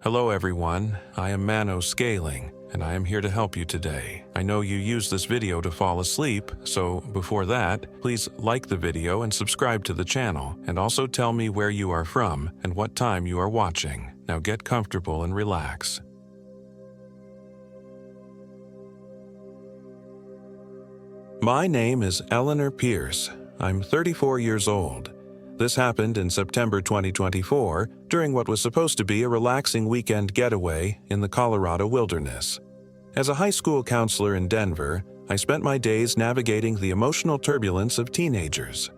Hello everyone, I am MANO Scaling, and I am here to help you today. I know you use this video to fall asleep, so before that, please like the video and subscribe to the channel, and also tell me where you are from and what time you are watching. Now get comfortable and relax. My name is Eleanor Pierce. I'm 34 years old. This happened in September 2024 during what was supposed to be a relaxing weekend getaway in the Colorado wilderness. As a high school counselor in Denver, I spent my days navigating the emotional turbulence of teenagers.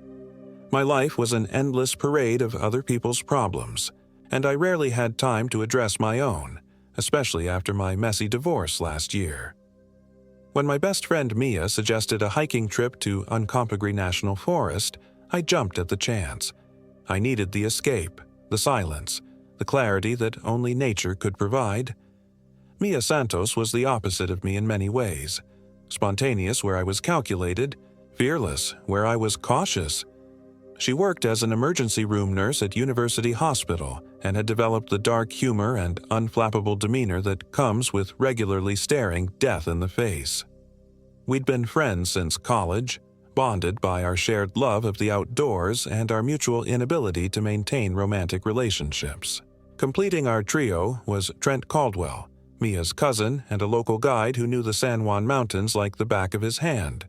My life was an endless parade of other people's problems, and I rarely had time to address my own, especially after my messy divorce last year. When my best friend Mia suggested a hiking trip to Uncompahgre National Forest, I jumped at the chance. I needed the escape, the silence, the clarity that only nature could provide. Mia Santos was the opposite of me in many ways. Spontaneous where I was calculated, fearless where I was cautious. She worked as an emergency room nurse at University Hospital and had developed the dark humor and unflappable demeanor that comes with regularly staring death in the face. We'd been friends since college, bonded by our shared love of the outdoors and our mutual inability to maintain romantic relationships. Completing our trio was Trent Caldwell, Mia's cousin and a local guide who knew the San Juan Mountains like the back of his hand.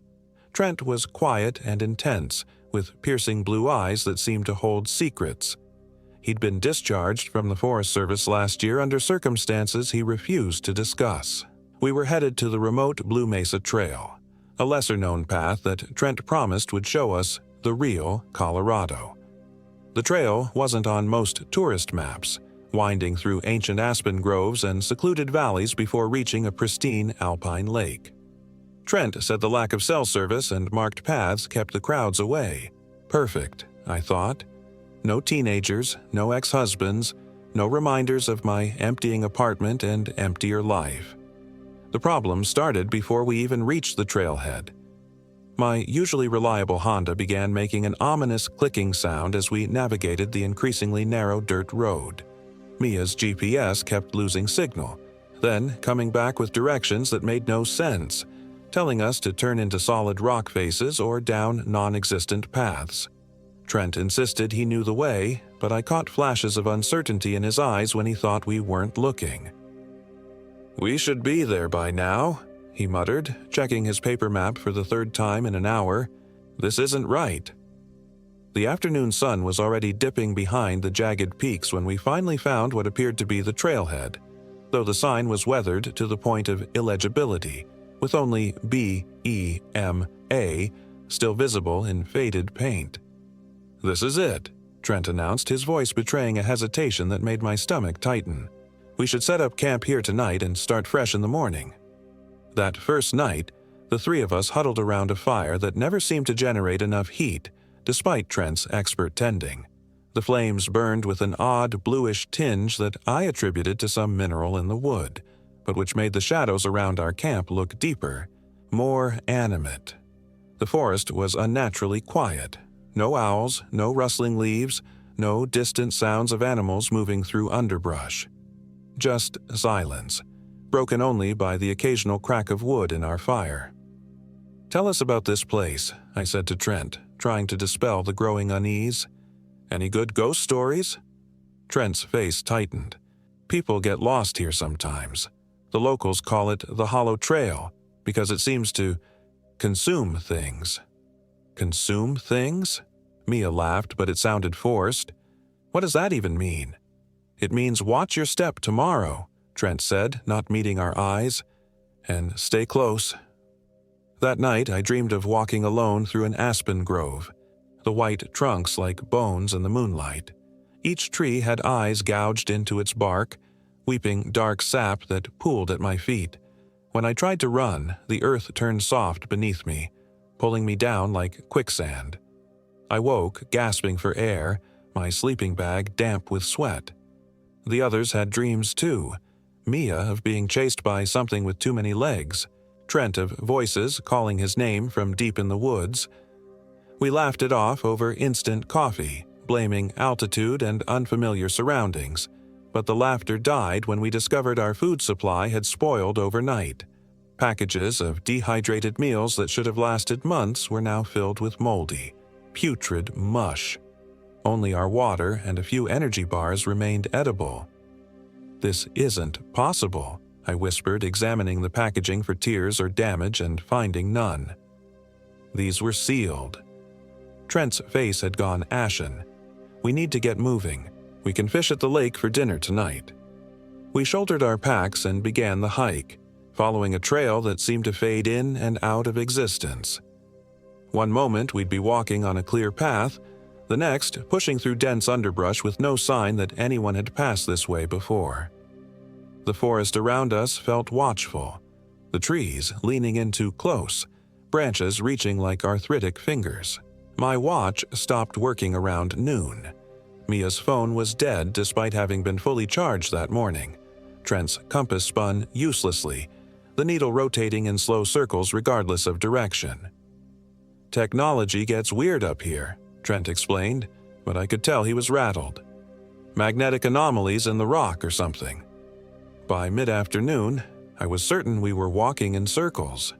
Trent was quiet and intense, with piercing blue eyes that seemed to hold secrets. He'd been discharged from the Forest Service last year under circumstances he refused to discuss. We were headed to the remote Blue Mesa Trail, a lesser-known path that Trent promised would show us the real Colorado. The trail wasn't on most tourist maps, winding through ancient aspen groves and secluded valleys before reaching a pristine alpine lake. Trent said the lack of cell service and marked paths kept the crowds away. Perfect, I thought. No teenagers, no ex-husbands, no reminders of my emptying apartment and emptier life. The problem started before we even reached the trailhead. My usually reliable Honda began making an ominous clicking sound as we navigated the increasingly narrow dirt road. Mia's GPS kept losing signal, then coming back with directions that made no sense, telling us to turn into solid rock faces or down non-existent paths. Trent insisted he knew the way, but I caught flashes of uncertainty in his eyes when he thought we weren't looking. "We should be there by now," he muttered, checking his paper map for the third time in an hour. "This isn't right." The afternoon sun was already dipping behind the jagged peaks when we finally found what appeared to be the trailhead, though the sign was weathered to the point of illegibility, with only B-E-M-A still visible in faded paint. "This is it," Trent announced, his voice betraying a hesitation that made my stomach tighten. "We should set up camp here tonight and start fresh in the morning." That first night, the three of us huddled around a fire that never seemed to generate enough heat, despite Trent's expert tending. The flames burned with an odd bluish tinge that I attributed to some mineral in the wood, but which made the shadows around our camp look deeper, more animate. The forest was unnaturally quiet. No owls, no rustling leaves, no distant sounds of animals moving through underbrush. Just silence, broken only by the occasional crack of wood in our fire. "Tell us about this place," I said to Trent, trying to dispel the growing unease. "Any good ghost stories?" Trent's face tightened. "People get lost here sometimes. The locals call it the Hollow Trail because it seems to consume things." "Consume things?" Mia laughed, but it sounded forced. "What does that even mean?" "It means watch your step tomorrow," Trent said, not meeting our eyes. "And stay close." That night, I dreamed of walking alone through an aspen grove, the white trunks like bones in the moonlight. Each tree had eyes gouged into its bark, weeping dark sap that pooled at my feet. When I tried to run, the earth turned soft beneath me, pulling me down like quicksand. I woke, gasping for air, my sleeping bag damp with sweat. The others had dreams too. Mia of being chased by something with too many legs. Trent of voices calling his name from deep in the woods. We laughed it off over instant coffee, blaming altitude and unfamiliar surroundings. but the laughter died when we discovered our food supply had spoiled overnight. Packages of dehydrated meals that should have lasted months were now filled with moldy, putrid mush. Only our water and a few energy bars remained edible. "This isn't possible," I whispered, examining the packaging for tears or damage and finding none. These were sealed. Trent's face had gone ashen. "We need to get moving. We can fish at the lake for dinner tonight." We shouldered our packs and began the hike, following a trail that seemed to fade in and out of existence. One moment we'd be walking on a clear path, the next pushing through dense underbrush with no sign that anyone had passed this way before. The forest around us felt watchful, the trees leaning in too close, branches reaching like arthritic fingers. My watch stopped working around noon. Mia's phone was dead despite having been fully charged that morning. Trent's compass spun uselessly, the needle rotating in slow circles regardless of direction. "Technology gets weird up here," Trent explained, but I could tell he was rattled. "Magnetic anomalies in the rock or something." By mid-afternoon, I was certain we were walking in circles.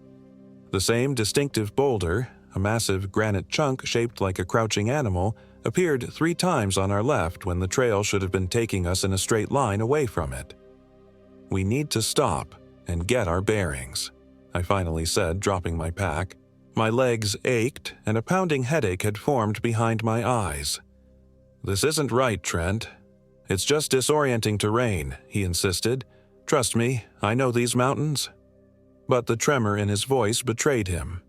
The same distinctive boulder, a massive granite chunk shaped like a crouching animal, appeared 3 times on our left when the trail should have been taking us in a straight line away from it. "We need to stop and get our bearings," I finally said, dropping my pack. My legs ached, and a pounding headache had formed behind my eyes. "This isn't right, Trent. It's just disorienting terrain," he insisted. "Trust me, I know these mountains." But the tremor in his voice betrayed him.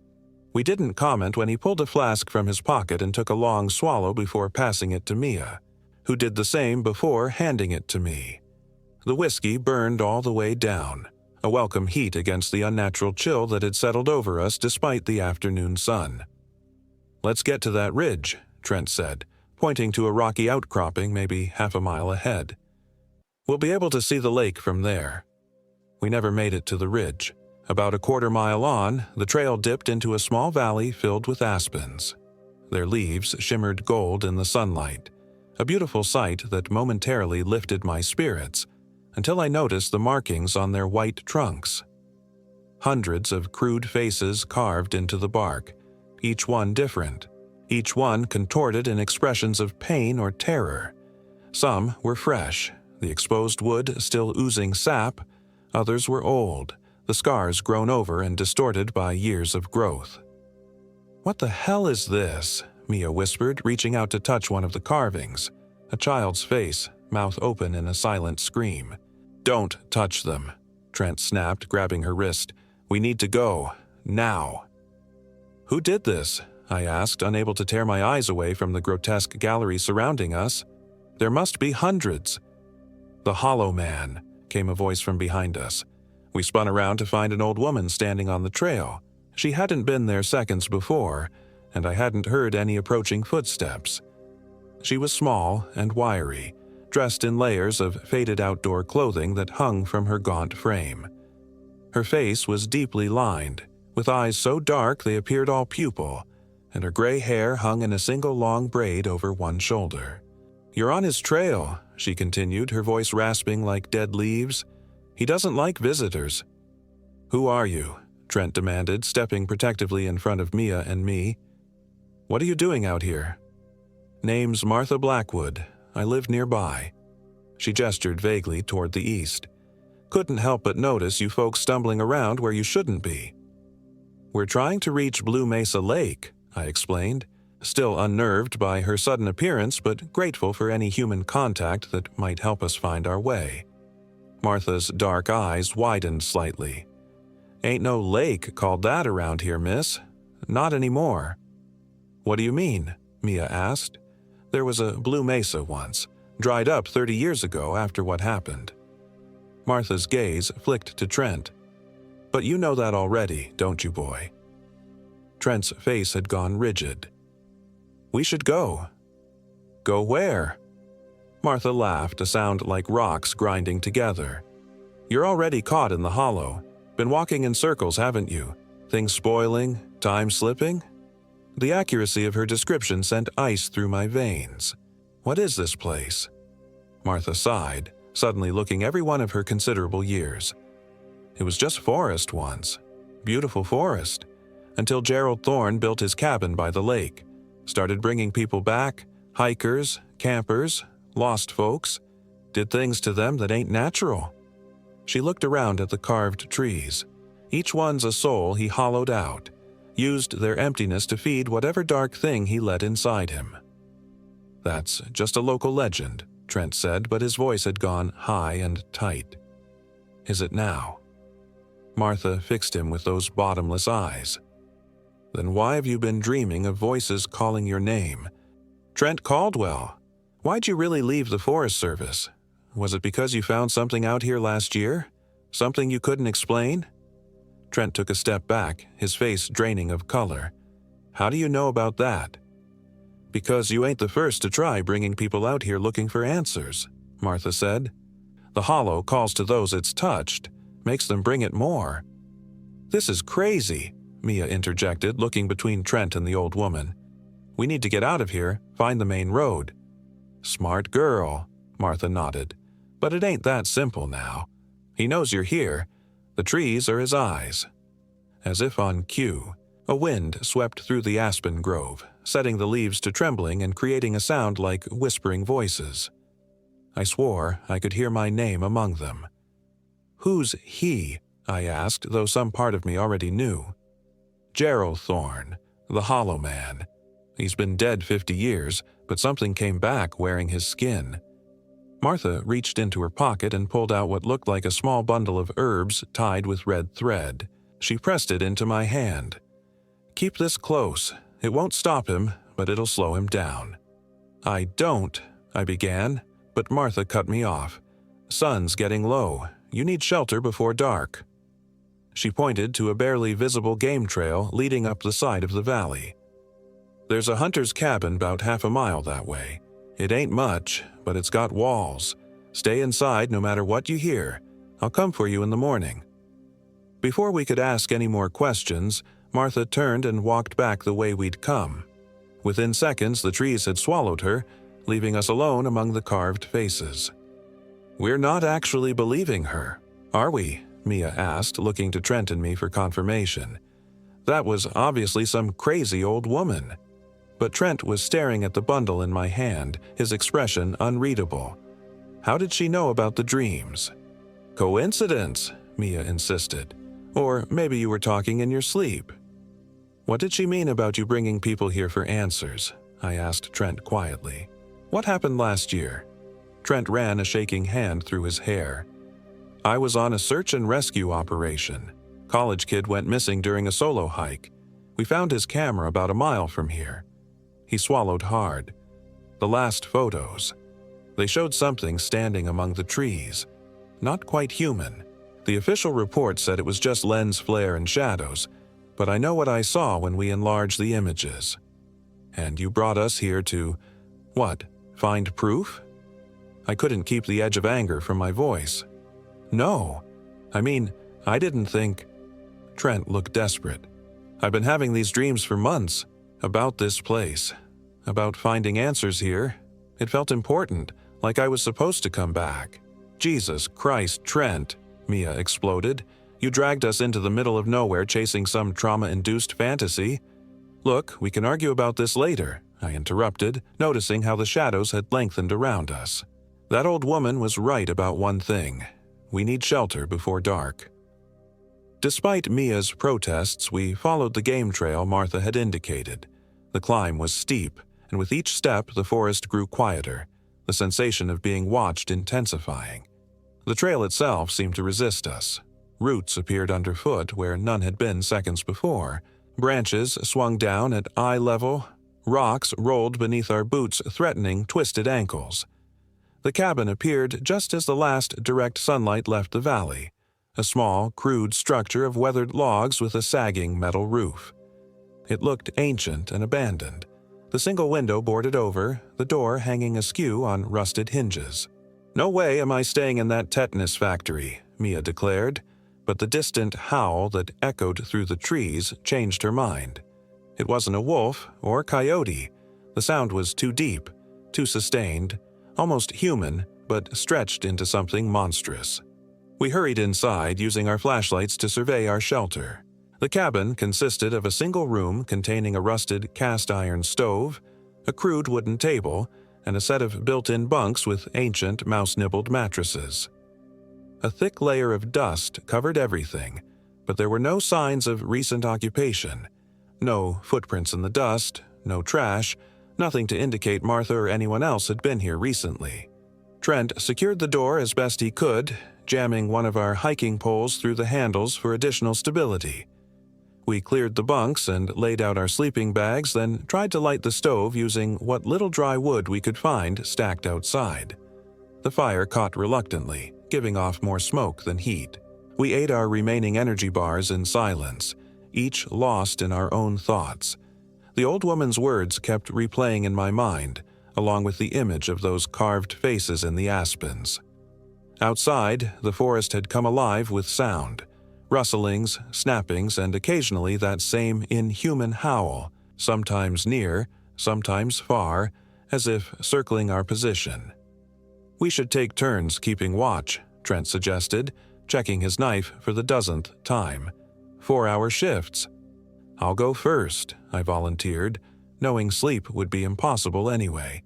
We didn't comment when he pulled a flask from his pocket and took a long swallow before passing it to Mia, who did the same before handing it to me. The whiskey burned all the way down, a welcome heat against the unnatural chill that had settled over us despite the afternoon sun. "Let's get to that ridge," Trent said, pointing to a rocky outcropping maybe half a mile ahead. "We'll be able to see the lake from there." We never made it to the ridge. About a quarter-mile on, the trail dipped into a small valley filled with aspens. Their leaves shimmered gold in the sunlight, a beautiful sight that momentarily lifted my spirits, until I noticed the markings on their white trunks. Hundreds of crude faces carved into the bark, each one different, each one contorted in expressions of pain or terror. Some were fresh, the exposed wood still oozing sap. Others were old, the scars grown over and distorted by years of growth. "What the hell is this?" Mia whispered, reaching out to touch one of the carvings. A child's face, mouth open in a silent scream. "Don't touch them," Trent snapped, grabbing her wrist. "We need to go. Now." "Who did this?" I asked, unable to tear my eyes away from the grotesque gallery surrounding us. "There must be hundreds." "The Hollow Man," came a voice from behind us. We spun around to find an old woman standing on the trail. She hadn't been there seconds before, and I hadn't heard any approaching footsteps. She was small and wiry, dressed in layers of faded outdoor clothing that hung from her gaunt frame. Her face was deeply lined, with eyes so dark they appeared all pupil, and her gray hair hung in a single long braid over one shoulder. "You're on his trail," she continued, her voice rasping like dead leaves. "He doesn't like visitors." "Who are you?" Trent demanded, stepping protectively in front of Mia and me. "What are you doing out here?" "Name's Martha Blackwood. I live nearby." She gestured vaguely toward the east. "Couldn't help but notice you folks stumbling around where you shouldn't be." "We're trying to reach Blue Mesa Lake," I explained, still unnerved by her sudden appearance but grateful for any human contact that might help us find our way. Martha's dark eyes widened slightly. "Ain't no lake called that around here, miss. Not anymore." "What do you mean?" Mia asked. "There was a Blue Mesa once, dried up 30 years ago after what happened." Martha's gaze flicked to Trent. "But you know that already, don't you, boy?" Trent's face had gone rigid. "We should go." "Go where?" Martha laughed, a sound like rocks grinding together. "You're already caught in the hollow. Been walking in circles, haven't you? Things spoiling, time slipping?" The accuracy of her description sent ice through my veins. "What is this place?" Martha sighed, suddenly looking every one of her considerable years. It was just forest once. Beautiful forest. Until Gerald Thorne built his cabin by the lake, started bringing people back, hikers, campers, lost folks, did things to them that ain't natural. She looked around at the carved trees. Each one's a soul he hollowed out, used their emptiness to feed whatever dark thing he let inside him. That's just a local legend, Trent said, but his voice had gone high and tight. Is it now? Martha fixed him with those bottomless eyes. Then why have you been dreaming of voices calling your name? Trent Caldwell. Why'd you really leave the Forest Service? Was it because you found something out here last year? Something you couldn't explain? Trent took a step back, his face draining of color. How do you know about that? Because you ain't the first to try bringing people out here looking for answers, Martha said. The hollow calls to those it's touched, makes them bring it more. This is crazy, Mia interjected, looking between Trent and the old woman. We need to get out of here, find the main road. Smart girl, Martha nodded. But it ain't that simple now. He knows you're here. The trees are his eyes. As if on cue, a wind swept through the aspen grove, setting the leaves to trembling and creating a sound like whispering voices. I swore I could hear my name among them. Who's he? I asked, though some part of me already knew. Gerald Thorne, the Hollow Man. He's been dead 50 years, but something came back wearing his skin. Martha reached into her pocket and pulled out what looked like a small bundle of herbs tied with red thread. She pressed it into my hand. Keep this close. It won't stop him, but it'll slow him down. I began, but Martha cut me off. Sun's getting low. You need shelter before dark. She pointed to a barely visible game trail leading up the side of the valley. There's a hunter's cabin about half a mile that way. It ain't much, but it's got walls. Stay inside no matter what you hear. I'll come for you in the morning. Before we could ask any more questions, Martha turned and walked back the way we'd come. Within seconds, the trees had swallowed her, leaving us alone among the carved faces. We're not actually believing her, are we? Mia asked, looking to Trent and me for confirmation. That was obviously some crazy old woman. But Trent was staring at the bundle in my hand, his expression unreadable. How did she know about the dreams? Coincidence, Mia insisted. Or maybe you were talking in your sleep. What did she mean about you bringing people here for answers? I asked Trent quietly. What happened last year? Trent ran a shaking hand through his hair. I was on a search and rescue operation. College kid went missing during a solo hike. We found his camera about a mile from here. He swallowed hard. The last photos. They showed something standing among the trees. Not quite human. The official report said it was just lens flare and shadows, but I know what I saw when we enlarged the images. And you brought us here to, what, find proof? I couldn't keep the edge of anger from my voice. No. I didn't think... Trent looked desperate. I've been having these dreams for months, about this place, about finding answers here. It felt important, like I was supposed to come back. Jesus Christ, Trent, Mia exploded. You dragged us into the middle of nowhere chasing some trauma-induced fantasy. Look, we can argue about this later, I interrupted, noticing how the shadows had lengthened around us. That old woman was right about one thing. We need shelter before dark. Despite Mia's protests, we followed the game trail Martha had indicated. The climb was steep, and with each step the forest grew quieter, the sensation of being watched intensifying. The trail itself seemed to resist us. Roots appeared underfoot where none had been seconds before. Branches swung down at eye level. Rocks rolled beneath our boots, threatening twisted ankles. The cabin appeared just as the last direct sunlight left the valley, a small, crude structure of weathered logs with a sagging metal roof. It looked ancient and abandoned, the single window boarded over, the door hanging askew on rusted hinges. No way am I staying in that tetanus factory, Mia declared, but the distant howl that echoed through the trees changed her mind. It wasn't a wolf or coyote. The sound was too deep, too sustained, almost human, but stretched into something monstrous. We hurried inside, using our flashlights to survey our shelter. The cabin consisted of a single room containing a rusted cast-iron stove, a crude wooden table, and a set of built-in bunks with ancient mouse-nibbled mattresses. A thick layer of dust covered everything, but there were no signs of recent occupation. No footprints in the dust, no trash, nothing to indicate Martha or anyone else had been here recently. Trent secured the door as best he could, jamming one of our hiking poles through the handles for additional stability. We cleared the bunks and laid out our sleeping bags, then tried to light the stove using what little dry wood we could find stacked outside. The fire caught reluctantly, giving off more smoke than heat. We ate our remaining energy bars in silence, each lost in our own thoughts. The old woman's words kept replaying in my mind, along with the image of those carved faces in the aspens. Outside, the forest had come alive with sound. Rustlings, snappings, and occasionally that same inhuman howl, sometimes near, sometimes far, as if circling our position. "We should take turns keeping watch," Trent suggested, checking his knife for the dozenth time. 4-hour shifts. "I'll go first," I volunteered, knowing sleep would be impossible anyway.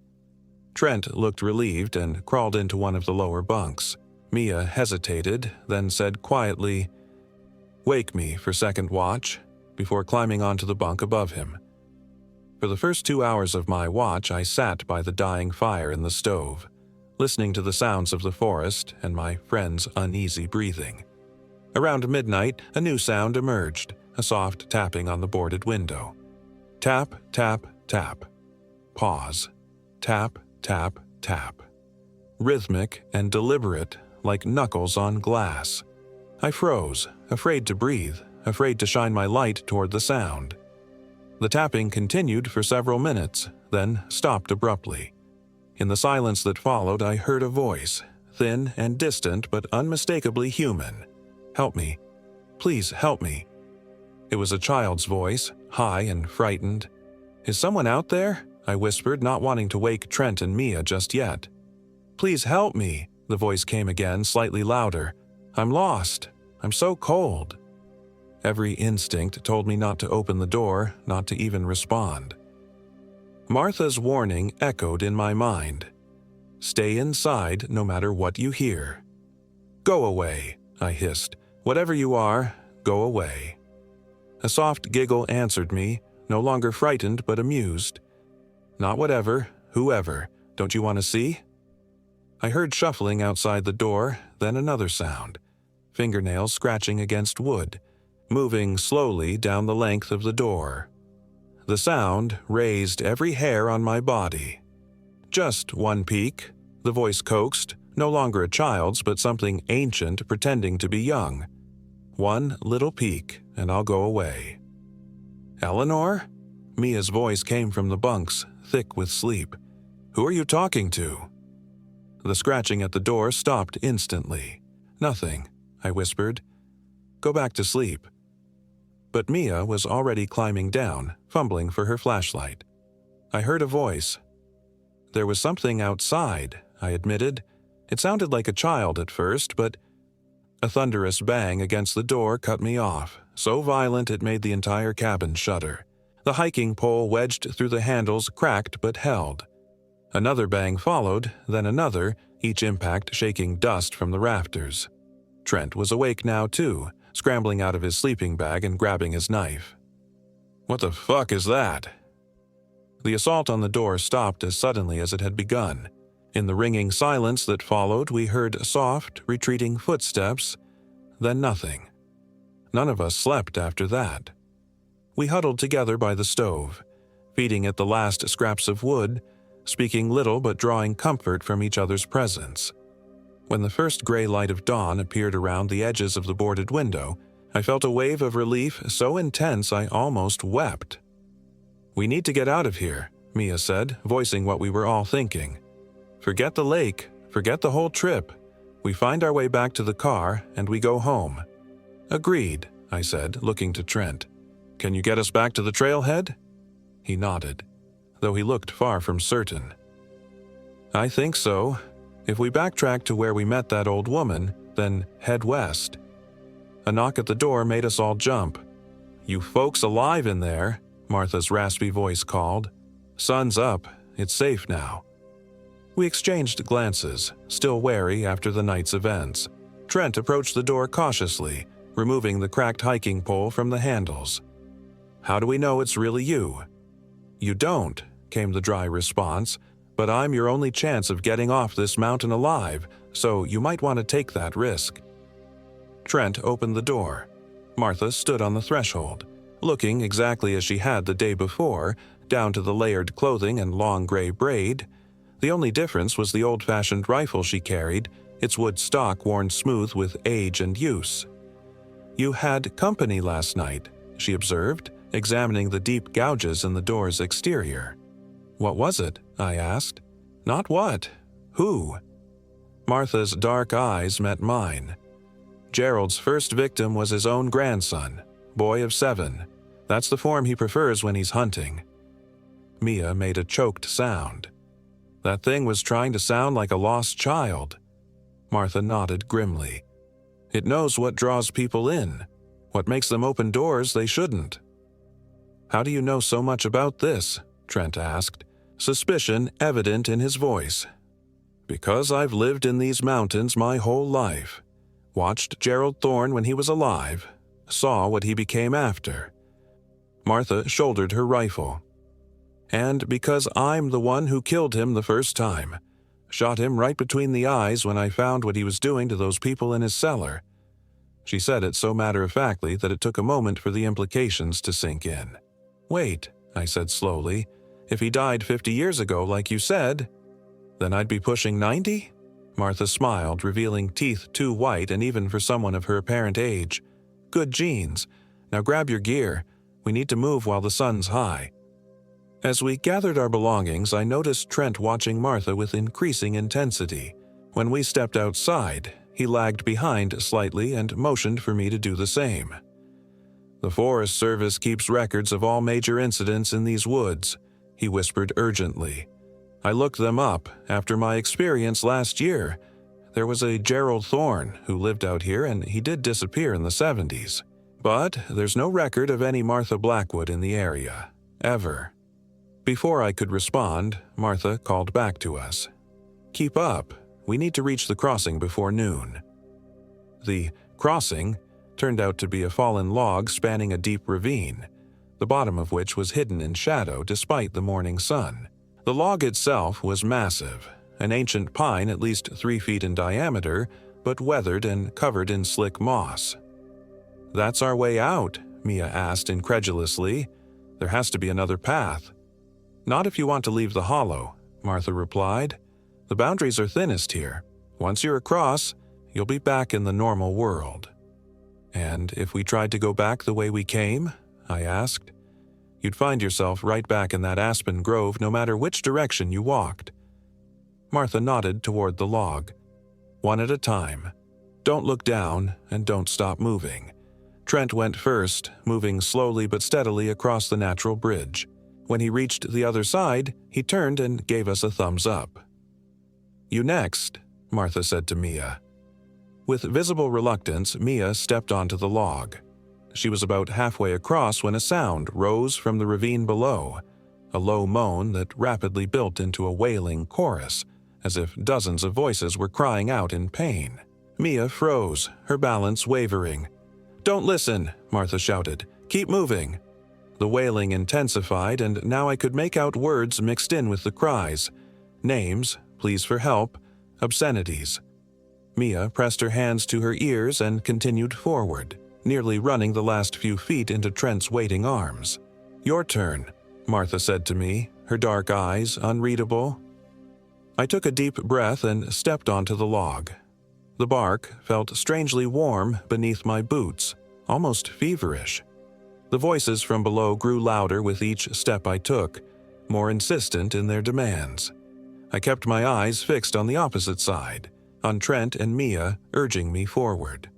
Trent looked relieved and crawled into one of the lower bunks. Mia hesitated, then said quietly, "Wake me for second watch," before climbing onto the bunk above him. For the first 2 hours of my watch, I sat by the dying fire in the stove, listening to the sounds of the forest and my friend's uneasy breathing. Around midnight, a new sound emerged, a soft tapping on the boarded window. Tap, tap, tap. Pause. Tap, tap, tap. Rhythmic and deliberate, like knuckles on glass. I froze, afraid to breathe, afraid to shine my light toward the sound. The tapping continued for several minutes, then stopped abruptly. In the silence that followed, I heard a voice, thin and distant but unmistakably human. "Help me. Please help me." It was a child's voice, high and frightened. "Is someone out there?" I whispered, not wanting to wake Trent and Mia just yet. "Please help me," the voice came again, slightly louder. "I'm lost. I'm so cold." Every instinct told me not to open the door, not to even respond. Martha's warning echoed in my mind. "Stay inside no matter what you hear." "Go away," I hissed. "Whatever you are, go away." A soft giggle answered me, no longer frightened but amused. "Not whatever, whoever. Don't you want to see?" I heard shuffling outside the door, then another sound. Fingernails scratching against wood, moving slowly down the length of the door. The sound raised every hair on my body. "Just one peek," the voice coaxed, no longer a child's but something ancient pretending to be young. "One little peek, and I'll go away." "Eleanor?" Mia's voice came from the bunks, thick with sleep. "Who are you talking to?" The scratching at the door stopped instantly. "Nothing," I whispered. "Go back to sleep." But Mia was already climbing down, fumbling for her flashlight. I heard a voice. "There was something outside," I admitted. It sounded like a child at first, but a thunderous bang against the door cut me off, so violent it made the entire cabin shudder. The hiking pole wedged through the handles cracked but held. Another bang followed, then another, each impact shaking dust from the rafters. Trent was awake now too, scrambling out of his sleeping bag and grabbing his knife. "What the fuck is that?" The assault on the door stopped as suddenly as it had begun. In the ringing silence that followed, we heard soft, retreating footsteps, then nothing. None of us slept after that. We huddled together by the stove, feeding it the last scraps of wood, speaking little but drawing comfort from each other's presence. When the first gray light of dawn appeared around the edges of the boarded window, I felt a wave of relief so intense I almost wept. "We need to get out of here," Mia said, voicing what we were all thinking. "Forget the lake, forget the whole trip. We find our way back to the car, and we go home." "Agreed," I said, looking to Trent. "Can you get us back to the trailhead?" He nodded, though he looked far from certain. "I think so. If we backtrack to where we met that old woman, then head west." A knock at the door made us all jump. "You folks alive in there?" Martha's raspy voice called. "Sun's up. It's safe now." We exchanged glances, still wary after the night's events. Trent approached the door cautiously, removing the cracked hiking pole from the handles. "How do we know it's really you?" "You don't," came the dry response, "but I'm your only chance of getting off this mountain alive, so you might want to take that risk." Trent opened the door. Martha stood on the threshold, looking exactly as she had the day before, down to the layered clothing and long gray braid. The only difference was the old-fashioned rifle she carried, its wood stock worn smooth with age and use. "You had company last night," she observed, examining the deep gouges in the door's exterior. "What was it?" I asked. "Not what. Who?" Martha's dark eyes met mine. "Gerald's first victim was his own grandson, boy of 7. That's the form he prefers when he's hunting." Mia made a choked sound. "That thing was trying to sound like a lost child." Martha nodded grimly. "It knows what draws people in, what makes them open doors they shouldn't." "How do you know so much about this?" Trent asked, suspicion evident in his voice. "Because I've lived in these mountains my whole life. Watched Gerald Thorne when he was alive, saw what he became after." Martha shouldered her rifle. "And because I'm the one who killed him the first time. Shot him right between the eyes when I found what he was doing to those people in his cellar." She said it so matter-of-factly that it took a moment for the implications to sink in. "Wait," I said slowly, "if he died 50 years ago like you said, then I'd be pushing 90? Martha smiled, revealing teeth too white and even for someone of her apparent age. "Good genes. Now grab your gear. We need to move while the sun's high." As we gathered our belongings, I noticed Trent watching Martha with increasing intensity. When we stepped outside, he lagged behind slightly and motioned for me to do the same. "The Forest Service keeps records of all major incidents in these woods," he whispered urgently. "I looked them up after my experience last year. There was a Gerald Thorne who lived out here and he did disappear in the 70s. But there's no record of any Martha Blackwood in the area. Ever." Before I could respond, Martha called back to us. "Keep up. We need to reach the crossing before noon." The crossing turned out to be a fallen log spanning a deep ravine, the bottom of which was hidden in shadow despite the morning sun. The log itself was massive, an ancient pine at least 3 feet in diameter, but weathered and covered in slick moss. "That's our way out?" Mia asked incredulously. "There has to be another path." "Not if you want to leave the hollow," Martha replied. "The boundaries are thinnest here. Once you're across, you'll be back in the normal world." "And if we tried to go back the way we came?" I asked. "You'd find yourself right back in that aspen grove no matter which direction you walked." Martha nodded toward the log. "One at a time. Don't look down and don't stop moving." Trent went first, moving slowly but steadily across the natural bridge. When he reached the other side, he turned and gave us a thumbs up. "You next," Martha said to Mia. With visible reluctance, Mia stepped onto the log. She was about halfway across when a sound rose from the ravine below, a low moan that rapidly built into a wailing chorus, as if dozens of voices were crying out in pain. Mia froze, her balance wavering. "Don't listen," Martha shouted. "Keep moving." The wailing intensified, and now I could make out words mixed in with the cries. Names, pleas for help, obscenities. Mia pressed her hands to her ears and continued forward, nearly running the last few feet into Trent's waiting arms. "Your turn," Martha said to me, her dark eyes unreadable. I took a deep breath and stepped onto the log. The bark felt strangely warm beneath my boots, almost feverish. The voices from below grew louder with each step I took, more insistent in their demands. I kept my eyes fixed on the opposite side, on Trent and Mia urging me forward.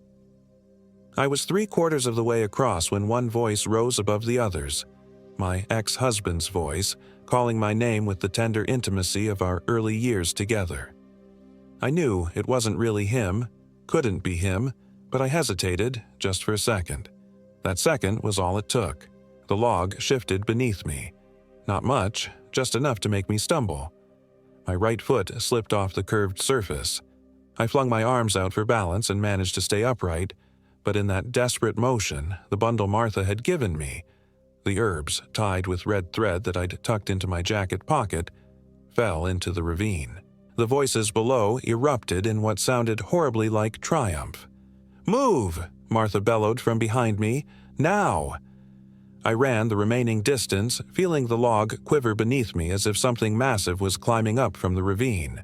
I was 3/4 of the way across when one voice rose above the others, my ex-husband's voice, calling my name with the tender intimacy of our early years together. I knew it wasn't really him, couldn't be him, but I hesitated just for a second. That second was all it took. The log shifted beneath me. Not much, just enough to make me stumble. My right foot slipped off the curved surface. I flung my arms out for balance and managed to stay upright, but in that desperate motion, the bundle Martha had given me, the herbs tied with red thread that I'd tucked into my jacket pocket, fell into the ravine. The voices below erupted in what sounded horribly like triumph. "Move!" Martha bellowed from behind me. "Now!" I ran the remaining distance, feeling the log quiver beneath me as if something massive was climbing up from the ravine.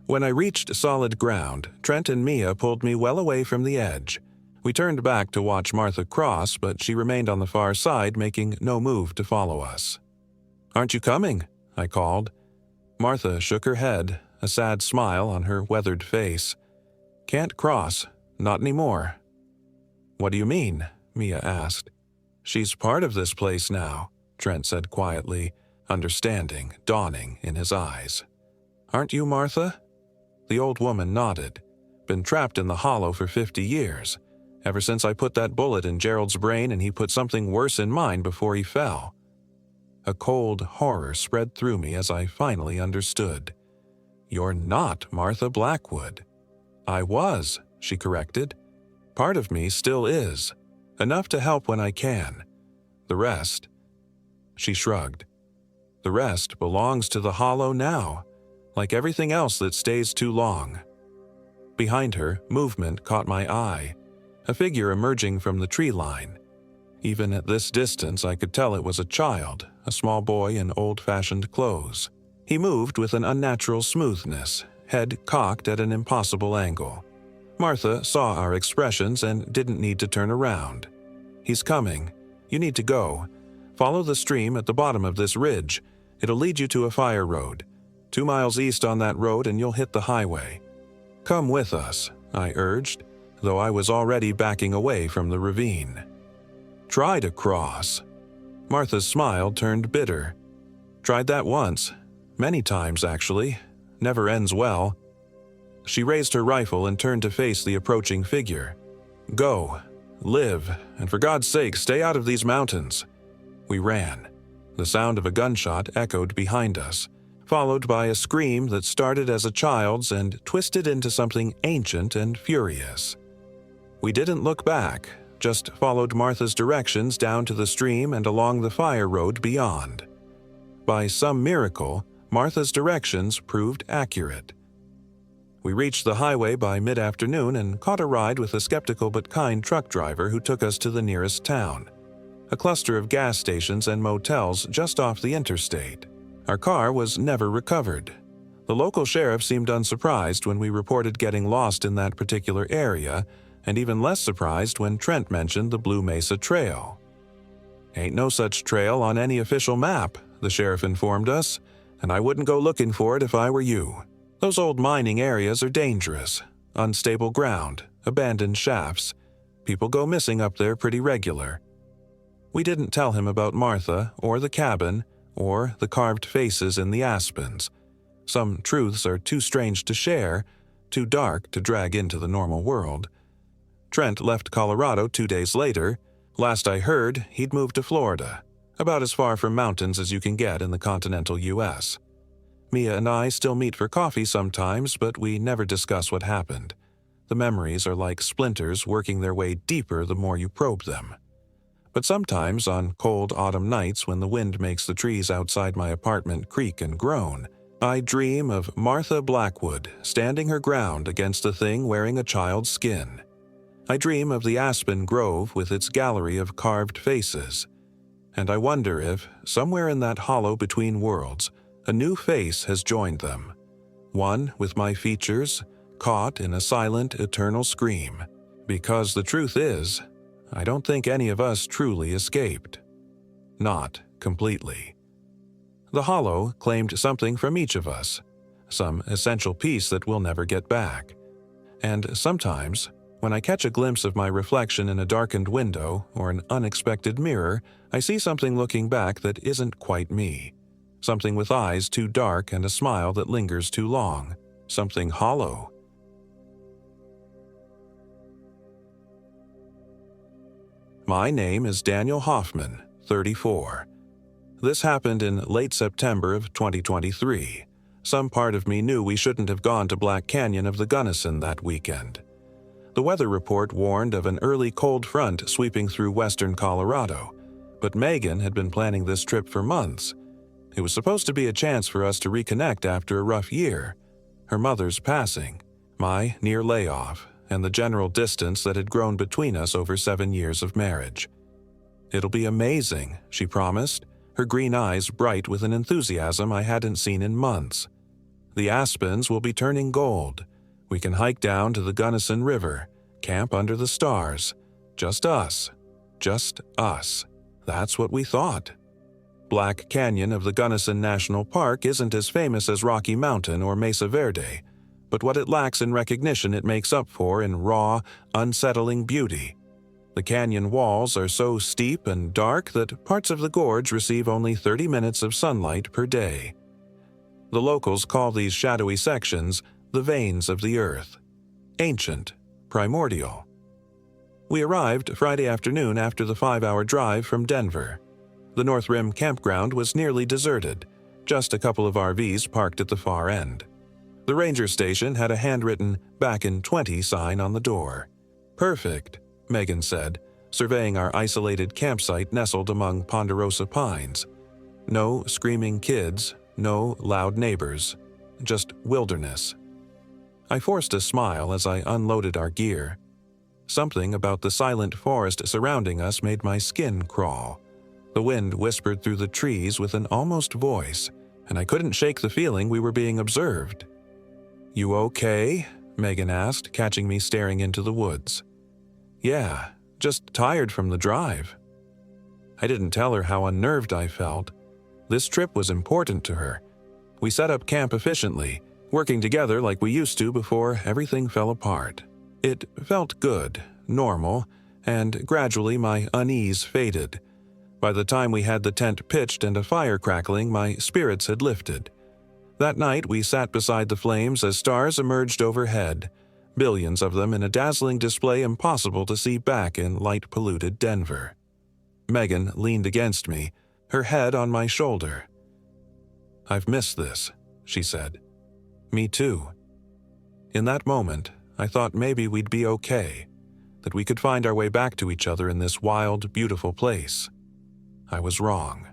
When I reached solid ground, Trent and Mia pulled me well away from the edge. We turned back to watch Martha cross, but she remained on the far side, making no move to follow us. "Aren't you coming?" I called. Martha shook her head, a sad smile on her weathered face. "Can't cross. Not anymore." "What do you mean?" Mia asked. "She's part of this place now," Trent said quietly, understanding dawning in his eyes. "Aren't you, Martha?" The old woman nodded. "Been trapped in the hollow for 50 years. Ever since I put that bullet in Gerald's brain and he put something worse in mine before he fell." A cold horror spread through me as I finally understood. "You're not Martha Blackwood." "I was," she corrected. "Part of me still is. Enough to help when I can. The rest—" She shrugged. "The rest belongs to the hollow now, like everything else that stays too long." Behind her, movement caught my eye. A figure emerging from the tree line. Even at this distance, I could tell it was a child, a small boy in old-fashioned clothes. He moved with an unnatural smoothness, head cocked at an impossible angle. Martha saw our expressions and didn't need to turn around. "He's coming. You need to go. Follow the stream at the bottom of this ridge. It'll lead you to a fire road. 2 miles east on that road and you'll hit the highway. Come with us," I urged, though I was already backing away from the ravine. "Try to cross." Martha's smile turned bitter. "Tried that once. Many times, actually. Never ends well." She raised her rifle and turned to face the approaching figure. "Go. Live, and for God's sake, stay out of these mountains." We ran. The sound of a gunshot echoed behind us, followed by a scream that started as a child's and twisted into something ancient and furious. We didn't look back, just followed Martha's directions down to the stream and along the fire road beyond. By some miracle, Martha's directions proved accurate. We reached the highway by mid-afternoon and caught a ride with a skeptical but kind truck driver who took us to the nearest town, a cluster of gas stations and motels just off the interstate. Our car was never recovered. The local sheriff seemed unsurprised when we reported getting lost in that particular area, and even less surprised when Trent mentioned the Blue Mesa Trail. "Ain't no such trail on any official map," the sheriff informed us, "and I wouldn't go looking for it if I were you. Those old mining areas are dangerous. Unstable ground, abandoned shafts. People go missing up there pretty regular." We didn't tell him about Martha, or the cabin, or the carved faces in the aspens. Some truths are too strange to share, too dark to drag into the normal world. Trent left Colorado 2 days later. Last I heard, he'd moved to Florida, about as far from mountains as you can get in the continental U.S. Mia and I still meet for coffee sometimes, but we never discuss what happened. The memories are like splinters working their way deeper the more you probe them. But sometimes, on cold autumn nights when the wind makes the trees outside my apartment creak and groan, I dream of Martha Blackwood standing her ground against a thing wearing a child's skin. I dream of the aspen grove with its gallery of carved faces. And I wonder if, somewhere in that hollow between worlds, a new face has joined them. One with my features, caught in a silent, eternal scream. Because the truth is, I don't think any of us truly escaped. Not completely. The hollow claimed something from each of us, some essential piece that we'll never get back. And sometimes, when I catch a glimpse of my reflection in a darkened window or an unexpected mirror, I see something looking back that isn't quite me. Something with eyes too dark and a smile that lingers too long. something hollow. My name is Daniel Hoffman, 34. This happened in late September of 2023. Some part of me knew we shouldn't have gone to Black Canyon of the Gunnison that weekend. The weather report warned of an early cold front sweeping through western Colorado, but Megan had been planning this trip for months. It was supposed to be a chance for us to reconnect after a rough year, her mother's passing, my near layoff, and the general distance that had grown between us over 7 years of marriage. "It'll be amazing," she promised, her green eyes bright with an enthusiasm I hadn't seen in months. "The aspens will be turning gold. We can hike down to the Gunnison River, camp under the stars. Just us. Just us." That's what we thought. Black Canyon of the Gunnison National Park isn't as famous as Rocky Mountain or Mesa Verde, but what it lacks in recognition it makes up for in raw, unsettling beauty. The canyon walls are so steep and dark that parts of the gorge receive only 30 minutes of sunlight per day. The locals call these shadowy sections the veins of the earth. Ancient, primordial. We arrived Friday afternoon after the 5-hour drive from Denver. The North Rim campground was nearly deserted, just a couple of RVs parked at the far end. The ranger station had a handwritten "Back in 20" sign on the door. "Perfect," Megan said, surveying our isolated campsite nestled among ponderosa pines. No screaming kids, no loud neighbors, just wilderness. I forced a smile as I unloaded our gear. Something about the silent forest surrounding us made my skin crawl. The wind whispered through the trees with an almost voice, and I couldn't shake the feeling we were being observed. "You okay?" Megan asked, catching me staring into the woods. "Yeah, just tired from the drive." I didn't tell her how unnerved I felt. This trip was important to her. We set up camp efficiently, working together like we used to before everything fell apart. It felt good, normal, and gradually my unease faded. By the time we had the tent pitched and a fire crackling, my spirits had lifted. That night we sat beside the flames as stars emerged overhead, billions of them in a dazzling display impossible to see back in light-polluted Denver. Megan leaned against me, her head on my shoulder. "I've missed this," she said. "Me too." In that moment, I thought maybe we'd be okay, that we could find our way back to each other in this wild, beautiful place. I was wrong.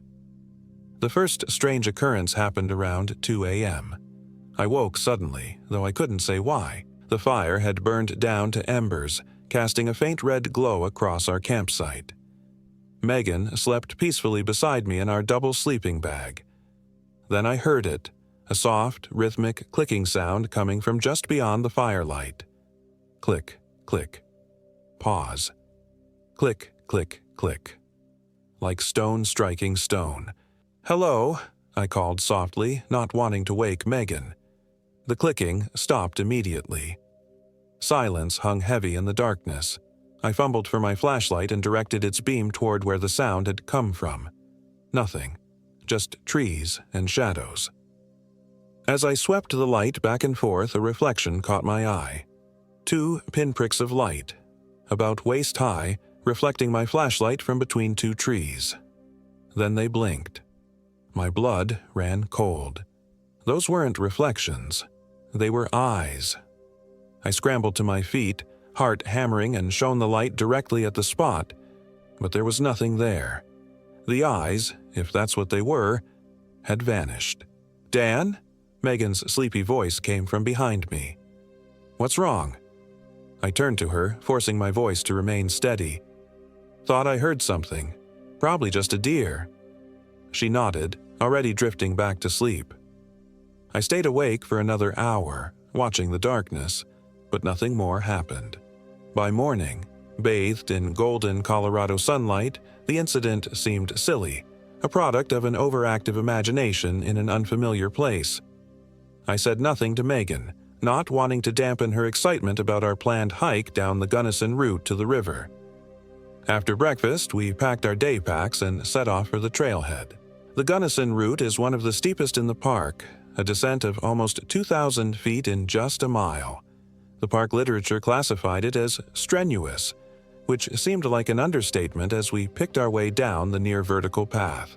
The first strange occurrence happened around 2 a.m. I woke suddenly, though I couldn't say why. The fire had burned down to embers, casting a faint red glow across our campsite. Megan slept peacefully beside me in our double sleeping bag. Then I heard it, a soft, rhythmic clicking sound coming from just beyond the firelight. Click, click. Pause. Click, click, click. Like stone striking stone. "Hello," I called softly, not wanting to wake Megan. The clicking stopped immediately. Silence hung heavy in the darkness. I fumbled for my flashlight and directed its beam toward where the sound had come from. Nothing. Just trees and shadows. As I swept the light back and forth, a reflection caught my eye. 2 pinpricks of light, about waist high, reflecting my flashlight from between 2 trees. Then they blinked. My blood ran cold. Those weren't reflections. They were eyes. I scrambled to my feet, heart hammering, and shone the light directly at the spot, but there was nothing there. The eyes, if that's what they were, had vanished. "Dan?" Megan's sleepy voice came from behind me. "What's wrong?" I turned to her, forcing my voice to remain steady. "Thought I heard something. Probably just a deer." She nodded, already drifting back to sleep. I stayed awake for another hour, watching the darkness, but nothing more happened. By morning, bathed in golden Colorado sunlight, the incident seemed silly, a product of an overactive imagination in an unfamiliar place. I said nothing to Megan, not wanting to dampen her excitement about our planned hike down the Gunnison route to the river. After breakfast, we packed our day packs and set off for the trailhead. The Gunnison route is one of the steepest in the park, a descent of almost 2,000 feet in just a mile. The park literature classified it as strenuous, which seemed like an understatement as we picked our way down the near-vertical path.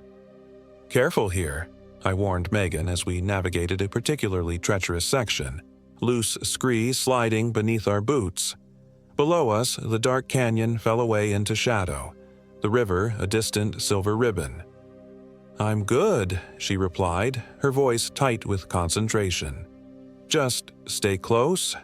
"Careful here," I warned Megan as we navigated a particularly treacherous section, loose scree sliding beneath our boots. Below us, the dark canyon fell away into shadow, the river a distant silver ribbon. "I'm good," she replied, her voice tight with concentration. "Just stay close."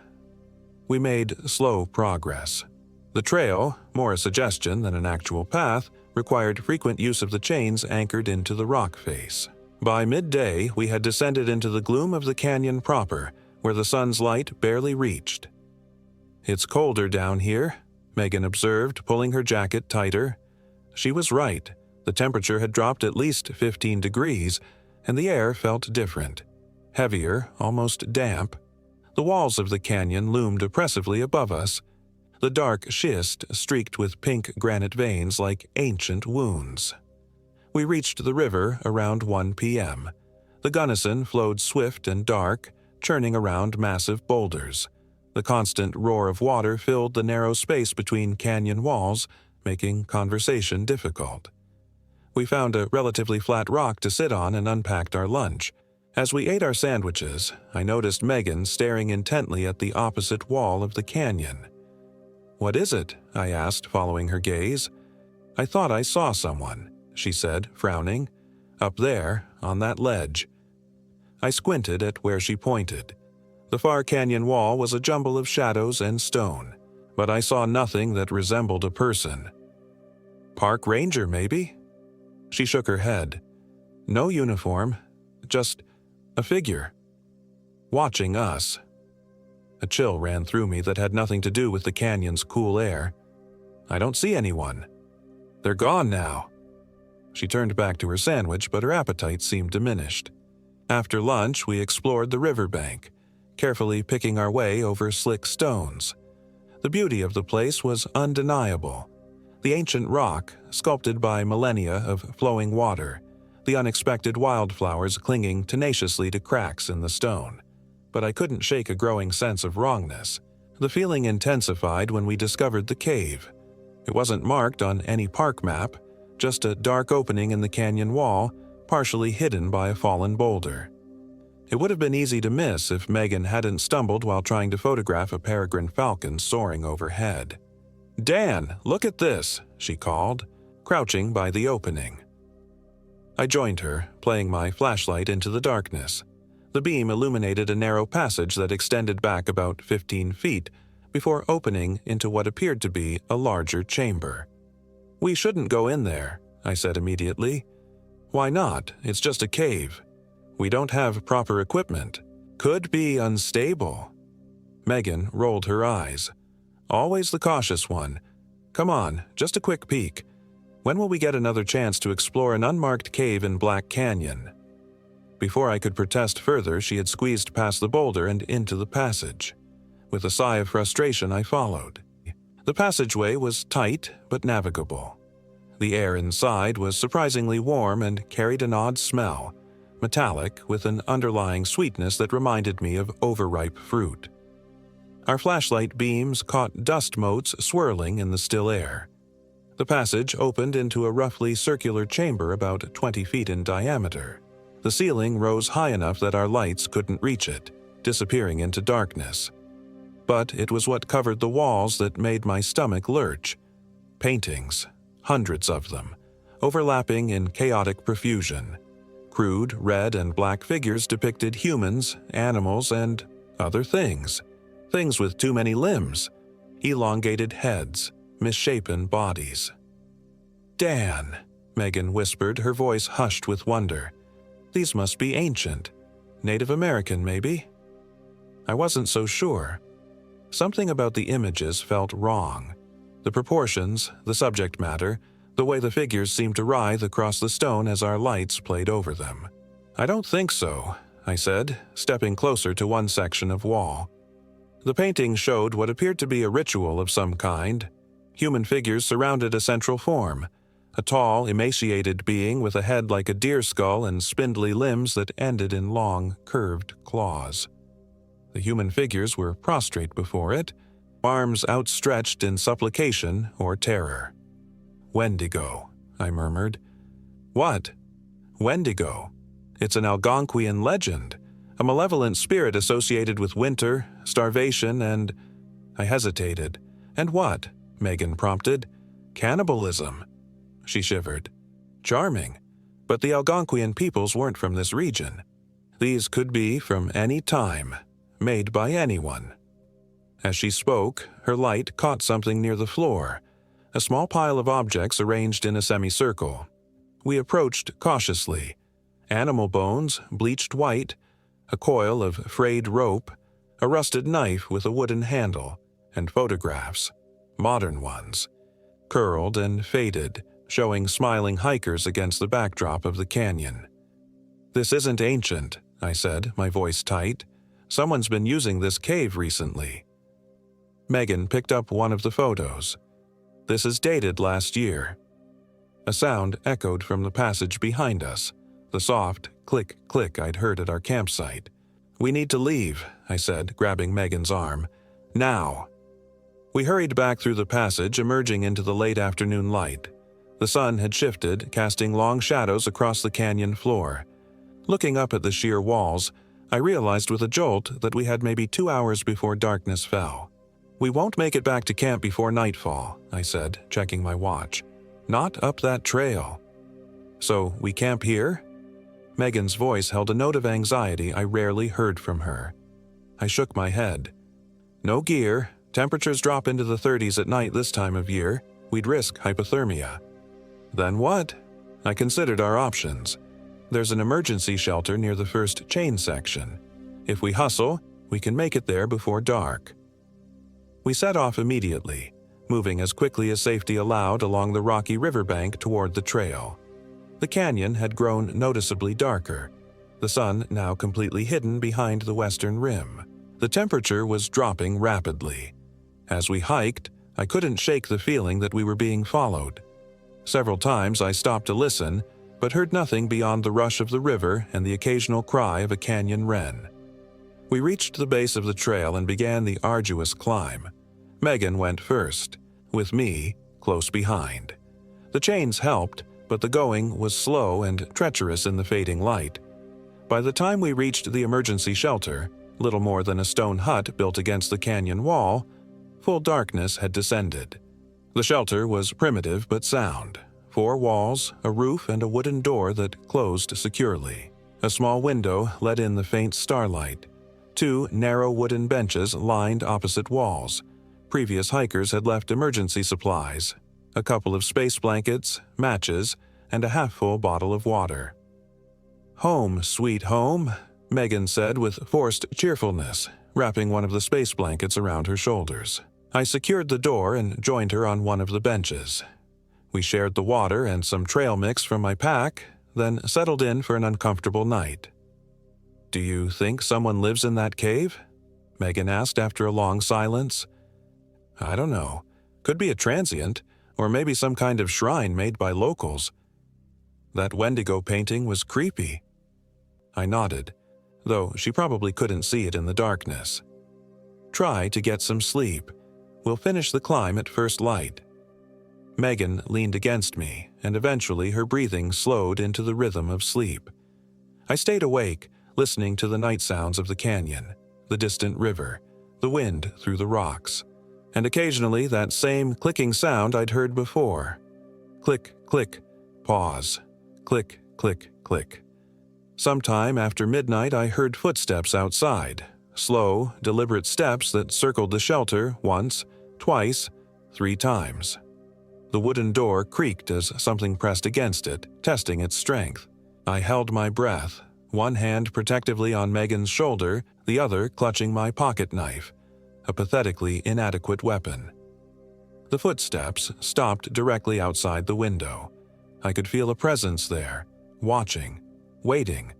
We made slow progress. The trail, more a suggestion than an actual path, required frequent use of the chains anchored into the rock face. By midday, we had descended into the gloom of the canyon proper, where the sun's light barely reached. "It's colder down here," Megan observed, pulling her jacket tighter. She was right. The temperature had dropped at least 15 degrees, and the air felt different. Heavier, almost damp. The walls of the canyon loomed oppressively above us, the dark schist streaked with pink granite veins like ancient wounds. We reached the river around 1 p.m. The Gunnison flowed swift and dark, churning around massive boulders. The constant roar of water filled the narrow space between canyon walls, making conversation difficult. We found a relatively flat rock to sit on and unpacked our lunch. As we ate our sandwiches, I noticed Megan staring intently at the opposite wall of the canyon. "What is it?" I asked, following her gaze. "I thought I saw someone," she said, frowning. "Up there, on that ledge." I squinted at where she pointed. The far canyon wall was a jumble of shadows and stone, but I saw nothing that resembled a person. "Park ranger, maybe?" She shook her head. "No uniform, just a figure. Watching us." A chill ran through me that had nothing to do with the canyon's cool air. "I don't see anyone. They're gone now." She turned back to her sandwich, but her appetite seemed diminished. After lunch, we explored the riverbank, carefully picking our way over slick stones. The beauty of the place was undeniable. The ancient rock, sculpted by millennia of flowing water, the unexpected wildflowers clinging tenaciously to cracks in the stone. But I couldn't shake a growing sense of wrongness. The feeling intensified when we discovered the cave. It wasn't marked on any park map, just a dark opening in the canyon wall, partially hidden by a fallen boulder. It would have been easy to miss if Megan hadn't stumbled while trying to photograph a peregrine falcon soaring overhead. "Dan, look at this," she called, crouching by the opening. I joined her, playing my flashlight into the darkness. The beam illuminated a narrow passage that extended back about 15 feet before opening into what appeared to be a larger chamber. "We shouldn't go in there," I said immediately. "Why not? It's just a cave. We don't have proper equipment. Could be unstable." Megan rolled her eyes. "Always the cautious one. Come on, just a quick peek. When will we get another chance to explore an unmarked cave in Black Canyon?" Before I could protest further, she had squeezed past the boulder and into the passage. With a sigh of frustration, I followed. The passageway was tight but navigable. The air inside was surprisingly warm and carried an odd smell, metallic with an underlying sweetness that reminded me of overripe fruit. Our flashlight beams caught dust motes swirling in the still air. The passage opened into a roughly circular chamber about 20 feet in diameter. The ceiling rose high enough that our lights couldn't reach it, disappearing into darkness. But it was what covered the walls that made my stomach lurch. Paintings, hundreds of them, overlapping in chaotic profusion. Crude red and black figures depicted humans, animals, and other things. Things with too many limbs, elongated heads, misshapen bodies. "Dan," Megan whispered, her voice hushed with wonder. "These must be ancient. Native American, maybe?" I wasn't so sure. Something about the images felt wrong. The proportions, the subject matter, the way the figures seemed to writhe across the stone as our lights played over them. "I don't think so," I said, stepping closer to one section of wall. The painting showed what appeared to be a ritual of some kind. Human figures surrounded a central form, a tall, emaciated being with a head like a deer skull and spindly limbs that ended in long, curved claws. The human figures were prostrate before it, arms outstretched in supplication or terror. "Wendigo," I murmured. "What?" "Wendigo. It's an Algonquian legend, a malevolent spirit associated with winter, starvation, and—" I hesitated. "And what?" Megan prompted. "Cannibalism." She shivered. "Charming. But the Algonquian peoples weren't from this region. These could be from any time, made by anyone." As she spoke, her light caught something near the floor, a small pile of objects arranged in a semicircle. We approached cautiously. Animal bones, bleached white, a coil of frayed rope, a rusted knife with a wooden handle, and photographs, modern ones, curled and faded, showing smiling hikers against the backdrop of the canyon. "This isn't ancient," I said, my voice tight. "Someone's been using this cave recently." Megan picked up one of the photos. "This is dated last year." A sound echoed from the passage behind us, the soft click-click I'd heard at our campsite. "We need to leave," I said, grabbing Megan's arm. "Now." We hurried back through the passage, emerging into the late afternoon light. The sun had shifted, casting long shadows across the canyon floor. Looking up at the sheer walls, I realized with a jolt that we had maybe 2 hours before darkness fell. "We won't make it back to camp before nightfall," I said, checking my watch. "Not up that trail." "So we camp here?" Megan's voice held a note of anxiety I rarely heard from her. I shook my head. "No gear. Temperatures drop into the 30s at night this time of year. We'd risk hypothermia." "Then what?" I considered our options. "There's an emergency shelter near the first chain section. If we hustle, we can make it there before dark." We set off immediately, moving as quickly as safety allowed along the rocky riverbank toward the trail. The canyon had grown noticeably darker, the sun now completely hidden behind the western rim. The temperature was dropping rapidly. As we hiked, I couldn't shake the feeling that we were being followed. Several times I stopped to listen, but heard nothing beyond the rush of the river and the occasional cry of a canyon wren. We reached the base of the trail and began the arduous climb. Megan went first, with me close behind. The chains helped, but the going was slow and treacherous in the fading light. By the time we reached the emergency shelter, little more than a stone hut built against the canyon wall, full darkness had descended. The shelter was primitive but sound. 4 walls, a roof, and a wooden door that closed securely. A small window let in the faint starlight. 2 narrow wooden benches lined opposite walls. Previous hikers had left emergency supplies, a couple of space blankets, matches, and a half-full bottle of water. "Home, sweet home," Megan said with forced cheerfulness, wrapping one of the space blankets around her shoulders. I secured the door and joined her on one of the benches. We shared the water and some trail mix from my pack, then settled in for an uncomfortable night. "Do you think someone lives in that cave?" Megan asked after a long silence. "I don't know. Could be a transient, or maybe some kind of shrine made by locals. That Wendigo painting was creepy." I nodded, though she probably couldn't see it in the darkness. "Try to get some sleep. We'll finish the climb at first light." Megan leaned against me, and eventually her breathing slowed into the rhythm of sleep. I stayed awake, listening to the night sounds of the canyon, the distant river, the wind through the rocks, and occasionally that same clicking sound I'd heard before. Click, click, pause. Click, click, click. Sometime after midnight I heard footsteps outside, slow, deliberate steps that circled the shelter once, twice, 3 times. The wooden door creaked as something pressed against it, testing its strength. I held my breath, one hand protectively on Megan's shoulder, the other clutching my pocket knife, a pathetically inadequate weapon. The footsteps stopped directly outside the window. I could feel a presence there, watching, waiting.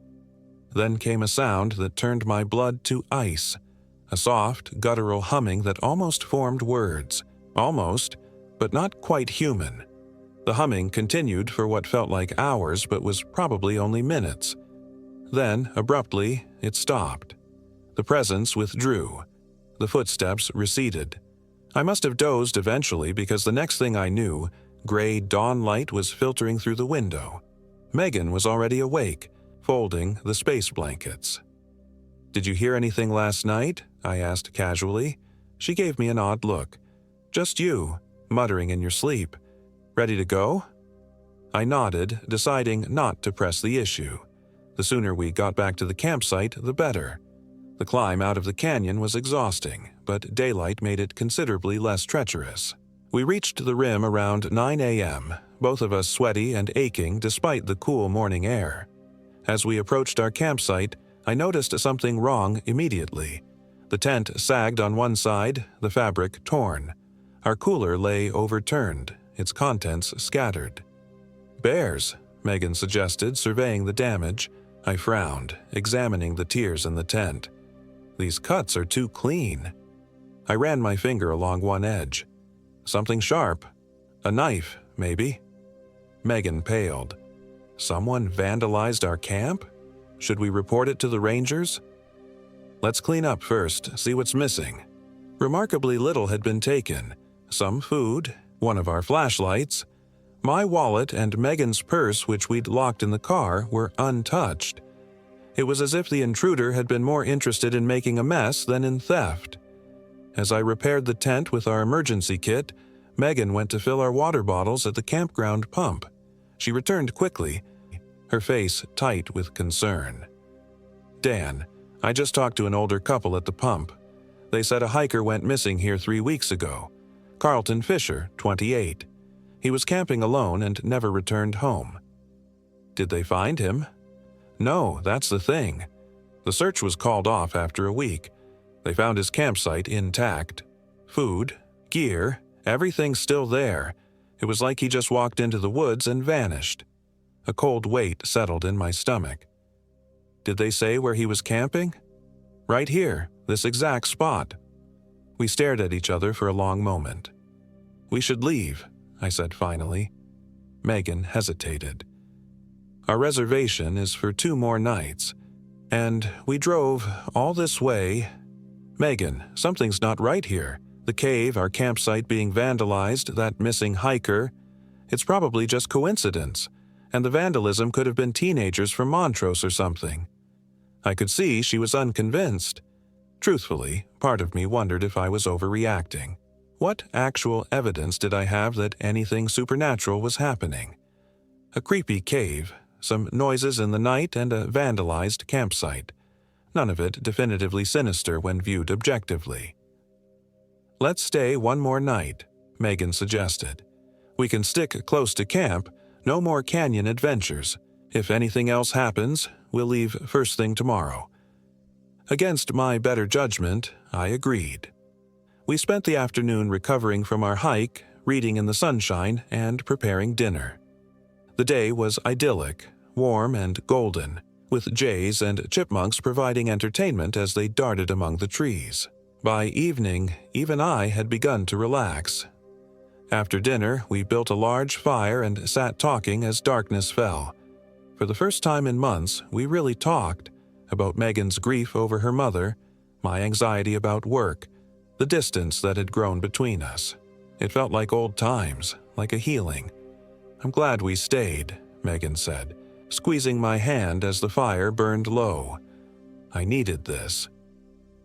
Then came a sound that turned my blood to ice, a soft, guttural humming that almost formed words, almost, but not quite human. The humming continued for what felt like hours but was probably only minutes. Then, abruptly, it stopped. The presence withdrew. The footsteps receded. I must have dozed eventually because the next thing I knew, gray dawn light was filtering through the window. Megan was already awake, folding the space blankets. "Did you hear anything last night?" I asked casually. She gave me an odd look. "Just you, muttering in your sleep. Ready to go?" I nodded, deciding not to press the issue. The sooner we got back to the campsite, the better. The climb out of the canyon was exhausting, but daylight made it considerably less treacherous. We reached the rim around 9 a.m., both of us sweaty and aching despite the cool morning air. As we approached our campsite, I noticed something wrong immediately. The tent sagged on one side, the fabric torn. Our cooler lay overturned, its contents scattered. "Bears," Megan suggested, surveying the damage. I frowned, examining the tears in the tent. "These cuts are too clean." I ran my finger along one edge. "Something sharp. A knife, maybe." Megan paled. "Someone vandalized our camp? Should we report it to the rangers?" "Let's clean up first, see what's missing." Remarkably little had been taken. Some food, one of our flashlights. My wallet and Megan's purse, which we'd locked in the car, were untouched. It was as if the intruder had been more interested in making a mess than in theft. As I repaired the tent with our emergency kit, Megan went to fill our water bottles at the campground pump. She returned quickly, her face tight with concern. "Dan, I just talked to an older couple at the pump. They said a hiker went missing here 3 weeks ago. Carlton Fisher, 28. He was camping alone and never returned home." "Did they find him?" "No, that's the thing. The search was called off after a week. They found his campsite intact. Food, gear, everything's still there. It was like he just walked into the woods and vanished." A cold weight settled in my stomach. "Did they say where he was camping?" "Right here, this exact spot." We stared at each other for a long moment. "We should leave," I said finally. Megan hesitated. "Our reservation is for 2 more nights. And we drove all this way." "Megan, something's not right here. The cave, our campsite being vandalized, that missing hiker. It's probably just coincidence. And the vandalism could have been teenagers from Montrose or something." I could see she was unconvinced. Truthfully, part of me wondered if I was overreacting. What actual evidence did I have that anything supernatural was happening? A creepy cave, some noises in the night, and a vandalized campsite. None of it definitively sinister when viewed objectively. "Let's stay 1 more night," Megan suggested. "We can stick close to camp, no more canyon adventures. If anything else happens, we'll leave first thing tomorrow." Against my better judgment, I agreed. We spent the afternoon recovering from our hike, reading in the sunshine, and preparing dinner. The day was idyllic, warm and golden, with jays and chipmunks providing entertainment as they darted among the trees. By evening, even I had begun to relax. After dinner, we built a large fire and sat talking as darkness fell. For the first time in months, we really talked about Megan's grief over her mother, my anxiety about work, the distance that had grown between us. It felt like old times, like a healing. "I'm glad we stayed," Megan said, squeezing my hand as the fire burned low. I needed this.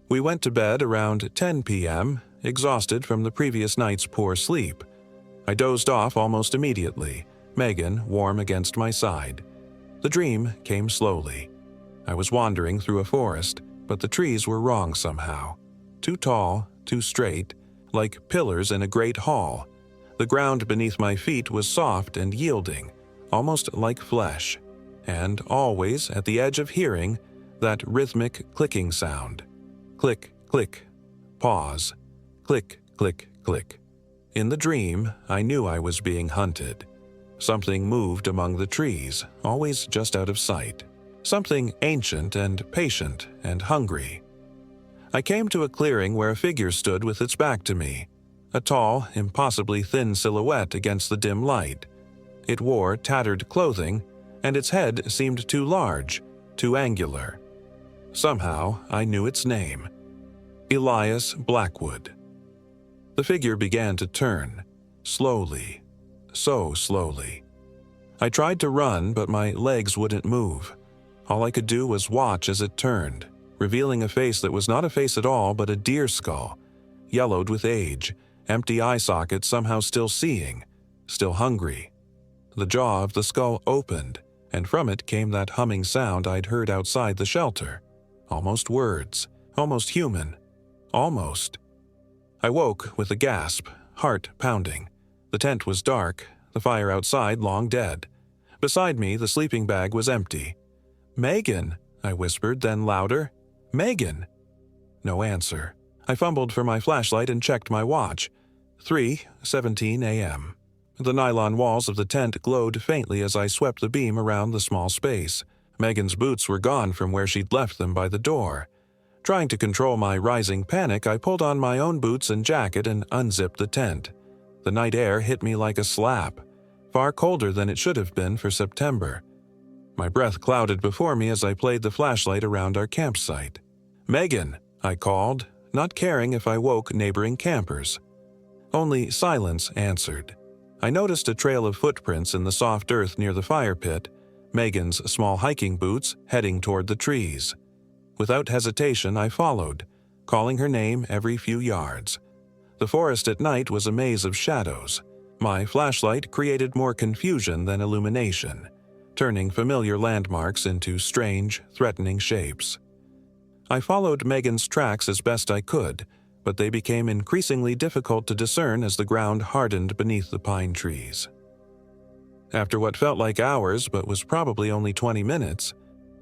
We went to bed around 10 p.m., exhausted from the previous night's poor sleep. I dozed off almost immediately, Megan warm against my side. The dream came slowly. I was wandering through a forest, but the trees were wrong somehow. Too tall, too straight, like pillars in a great hall. The ground beneath my feet was soft and yielding, almost like flesh. And always, at the edge of hearing, that rhythmic clicking sound. Click, click, pause, click, click, click. In the dream, I knew I was being hunted. Something moved among the trees, always just out of sight. Something ancient and patient and hungry. I came to a clearing where a figure stood with its back to me. A tall, impossibly thin silhouette against the dim light. It wore tattered clothing, and its head seemed too large, too angular. Somehow, I knew its name. Elias Blackwood. The figure began to turn, slowly, so slowly. I tried to run, but my legs wouldn't move. All I could do was watch as it turned, revealing a face that was not a face at all but a deer skull, yellowed with age, empty eye sockets somehow still seeing, still hungry. The jaw of the skull opened, and from it came that humming sound I'd heard outside the shelter. Almost words, almost human, almost. I woke with a gasp, heart pounding. The tent was dark, the fire outside long dead. Beside me, the sleeping bag was empty. "Megan," I whispered, then louder. "Megan." No answer. I fumbled for my flashlight and checked my watch. 3:17 a.m. The nylon walls of the tent glowed faintly as I swept the beam around the small space. Megan's boots were gone from where she'd left them by the door. Trying to control my rising panic, I pulled on my own boots and jacket and unzipped the tent. The night air hit me like a slap, far colder than it should have been for September. My breath clouded before me as I played the flashlight around our campsite. "Megan," I called, not caring if I woke neighboring campers. Only silence answered. I noticed a trail of footprints in the soft earth near the fire pit, Megan's small hiking boots heading toward the trees. Without hesitation, I followed, calling her name every few yards. The forest at night was a maze of shadows. My flashlight created more confusion than illumination, turning familiar landmarks into strange, threatening shapes. I followed Megan's tracks as best I could, but they became increasingly difficult to discern as the ground hardened beneath the pine trees. After what felt like hours but was probably only 20 minutes,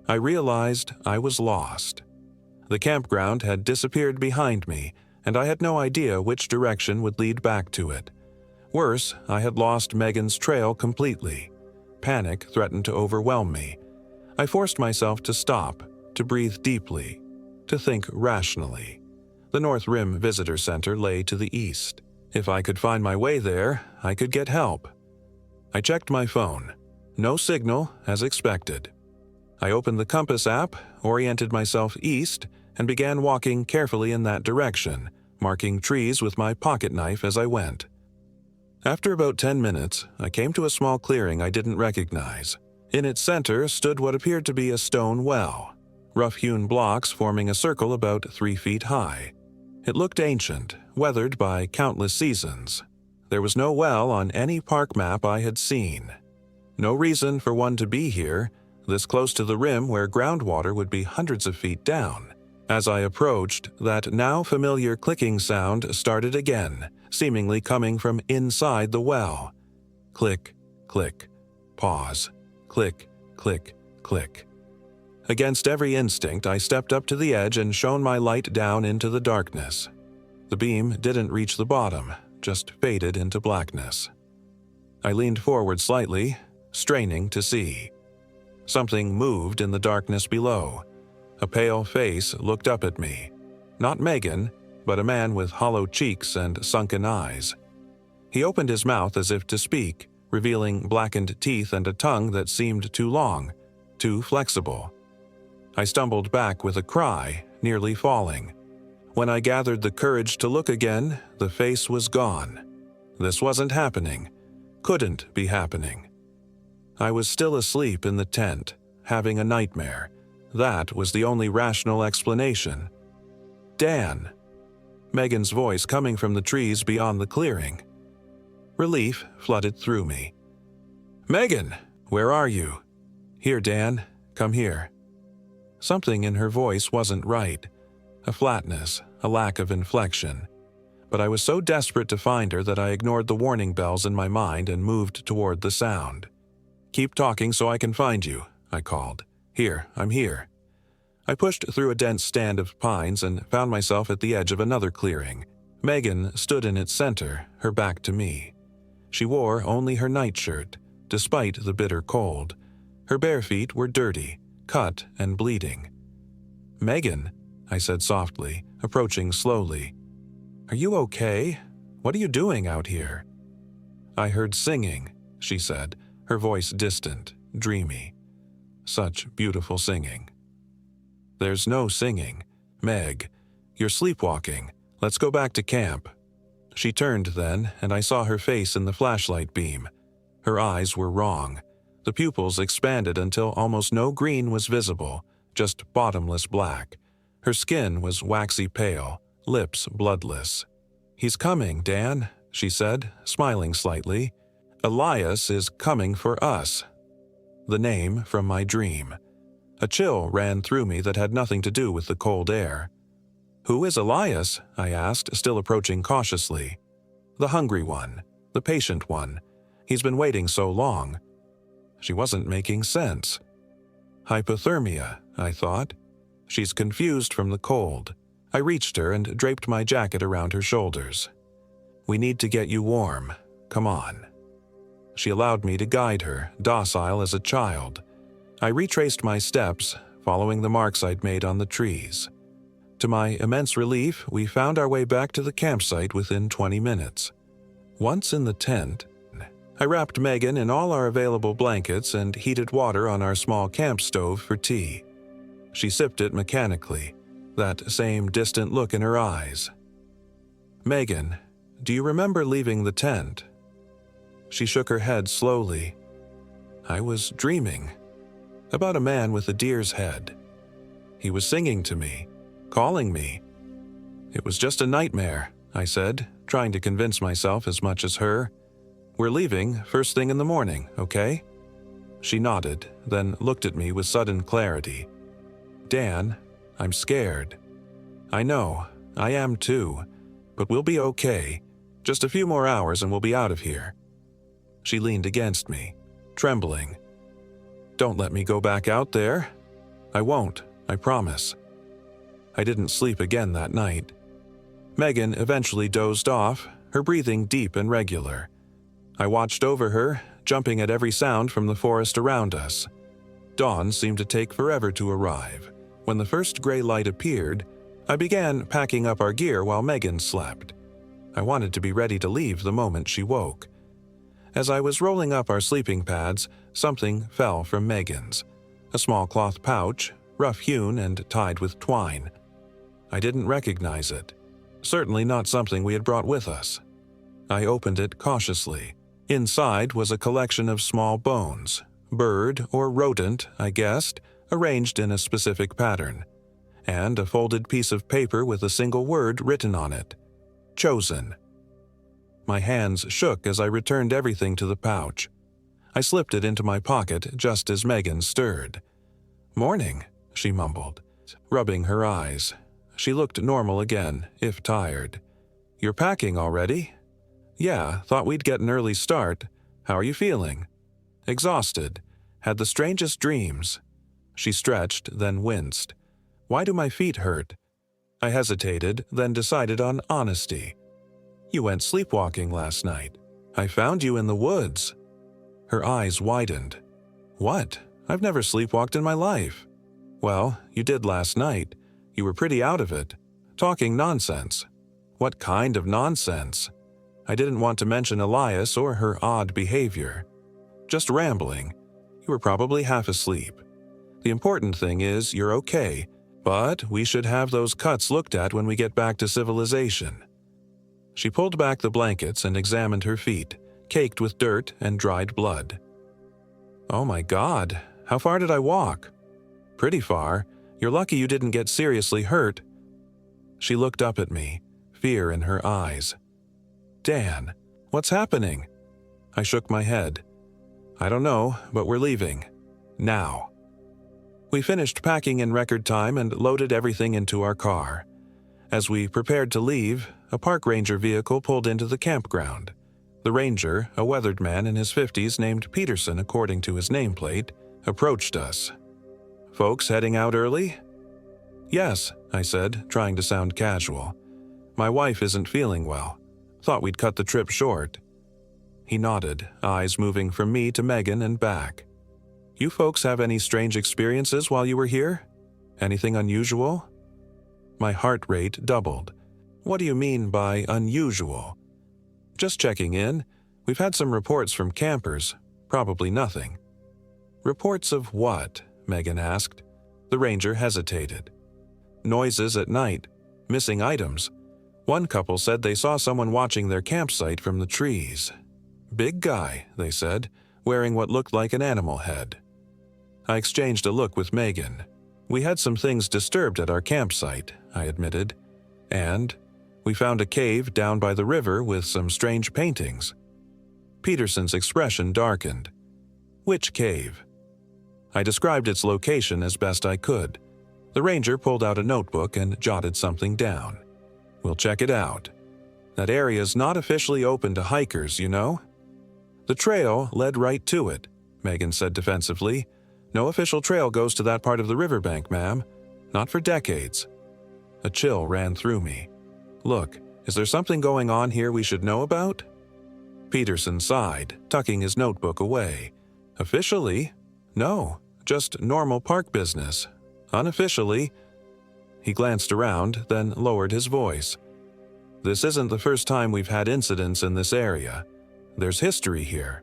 I realized I was lost. The campground had disappeared behind me, and I had no idea which direction would lead back to it. Worse, I had lost Megan's trail completely. Panic threatened to overwhelm me. I forced myself to stop, to breathe deeply, to think rationally. The North Rim Visitor Center lay to the east. If I could find my way there, I could get help. I checked my phone. No signal, as expected. I opened the compass app, oriented myself east, and began walking carefully in that direction, marking trees with my pocket knife as I went. After about 10 minutes, I came to a small clearing I didn't recognize. In its center stood what appeared to be a stone well, rough-hewn blocks forming a circle about 3 feet high. It looked ancient, weathered by countless seasons. There was no well on any park map I had seen. No reason for one to be here, this close to the rim where groundwater would be hundreds of feet down. As I approached, that now familiar clicking sound started again, seemingly coming from inside the well. Click, click, pause, click, click, click. Against every instinct, I stepped up to the edge and shone my light down into the darkness. The beam didn't reach the bottom, just faded into blackness. I leaned forward slightly, straining to see. Something moved in the darkness below. A pale face looked up at me. Not Megan, but a man with hollow cheeks and sunken eyes. He opened his mouth as if to speak, revealing blackened teeth and a tongue that seemed too long, too flexible. I stumbled back with a cry, nearly falling. When I gathered the courage to look again, the face was gone. This wasn't happening. Couldn't be happening. I was still asleep in the tent, having a nightmare. That was the only rational explanation. Dan. Megan's voice coming from the trees beyond the clearing. Relief flooded through me. "Megan, where are you?" "Here, Dan. Come here." Something in her voice wasn't right. A flatness, a lack of inflection. But I was so desperate to find her that I ignored the warning bells in my mind and moved toward the sound. "Keep talking so I can find you," I called. "Here, I'm here." I pushed through a dense stand of pines and found myself at the edge of another clearing. Megan stood in its center, her back to me. She wore only her nightshirt, despite the bitter cold. Her bare feet were dirty, cut and bleeding. "Megan," I said softly, approaching slowly. "Are you okay? What are you doing out here?" "I heard singing," she said, her voice distant, dreamy. Such beautiful singing. "There's no singing. Meg, you're sleepwalking. Let's go back to camp." She turned then, and I saw her face in the flashlight beam. Her eyes were wrong. The pupils expanded until almost no green was visible, just bottomless black. Her skin was waxy pale, lips bloodless. "He's coming, Dan," she said, smiling slightly. "Elias is coming for us." The name from my dream. A chill ran through me that had nothing to do with the cold air. "Who is Elias?" I asked, still approaching cautiously. "The hungry one, the patient one. He's been waiting so long." She wasn't making sense. Hypothermia, I thought. She's confused from the cold. I reached her and draped my jacket around her shoulders. "We need to get you warm. Come on." She allowed me to guide her, docile as a child. I retraced my steps, following the marks I'd made on the trees. To my immense relief, we found our way back to the campsite within 20 minutes. Once in the tent, I wrapped Megan in all our available blankets and heated water on our small camp stove for tea. She sipped it mechanically, that same distant look in her eyes. "Megan, do you remember leaving the tent?" She shook her head slowly. "I was dreaming about a man with a deer's head. He was singing to me, calling me. It was just a nightmare," I said, trying to convince myself as much as her. "We're leaving first thing in the morning, okay?" She nodded, then looked at me with sudden clarity. "Dan, I'm scared." "I know, I am too, but we'll be okay. Just a few more hours and we'll be out of here." She leaned against me, trembling. "Don't let me go back out there." "I won't, I promise." I didn't sleep again that night. Megan eventually dozed off, her breathing deep and regular. I watched over her, jumping at every sound from the forest around us. Dawn seemed to take forever to arrive. When the first gray light appeared, I began packing up our gear while Megan slept. I wanted to be ready to leave the moment she woke. As I was rolling up our sleeping pads, something fell from Megan's. A small cloth pouch, rough-hewn and tied with twine. I didn't recognize it. Certainly not something we had brought with us. I opened it cautiously. Inside was a collection of small bones, bird or rodent, I guessed, arranged in a specific pattern, and a folded piece of paper with a single word written on it. "Chosen." My hands shook as I returned everything to the pouch. I slipped it into my pocket just as Megan stirred. "Morning," she mumbled, rubbing her eyes. She looked normal again, if tired. "You're packing already?" "Yeah, thought we'd get an early start. How are you feeling?" "Exhausted. Had the strangest dreams." She stretched, then winced. "Why do my feet hurt?" I hesitated, then decided on honesty. "You went sleepwalking last night. I found you in the woods." Her eyes widened. "What? I've never sleepwalked in my life." "Well, you did last night. You were pretty out of it. Talking nonsense." "What kind of nonsense?" I didn't want to mention Elias or her odd behavior. "Just rambling. You were probably half asleep. The important thing is you're okay, but we should have those cuts looked at when we get back to civilization." She pulled back the blankets and examined her feet, caked with dirt and dried blood. "Oh my God, how far did I walk?" "Pretty far. You're lucky you didn't get seriously hurt." She looked up at me, fear in her eyes. "Dan, what's happening?" I shook my head. "I don't know, but we're leaving. Now." We finished packing in record time and loaded everything into our car. As we prepared to leave, a park ranger vehicle pulled into the campground. The ranger, a weathered man in his 50s named Peterson according to his nameplate, approached us. "Folks heading out early?" "Yes," I said, trying to sound casual. "My wife isn't feeling well. Thought we'd cut the trip short." He nodded, eyes moving from me to Megan and back. "You folks have any strange experiences while you were here? Anything unusual?" My heart rate doubled. "What do you mean by unusual?" "Just checking in. We've had some reports from campers. Probably nothing. Reports of what? Megan asked. The ranger hesitated. Noises at night, missing items. One couple said they saw someone watching their campsite from the trees. Big guy, they said, wearing what looked like an animal head. I exchanged a look with Megan. We had some things disturbed at our campsite, I admitted. And we found a cave down by the river with some strange paintings. Peterson's expression darkened. Which cave? I described its location as best I could. The ranger pulled out a notebook and jotted something down. We'll check it out. That area's not officially open to hikers, you know? The trail led right to it, Megan said defensively. No official trail goes to that part of the riverbank, ma'am. Not for decades. A chill ran through me. Look, is there something going on here we should know about? Peterson sighed, tucking his notebook away. Officially? No, just normal park business. Unofficially. He glanced around, then lowered his voice. This isn't the first time we've had incidents in this area. There's history here.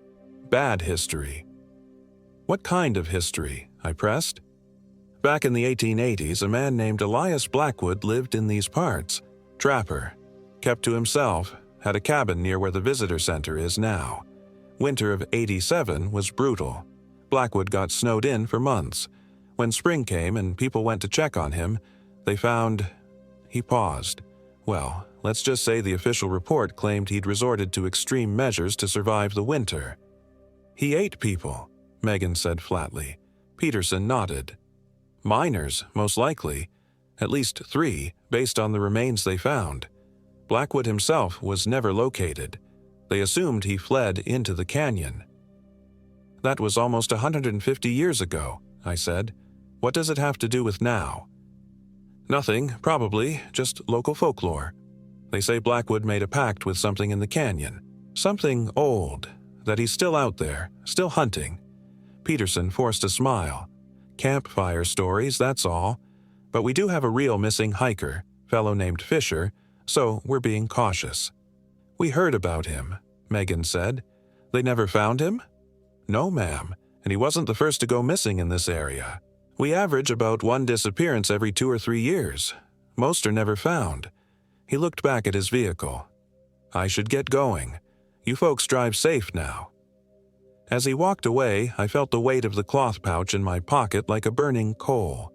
Bad history. What kind of history? I pressed. Back in the 1880s, a man named Elias Blackwood lived in these parts. Trapper. Kept to himself, had a cabin near where the visitor center is now. Winter of '87 was brutal. Blackwood got snowed in for months. When spring came and people went to check on him, they found... He paused. Well, let's just say the official report claimed he'd resorted to extreme measures to survive the winter. He ate people, Megan said flatly. Peterson nodded. Miners, most likely. At least 3, based on the remains they found. Blackwood himself was never located. They assumed he fled into the canyon. That was almost 150 years ago, I said. What does it have to do with now? Nothing, probably, just local folklore. They say Blackwood made a pact with something in the canyon. Something old, that he's still out there, still hunting. Peterson forced a smile. Campfire stories, that's all. But we do have a real missing hiker, fellow named Fisher, so we're being cautious. We heard about him, Megan said. They never found him? No, ma'am, and he wasn't the first to go missing in this area. We average about 1 disappearance every 2 or 3 years. Most are never found. He looked back at his vehicle. I should get going. You folks drive safe now. As he walked away, I felt the weight of the cloth pouch in my pocket like a burning coal.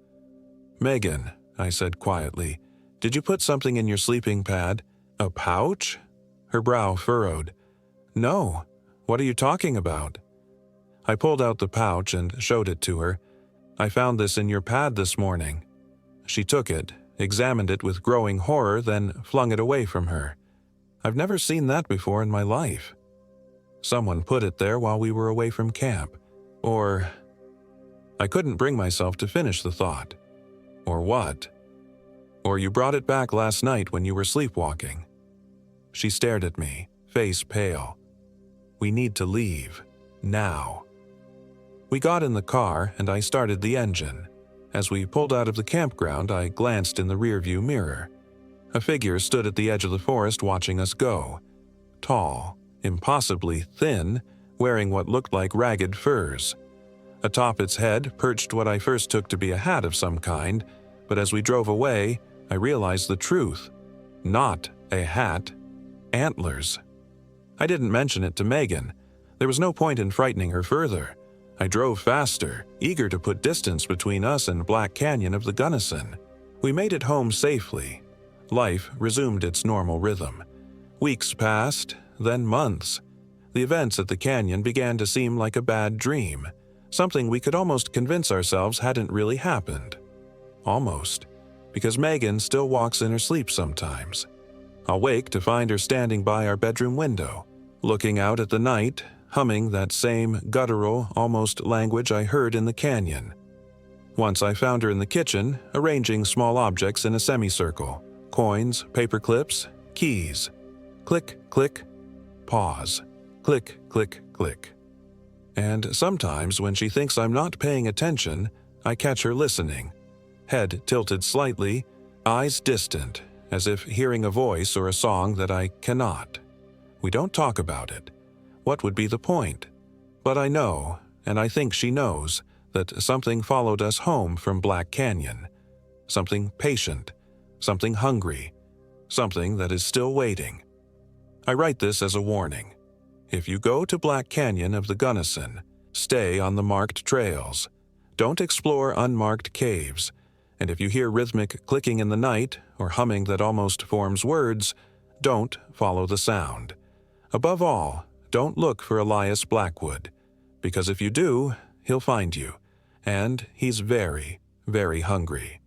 Megan, I said quietly, did you put something in your sleeping pad? A pouch? Her brow furrowed. No. What are you talking about? I pulled out the pouch and showed it to her. I found this in your pad this morning. She took it, examined it with growing horror, then flung it away from her. I've never seen that before in my life. Someone put it there while we were away from camp. Or... I couldn't bring myself to finish the thought. Or what? Or you brought it back last night when you were sleepwalking. She stared at me, face pale. We need to leave. Now. We got in the car and I started the engine. As we pulled out of the campground, I glanced in the rearview mirror. A figure stood at the edge of the forest watching us go. Tall, impossibly thin, wearing what looked like ragged furs. Atop its head perched what I first took to be a hat of some kind, but as we drove away, I realized the truth. Not a hat. Antlers. I didn't mention it to Megan. There was no point in frightening her further. I drove faster, eager to put distance between us and Black Canyon of the Gunnison. We made it home safely. Life resumed its normal rhythm. Weeks passed, then months. The events at the canyon began to seem like a bad dream, something we could almost convince ourselves hadn't really happened. Almost, because Megan still walks in her sleep sometimes. I'll wake to find her standing by our bedroom window, looking out at the night, humming that same guttural, almost language I heard in the canyon. Once I found her in the kitchen, arranging small objects in a semicircle. Coins, paper clips, keys. Click, click, pause. Click, click, click. And sometimes when she thinks I'm not paying attention, I catch her listening. Head tilted slightly, eyes distant, as if hearing a voice or a song that I cannot. We don't talk about it. What would be the point? But I know, and I think she knows, that something followed us home from Black Canyon. Something patient, something hungry, something that is still waiting. I write this as a warning. If you go to Black Canyon of the Gunnison, stay on the marked trails. Don't explore unmarked caves, and if you hear rhythmic clicking in the night or humming that almost forms words, don't follow the sound. Above all, don't look for Elias Blackwood, because if you do, he'll find you, and he's very, very hungry.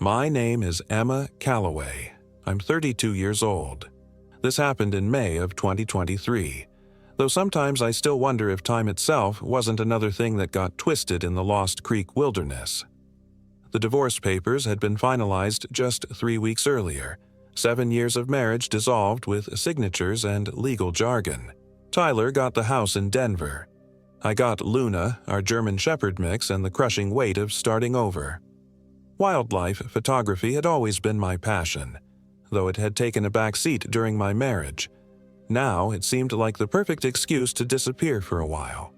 My name is Emma Calloway. I'm 32 years old. This happened in May of 2023, though sometimes I still wonder if time itself wasn't another thing that got twisted in the Lost Creek wilderness. The divorce papers had been finalized just 3 weeks earlier, 7 years of marriage dissolved with signatures and legal jargon. Tyler got the house in Denver. I got Luna, our German Shepherd mix, and the crushing weight of starting over. Wildlife photography had always been my passion, though it had taken a back seat during my marriage. Now it seemed like the perfect excuse to disappear for a while.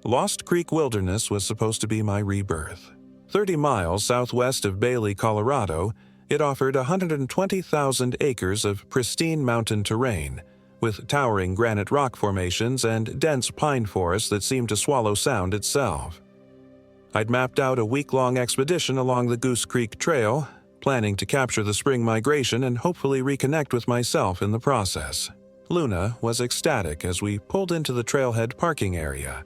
Lost Creek Wilderness was supposed to be my rebirth. 30 miles southwest of Bailey, Colorado, it offered 120,000 acres of pristine mountain terrain, with towering granite rock formations and dense pine forests that seemed to swallow sound itself. I'd mapped out a week-long expedition along the Goose Creek Trail, planning to capture the spring migration and hopefully reconnect with myself in the process. Luna was ecstatic as we pulled into the trailhead parking area.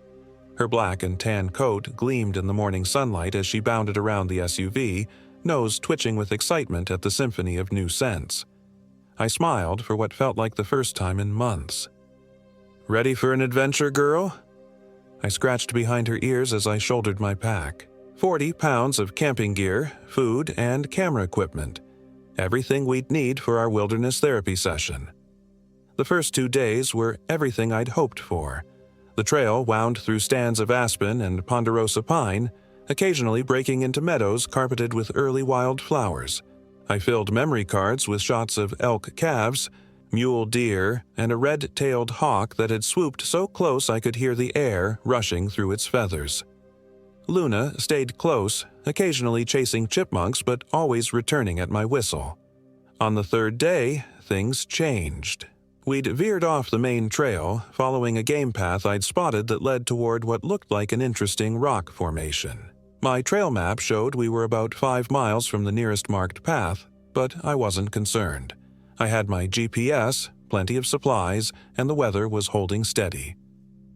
Her black and tan coat gleamed in the morning sunlight as she bounded around the SUV, nose twitching with excitement at the symphony of new scents. I smiled for what felt like the first time in months. "Ready for an adventure, girl?" I scratched behind her ears as I shouldered my pack. 40 pounds of camping gear, food, and camera equipment. Everything we'd need for our wilderness therapy session. The first 2 days were everything I'd hoped for. The trail wound through stands of aspen and ponderosa pine, occasionally breaking into meadows carpeted with early wild flowers. I filled memory cards with shots of elk calves, mule deer, and a red-tailed hawk that had swooped so close I could hear the air rushing through its feathers. Luna stayed close, occasionally chasing chipmunks but always returning at my whistle. On the 3rd day, things changed. We'd veered off the main trail, following a game path I'd spotted that led toward what looked like an interesting rock formation. My trail map showed we were about 5 miles from the nearest marked path, but I wasn't concerned. I had my GPS, plenty of supplies, and the weather was holding steady.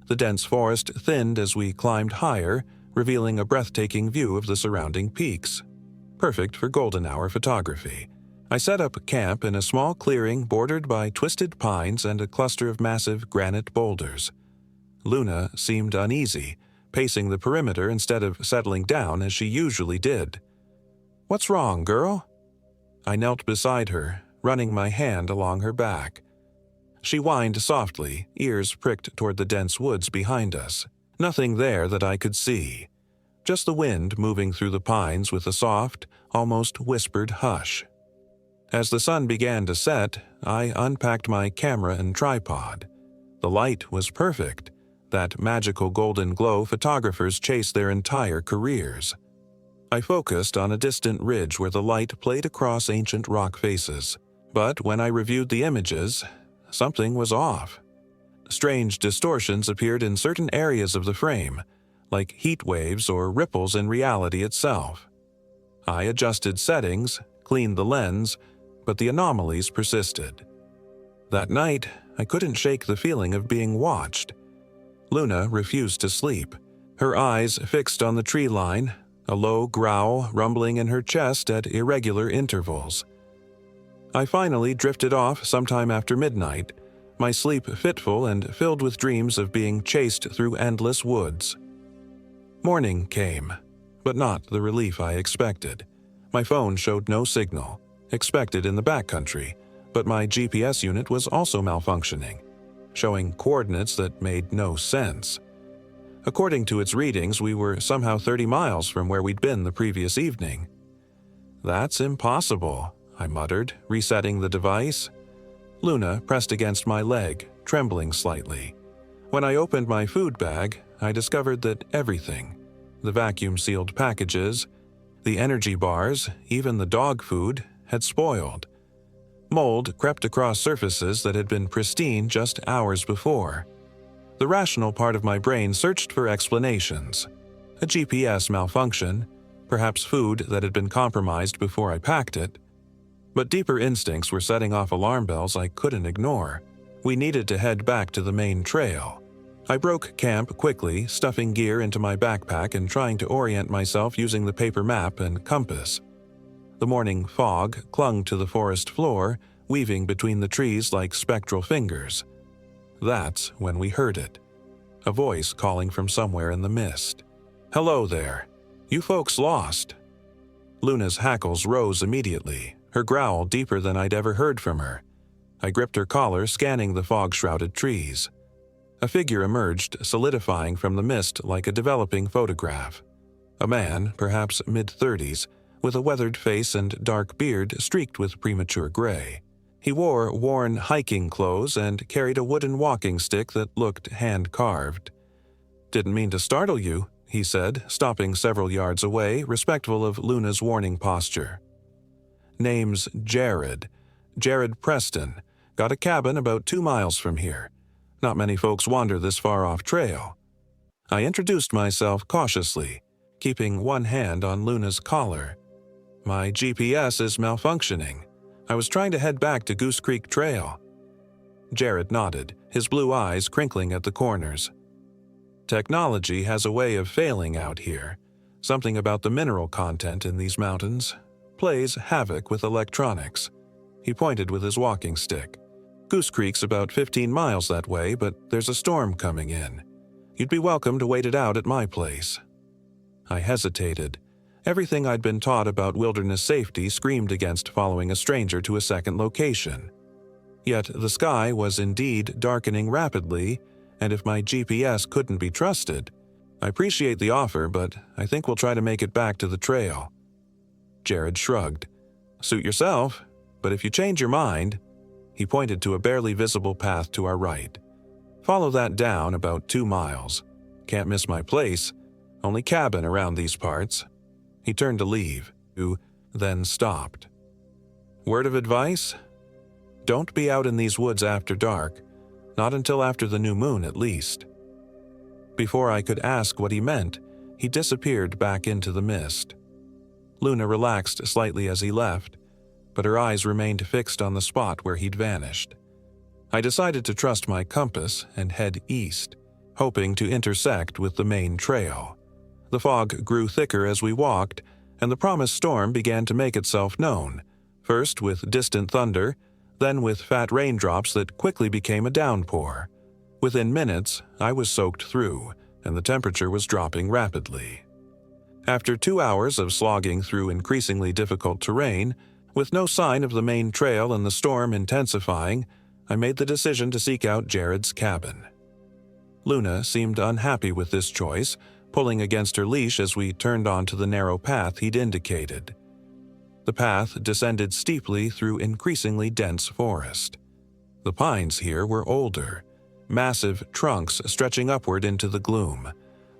The dense forest thinned as we climbed higher, revealing a breathtaking view of the surrounding peaks. Perfect for golden hour photography. I set up camp in a small clearing bordered by twisted pines and a cluster of massive granite boulders. Luna seemed uneasy, pacing the perimeter instead of settling down as she usually did. "What's wrong, girl?" I knelt beside her, running my hand along her back. She whined softly, ears pricked toward the dense woods behind us. Nothing there that I could see. just the wind moving through the pines with a soft, almost whispered hush. As the sun began to set, I unpacked my camera and tripod. The light was perfect, that magical golden glow photographers chase their entire careers. I focused on a distant ridge where the light played across ancient rock faces, but when I reviewed the images, something was off. Strange distortions appeared in certain areas of the frame, like heat waves or ripples in reality itself. I adjusted settings, cleaned the lens, but the anomalies persisted. That night, I couldn't shake the feeling of being watched. Luna refused to sleep, her eyes fixed on the tree line, a low growl rumbling in her chest at irregular intervals. I finally drifted off sometime after midnight, my sleep fitful and filled with dreams of being chased through endless woods. Morning came, but not the relief I expected. My phone showed no signal, expected in the backcountry, but my GPS unit was also malfunctioning, showing coordinates that made no sense. According to its readings, we were somehow 30 miles from where we'd been the previous evening. "That's impossible," I muttered, resetting the device. Luna pressed against my leg, trembling slightly. When I opened my food bag, I discovered that everything, the vacuum-sealed packages, the energy bars, even the dog food, had spoiled. Mold crept across surfaces that had been pristine just hours before. The rational part of my brain searched for explanations. A GPS malfunction, perhaps food that had been compromised before I packed it. But deeper instincts were setting off alarm bells I couldn't ignore. We needed to head back to the main trail. I broke camp quickly, stuffing gear into my backpack and trying to orient myself using the paper map and compass. The morning fog clung to the forest floor, weaving between the trees like spectral fingers. That's when we heard it. A voice calling from somewhere in the mist. "Hello there. You folks lost." Luna's hackles rose immediately, her growl deeper than I'd ever heard from her. I gripped her collar, scanning the fog-shrouded trees. A figure emerged, solidifying from the mist like a developing photograph. A man, perhaps mid-30s, with a weathered face and dark beard streaked with premature gray. He wore worn hiking clothes and carried a wooden walking stick that looked hand-carved. "Didn't mean to startle you," he said, stopping several yards away, respectful of Luna's warning posture. "Name's Jared. Jared Preston. Got a cabin about 2 miles from here. Not many folks wander this far off trail." I introduced myself cautiously, keeping one hand on Luna's collar. "My GPS is malfunctioning. I was trying to head back to Goose Creek Trail." Jared nodded, his blue eyes crinkling at the corners. "Technology has a way of failing out here. Something about the mineral content in these mountains plays havoc with electronics." He pointed with his walking stick. "Goose Creek's about 15 miles that way, but there's a storm coming in. You'd be welcome to wait it out at my place." I hesitated. Everything I'd been taught about wilderness safety screamed against following a stranger to a second location. Yet the sky was indeed darkening rapidly, and if my GPS couldn't be trusted, "I appreciate the offer, but I think we'll try to make it back to the trail." Jared shrugged. "Suit yourself, but if you change your mind," he pointed to a barely visible path to our right. "Follow that down about 2 miles. Can't miss my place. Only cabin around these parts." He turned to leave, then stopped. "Word of advice? Don't be out in these woods after dark. Not until after the new moon, at least." Before I could ask what he meant, he disappeared back into the mist. Luna relaxed slightly as he left, but her eyes remained fixed on the spot where he'd vanished. I decided to trust my compass and head east, hoping to intersect with the main trail. The fog grew thicker as we walked, and the promised storm began to make itself known, first with distant thunder, then with fat raindrops that quickly became a downpour. Within minutes, I was soaked through, and the temperature was dropping rapidly. After 2 hours of slogging through increasingly difficult terrain, with no sign of the main trail and the storm intensifying, I made the decision to seek out Jared's cabin. Luna seemed unhappy with this choice, pulling against her leash as we turned onto the narrow path he'd indicated. The path descended steeply through increasingly dense forest. The pines here were older, massive trunks stretching upward into the gloom,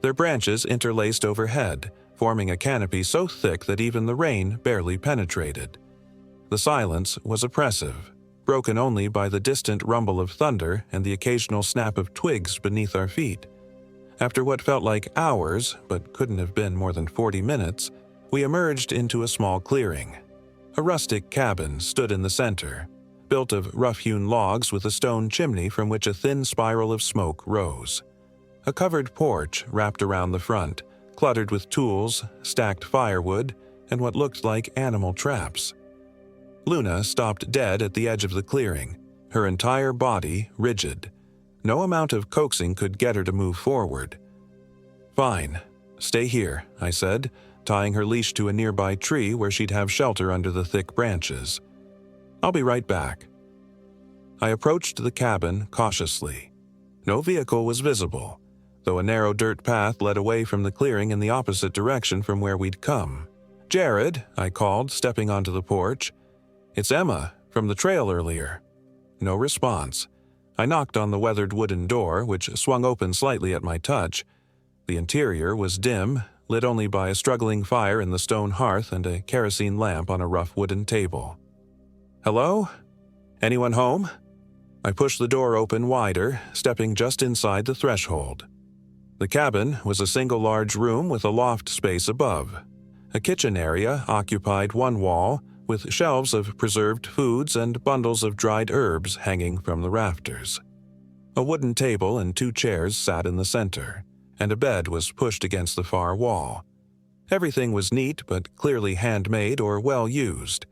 their branches interlaced overhead, forming a canopy so thick that even the rain barely penetrated. The silence was oppressive, broken only by the distant rumble of thunder and the occasional snap of twigs beneath our feet. After what felt like hours, but couldn't have been more than 40 minutes, we emerged into a small clearing. A rustic cabin stood in the center, built of rough-hewn logs with a stone chimney from which a thin spiral of smoke rose. A covered porch wrapped around the front, cluttered with tools, stacked firewood, and what looked like animal traps. Luna stopped dead at the edge of the clearing, her entire body rigid. No amount of coaxing could get her to move forward. "Fine. Stay here," I said, tying her leash to a nearby tree where she'd have shelter under the thick branches. "I'll be right back." I approached the cabin cautiously. No vehicle was visible, though a narrow dirt path led away from the clearing in the opposite direction from where we'd come. "Jared," I called, stepping onto the porch. "It's Emma, from the trail earlier." No response. I knocked on the weathered wooden door, which swung open slightly at my touch. The interior was dim, lit only by a struggling fire in the stone hearth and a kerosene lamp on a rough wooden table. "Hello? Anyone home?" I pushed the door open wider, stepping just inside the threshold. The cabin was a single large room with a loft space above. A kitchen area occupied one wall, with shelves of preserved foods and bundles of dried herbs hanging from the rafters. A wooden table and 2 chairs sat in the center, and a bed was pushed against the far wall. Everything was neat but clearly handmade or well used.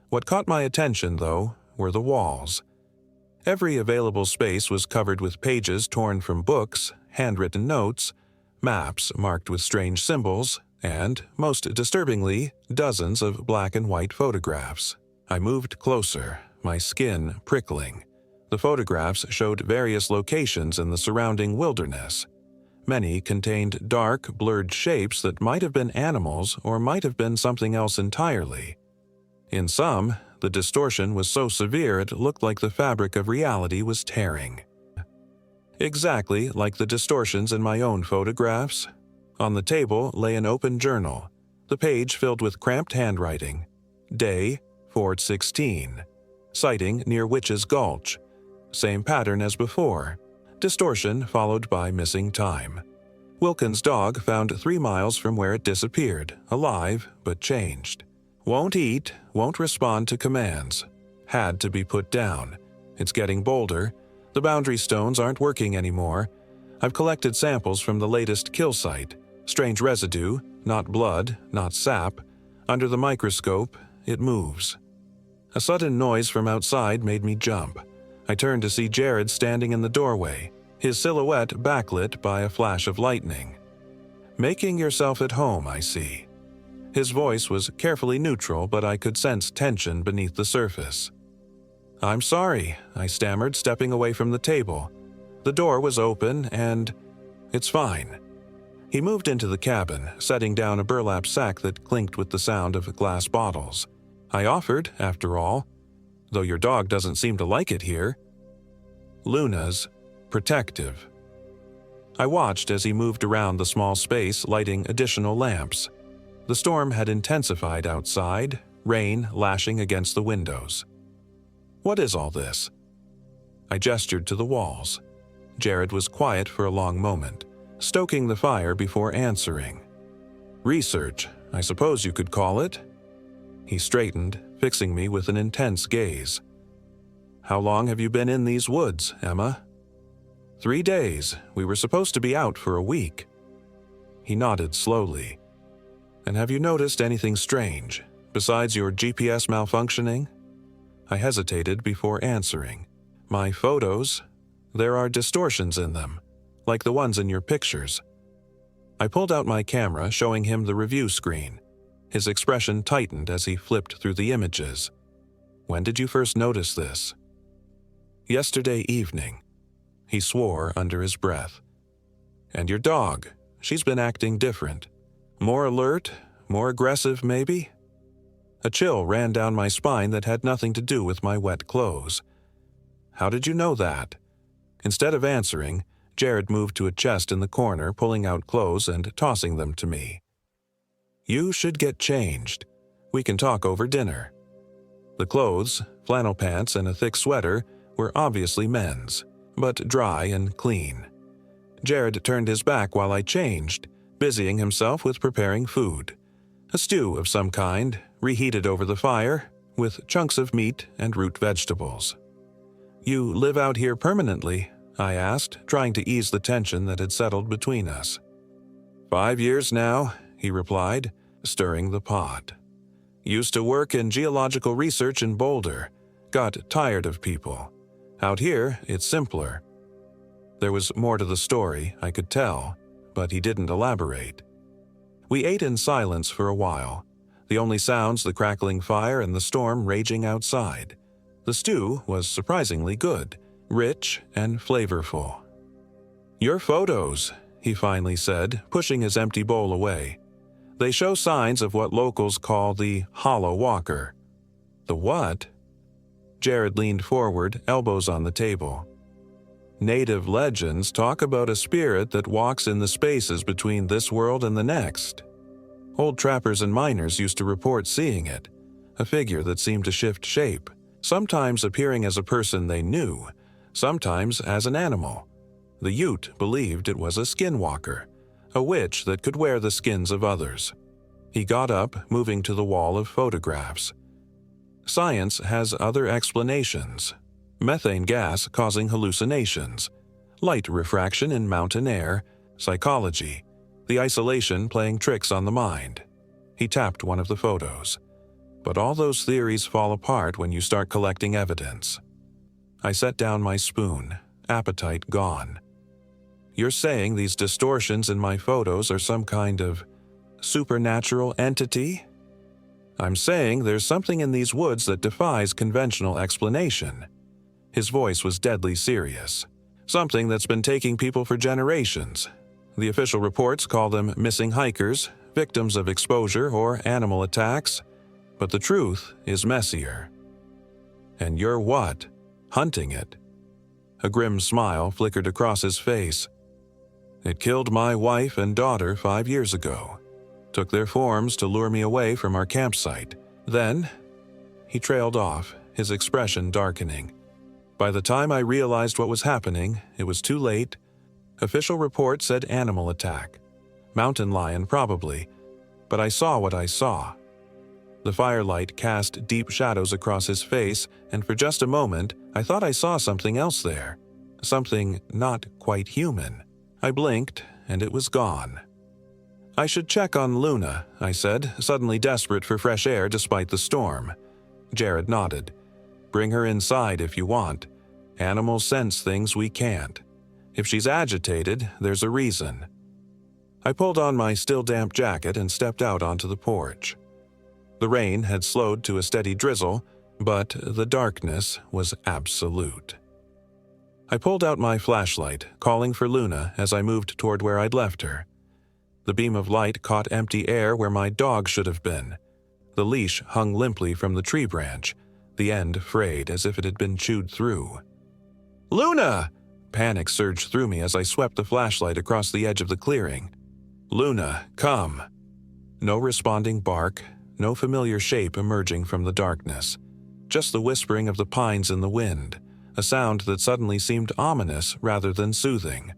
What caught my attention, though, were the walls. Every available space was covered with pages torn from books, handwritten notes, maps marked with strange symbols, and, most disturbingly, dozens of black and white photographs. I moved closer, my skin prickling. The photographs showed various locations in the surrounding wilderness. Many contained dark, blurred shapes that might have been animals or might have been something else entirely. In some, the distortion was so severe it looked like the fabric of reality was tearing. Exactly like the distortions in my own photographs. On the table lay an open journal, the page filled with cramped handwriting. Day, 4/16. Sighting near Witch's Gulch. Same pattern as before. Distortion followed by missing time. Wilkins' dog found 3 miles from where it disappeared, alive but changed. Won't eat, won't respond to commands. Had to be put down. It's getting bolder. The boundary stones aren't working anymore. I've collected samples from the latest kill site. Strange residue, not blood, not sap. Under the microscope, it moves. A sudden noise from outside made me jump. I turned to see Jared standing in the doorway, his silhouette backlit by a flash of lightning. "Making yourself at home, I see." His voice was carefully neutral, but I could sense tension beneath the surface. "I'm sorry," I stammered, stepping away from the table. The door was open and... "It's fine." He moved into the cabin, setting down a burlap sack that clinked with the sound of glass bottles. I offered, after all, "Though your dog doesn't seem to like it here." Luna's protective. I watched as he moved around the small space, lighting additional lamps. The storm had intensified outside, rain lashing against the windows. "What is all this?" I gestured to the walls. Jared was quiet for a long moment, stoking the fire before answering. "Research, I suppose you could call it." He straightened, fixing me with an intense gaze. "How long have you been in these woods, Emma?" 3 days. We were supposed to be out for a week." He nodded slowly. "And have you noticed anything strange, besides your GPS malfunctioning?" I hesitated before answering. "My photos, there are distortions in them, like the ones in your pictures." I pulled out my camera, showing him the review screen. His expression tightened as he flipped through the images. "When did you first notice this?" "Yesterday evening." He swore under his breath. "And your dog, she's been acting different. More alert, more aggressive maybe? A chill ran down my spine that had nothing to do with my wet clothes. How did you know that? Instead of answering, Jared moved to a chest in the corner, pulling out clothes and tossing them to me. You should get changed. We can talk over dinner. The clothes, flannel pants and a thick sweater, were obviously men's, but dry and clean. Jared turned his back while I changed, busying himself with preparing food. A stew of some kind, reheated over the fire, with chunks of meat and root vegetables. You live out here permanently? I asked, trying to ease the tension that had settled between us. 5 years now, he replied, stirring the pot. Used to work in geological research in Boulder. Got tired of people. Out here, it's simpler. There was more to the story, I could tell, but he didn't elaborate. We ate in silence for a while, the only sounds the crackling fire and the storm raging outside. The stew was surprisingly good, rich and flavorful. Your photos, he finally said, pushing his empty bowl away. They show signs of what locals call the hollow walker. The what? Jared leaned forward, elbows on the table. Native legends talk about a spirit that walks in the spaces between this world and the next. Old trappers and miners used to report seeing it, a figure that seemed to shift shape, sometimes appearing as a person they knew, sometimes as an animal. The Ute believed it was a skinwalker, a witch that could wear the skins of others. He got up, moving to the wall of photographs. Science has other explanations. Methane gas causing hallucinations, light refraction in mountain air, psychology, the isolation playing tricks on the mind. He tapped one of the photos. But all those theories fall apart when you start collecting evidence. I set down my spoon, appetite gone. You're saying these distortions in my photos are some kind of supernatural entity? I'm saying there's something in these woods that defies conventional explanation. His voice was deadly serious. Something that's been taking people for generations. The official reports call them missing hikers, victims of exposure or animal attacks. But the truth is messier. And you're what? Hunting it. A grim smile flickered across his face. It killed my wife and daughter 5 years ago. Took their forms to lure me away from our campsite. Then, he trailed off, his expression darkening. By the time I realized what was happening, it was too late. Official report said animal attack. Mountain lion, probably. But I saw what I saw. The firelight cast deep shadows across his face, and for just a moment, I thought I saw something else there. Something not quite human. I blinked, and it was gone. I should check on Luna, I said, suddenly desperate for fresh air despite the storm. Jared nodded. Bring her inside if you want. Animals sense things we can't. If she's agitated, there's a reason. I pulled on my still damp jacket and stepped out onto the porch. The rain had slowed to a steady drizzle, but the darkness was absolute. I pulled out my flashlight, calling for Luna as I moved toward where I'd left her. The beam of light caught empty air where my dog should have been. The leash hung limply from the tree branch, the end frayed as if it had been chewed through. "Luna!" Panic surged through me as I swept the flashlight across the edge of the clearing. "Luna, come!" No responding bark, no familiar shape emerging from the darkness. Just the whispering of the pines in the wind, a sound that suddenly seemed ominous rather than soothing.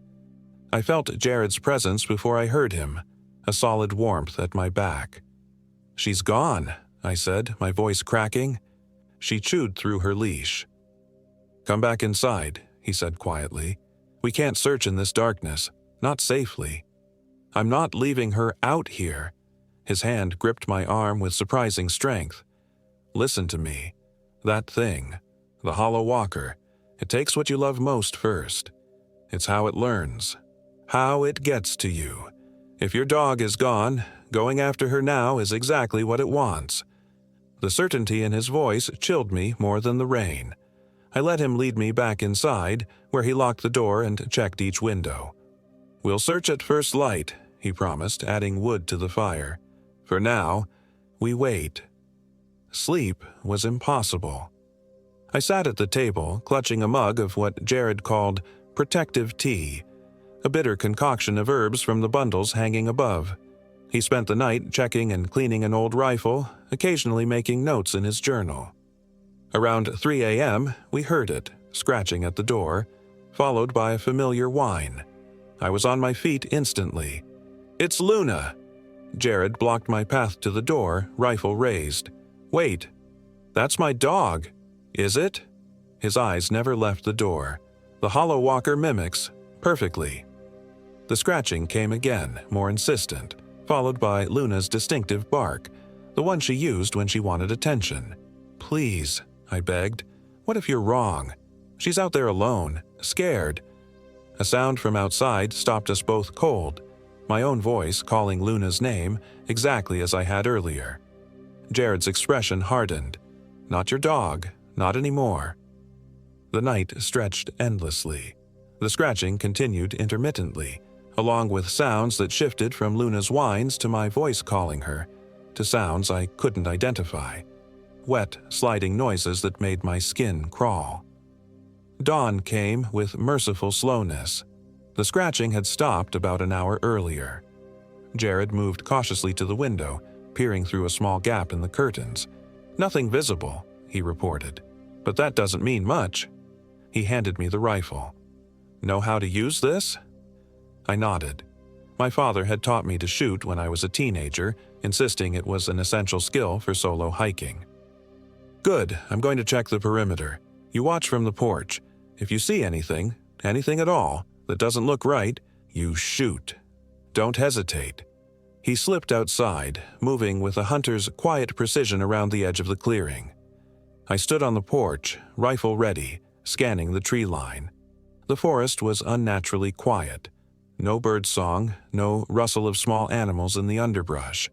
I felt Jared's presence before I heard him, a solid warmth at my back. "She's gone," I said, my voice cracking. She chewed through her leash. "Come back inside," he said quietly. "We can't search in this darkness, not safely." "I'm not leaving her out here." His hand gripped my arm with surprising strength. "Listen to me. That thing, the hollow walker, it takes what you love most first. It's how it learns, how it gets to you. If your dog is gone, going after her now is exactly what it wants." The certainty in his voice chilled me more than the rain. I let him lead me back inside, where he locked the door and checked each window. "We'll search at first light," he promised, adding wood to the fire. For now, we wait. Sleep was impossible. I sat at the table, clutching a mug of what Jared called protective tea, a bitter concoction of herbs from the bundles hanging above. He spent the night checking and cleaning an old rifle, occasionally making notes in his journal. Around 3 a.m., we heard it, scratching at the door, followed by a familiar whine. I was on my feet instantly. "It's Luna!" Jared blocked my path to the door, rifle raised. "Wait, that's my dog. Is it?" His eyes never left the door. The hollow walker mimics perfectly. The scratching came again, more insistent, followed by Luna's distinctive bark, the one she used when she wanted attention. "Please," I begged. "What if you're wrong? She's out there alone, scared." A sound from outside stopped us both cold, my own voice calling Luna's name exactly as I had earlier. Jared's expression hardened. "Not your dog, not anymore." The night stretched endlessly. The scratching continued intermittently, along with sounds that shifted from Luna's whines to my voice calling her, to sounds I couldn't identify. Wet, sliding noises that made my skin crawl. Dawn came with merciful slowness. The scratching had stopped about an hour earlier. Jared moved cautiously to the window, peering through a small gap in the curtains. "Nothing visible," he reported. "But that doesn't mean much." He handed me the rifle. "Know how to use this?" I nodded. My father had taught me to shoot when I was a teenager, insisting it was an essential skill for solo hiking. "Good, I'm going to check the perimeter. You watch from the porch. If you see anything at all, that doesn't look right, you shoot. Don't hesitate." He slipped outside, moving with a hunter's quiet precision around the edge of the clearing. I stood on the porch, rifle ready, scanning the tree line. The forest was unnaturally quiet. No bird song, no rustle of small animals in the underbrush.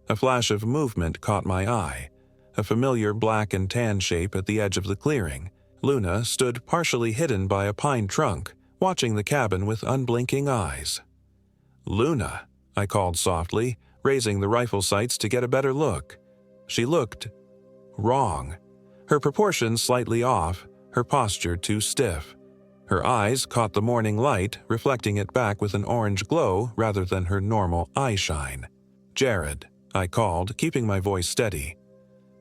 A flash of movement caught my eye, a familiar black and tan shape at the edge of the clearing. Luna stood partially hidden by a pine trunk, watching the cabin with unblinking eyes. "Luna," I called softly, raising the rifle sights to get a better look. She looked wrong. Her proportions slightly off, her posture too stiff. Her eyes caught the morning light, reflecting it back with an orange glow rather than her normal eye shine. "Jared," I called, keeping my voice steady.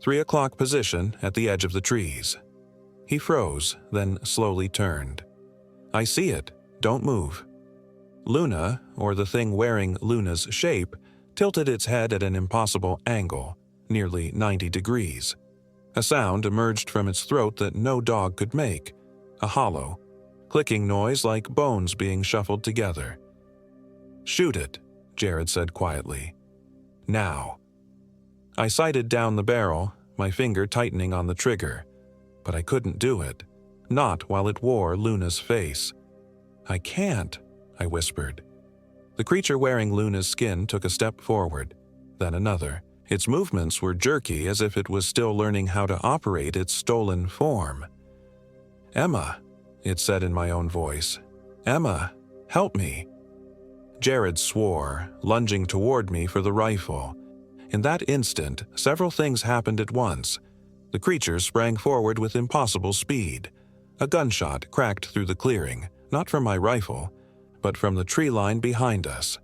3 o'clock position at the edge of the trees. He froze, then slowly turned. "I see it. Don't move." Luna, or the thing wearing Luna's shape, tilted its head at an impossible angle, nearly 90 degrees. A sound emerged from its throat that no dog could make, a hollow, clicking noise like bones being shuffled together. "Shoot it," Jared said quietly. "Now." I sighted down the barrel, my finger tightening on the trigger, but I couldn't do it, not while it wore Luna's face. "I can't," I whispered. The creature wearing Luna's skin took a step forward, then another. Its movements were jerky, as if it was still learning how to operate its stolen form. "Emma," it said in my own voice. "Emma, help me." Jared swore, lunging toward me for the rifle. In that instant, several things happened at once. The creature sprang forward with impossible speed. A gunshot cracked through the clearing, not from my rifle, but from the tree line behind us.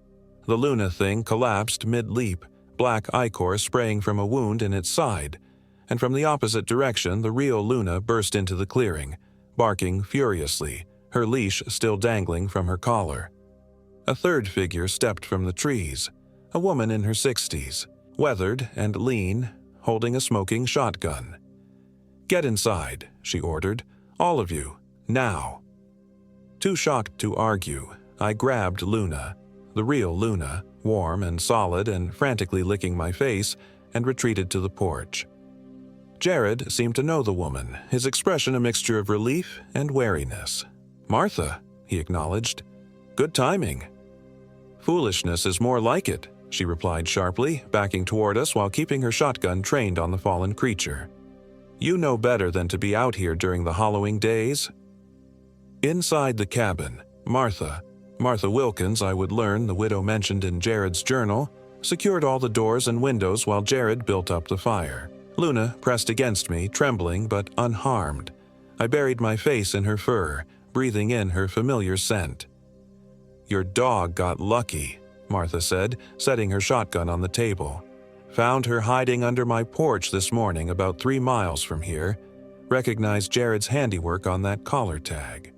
The Luna thing collapsed mid-leap, black ichor spraying from a wound in its side, and from the opposite direction the real Luna burst into the clearing, barking furiously, her leash still dangling from her collar. A third figure stepped from the trees, a woman in her 60s, weathered and lean, holding a smoking shotgun. "Get inside," she ordered. "All of you, now." Too shocked to argue, I grabbed Luna, the real Luna, warm and solid and frantically licking my face, and retreated to the porch. Jared seemed to know the woman, his expression a mixture of relief and wariness. "Martha," he acknowledged. "Good timing." "Foolishness is more like it," she replied sharply, backing toward us while keeping her shotgun trained on the fallen creature. "You know better than to be out here during the hollowing days." Inside the cabin, Martha, Martha Wilkins, I would learn, the widow mentioned in Jared's journal, secured all the doors and windows while Jared built up the fire. Luna pressed against me, trembling but unharmed. I buried my face in her fur, breathing in her familiar scent. "Your dog got lucky," Martha said, setting her shotgun on the table. "Found her hiding under my porch this morning about 3 miles from here. Recognized Jared's handiwork on that collar tag."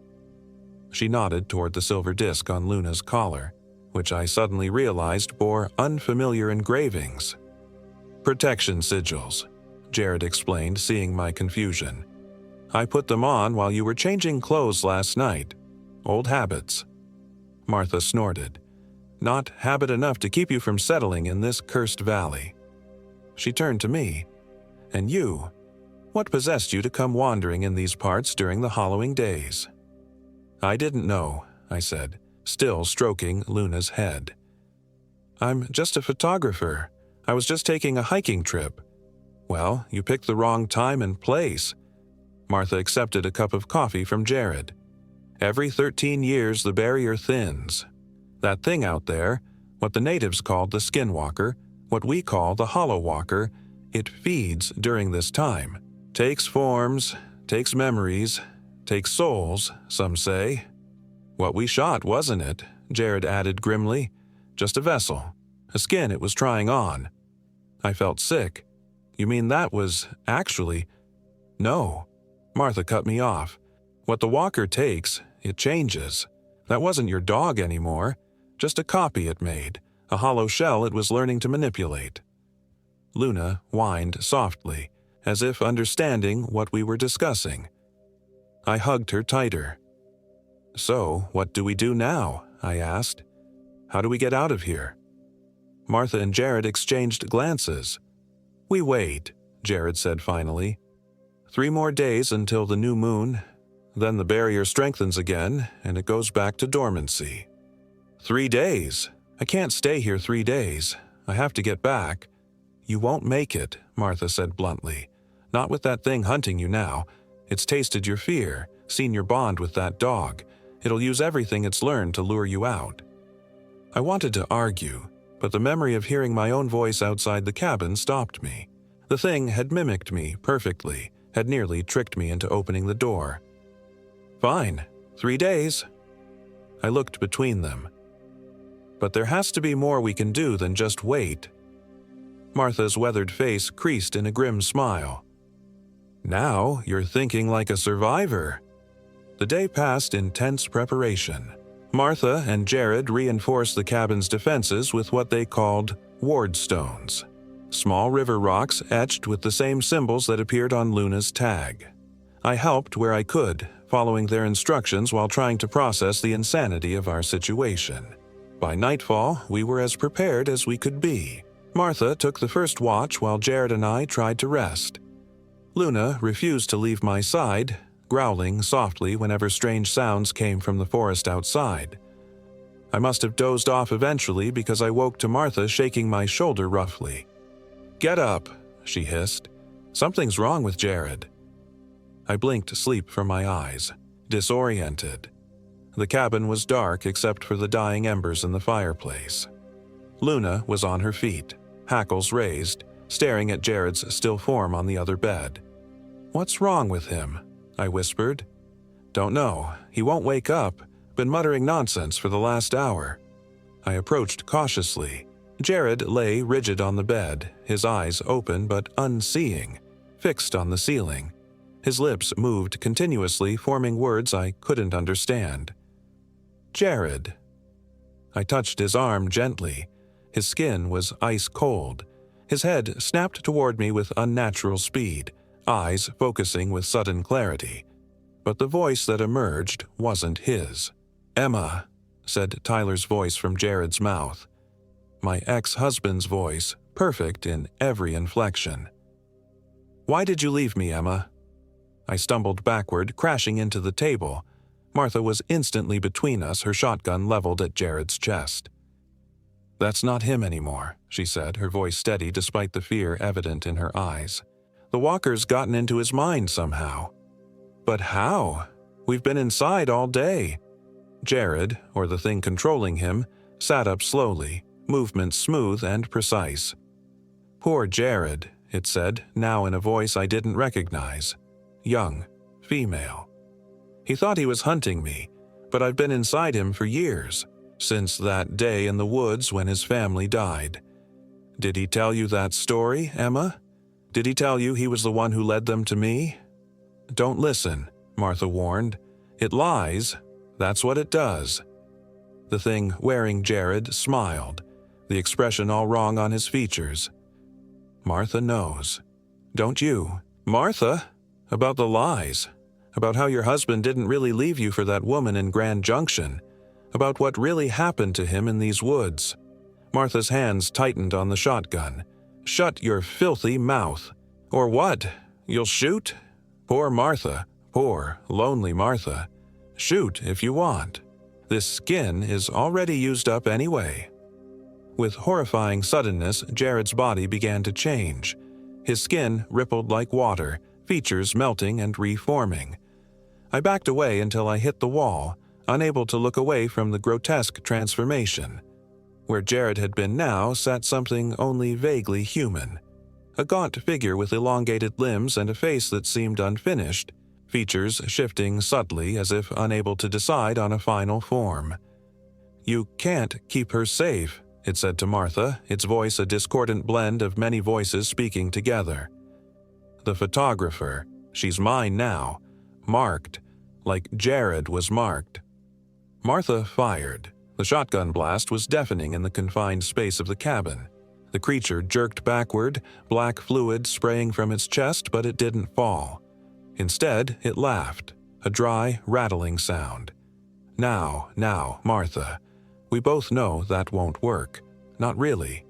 She nodded toward the silver disc on Luna's collar, which I suddenly realized bore unfamiliar engravings. "Protection sigils," Jared explained, seeing my confusion. "I put them on while you were changing clothes last night. Old habits." Martha snorted. "Not habit enough to keep you from settling in this cursed valley." She turned to me. "And you? What possessed you to come wandering in these parts during the hallowing days?" "I didn't know," I said, still stroking Luna's head. "I'm just a photographer. I was just taking a hiking trip." "Well, you picked the wrong time and place." Martha accepted a cup of coffee from Jared. "Every 13 years the barrier thins. That thing out there, what the natives called the skinwalker, what we call the hollow walker, it feeds during this time. Takes forms, takes memories, takes souls, some say." "What we shot, wasn't it?" Jared added grimly. "Just a vessel, a skin it was trying on." I felt sick. "You mean that was actually—" "No." Martha cut me off. "What the walker takes, it changes. That wasn't your dog anymore. Just a copy it made, a hollow shell it was learning to manipulate." Luna whined softly, as if understanding what we were discussing. I hugged her tighter. "So, what do we do now?" I asked. "How do we get out of here?" Martha and Jared exchanged glances. "We wait," Jared said finally. 3 more days until the new moon. Then the barrier strengthens again, and it goes back to dormancy." 3 days? I can't stay here 3 days. I have to get back." "You won't make it," Martha said bluntly. "Not with that thing hunting you now. It's tasted your fear, seen your bond with that dog. It'll use everything it's learned to lure you out." I wanted to argue, but the memory of hearing my own voice outside the cabin stopped me. The thing had mimicked me perfectly, had nearly tricked me into opening the door. "Fine, 3 days." I looked between them. "But there has to be more we can do than just wait." Martha's weathered face creased in a grim smile. "Now you're thinking like a survivor." The day passed in tense preparation. Martha and Jared reinforced the cabin's defenses with what they called ward stones, small river rocks etched with the same symbols that appeared on Luna's tag. I helped where I could, following their instructions while trying to process the insanity of our situation. By nightfall, we were as prepared as we could be. Martha took the first watch while Jared and I tried to rest. Luna refused to leave my side, growling softly whenever strange sounds came from the forest outside. I must have dozed off eventually because I woke to Martha shaking my shoulder roughly. "Get up," she hissed. "Something's wrong with Jared." I blinked sleep from my eyes, disoriented. The cabin was dark except for the dying embers in the fireplace. Luna was on her feet, hackles raised, staring at Jared's still form on the other bed. "What's wrong with him?" I whispered. "Don't know. He won't wake up. Been muttering nonsense for the last hour." I approached cautiously. Jared lay rigid on the bed, his eyes open but unseeing, fixed on the ceiling. His lips moved continuously, forming words I couldn't understand. "Jared." I touched his arm gently. His skin was ice cold. His head snapped toward me with unnatural speed, eyes focusing with sudden clarity. But the voice that emerged wasn't his. "Emma," said Tyler's voice from Jared's mouth. My ex-husband's voice, perfect in every inflection. "Why did you leave me, Emma?" I stumbled backward, crashing into the table. Martha was instantly between us, her shotgun leveled at Jared's chest. "That's not him anymore," she said, her voice steady despite the fear evident in her eyes. "The walker's gotten into his mind somehow." "But how? We've been inside all day." Jared, or the thing controlling him, sat up slowly, movements smooth and precise. "Poor Jared," it said, now in a voice I didn't recognize. Young, female. "He thought he was hunting me, but I've been inside him for years, since that day in the woods when his family died. Did he tell you that story, Emma? Did he tell you he was the one who led them to me?" "Don't listen," Martha warned. "It lies. That's what it does." The thing wearing Jared smiled, the expression all wrong on his features. "Martha knows. Don't you?" "Martha? About the lies. About how your husband didn't really leave you for that woman in Grand Junction. About what really happened to him in these woods." Martha's hands tightened on the shotgun. "Shut your filthy mouth. Or what? You'll shoot? Poor Martha. Poor, lonely Martha. Shoot if you want. This skin is already used up anyway." With horrifying suddenness, Jared's body began to change. His skin rippled like water, features melting and reforming. I backed away until I hit the wall, unable to look away from the grotesque transformation. Where Jared had been now sat something only vaguely human. A gaunt figure with elongated limbs and a face that seemed unfinished, features shifting subtly as if unable to decide on a final form. "You can't keep her safe," it said to Martha, its voice a discordant blend of many voices speaking together. "The photographer, she's mine now, marked, like Jared was marked." Martha fired. The shotgun blast was deafening in the confined space of the cabin. The creature jerked backward, black fluid spraying from its chest, but it didn't fall. Instead, it laughed, a dry, rattling sound. Now, Martha. We both know that won't work. Not really."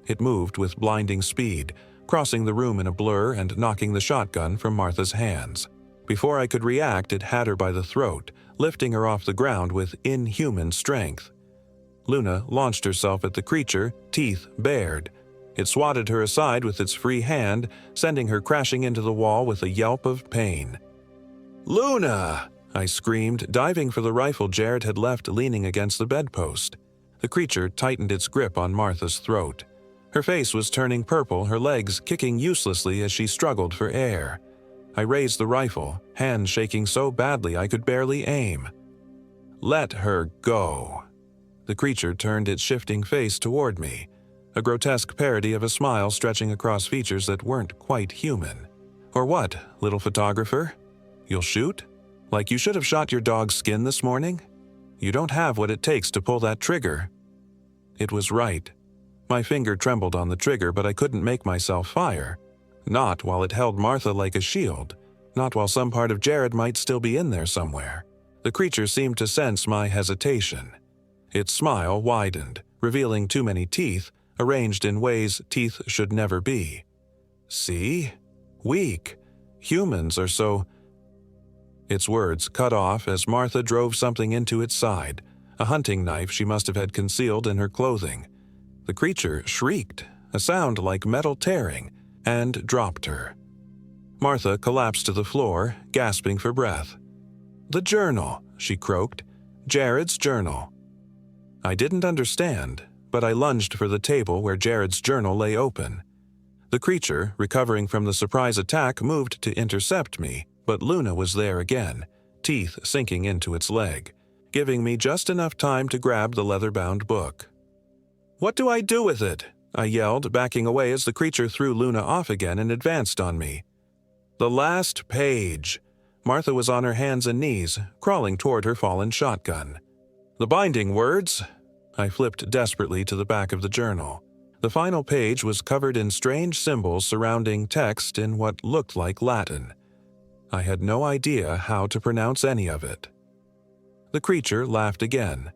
It moved with blinding speed, crossing the room in a blur and knocking the shotgun from Martha's hands. Before I could react, it had her by the throat, lifting her off the ground with inhuman strength. Luna launched herself at the creature, teeth bared. It swatted her aside with its free hand, sending her crashing into the wall with a yelp of pain. "Luna!" I screamed, diving for the rifle Jared had left leaning against the bedpost. The creature tightened its grip on Martha's throat. Her face was turning purple, her legs kicking uselessly as she struggled for air. I raised the rifle, hands shaking so badly I could barely aim. "Let her go." The creature turned its shifting face toward me, a grotesque parody of a smile stretching across features that weren't quite human. "Or what, little photographer? You'll shoot? Like you should have shot your dog's skin this morning? You don't have what it takes to pull that trigger." It was right. My finger trembled on the trigger, but I couldn't make myself fire. Not while it held Martha like a shield. Not while some part of Jared might still be in there somewhere. The creature seemed to sense my hesitation. Its smile widened, revealing too many teeth, arranged in ways teeth should never be. "See? Weak. Humans are so—" Its words cut off as Martha drove something into its side, a hunting knife she must have had concealed in her clothing. The creature shrieked, a sound like metal tearing, and dropped her. Martha collapsed to the floor, gasping for breath. "The journal," she croaked. "Jared's journal." I didn't understand, but I lunged for the table where Jared's journal lay open. The creature, recovering from the surprise attack, moved to intercept me, but Luna was there again, teeth sinking into its leg, giving me just enough time to grab the leather-bound book. "What do I do with it?" I yelled, backing away as the creature threw Luna off again and advanced on me. "The last page." Martha was on her hands and knees, crawling toward her fallen shotgun. "The binding words." I flipped desperately to the back of the journal. The final page was covered in strange symbols surrounding text in what looked like Latin. I had no idea how to pronounce any of it. The creature laughed again.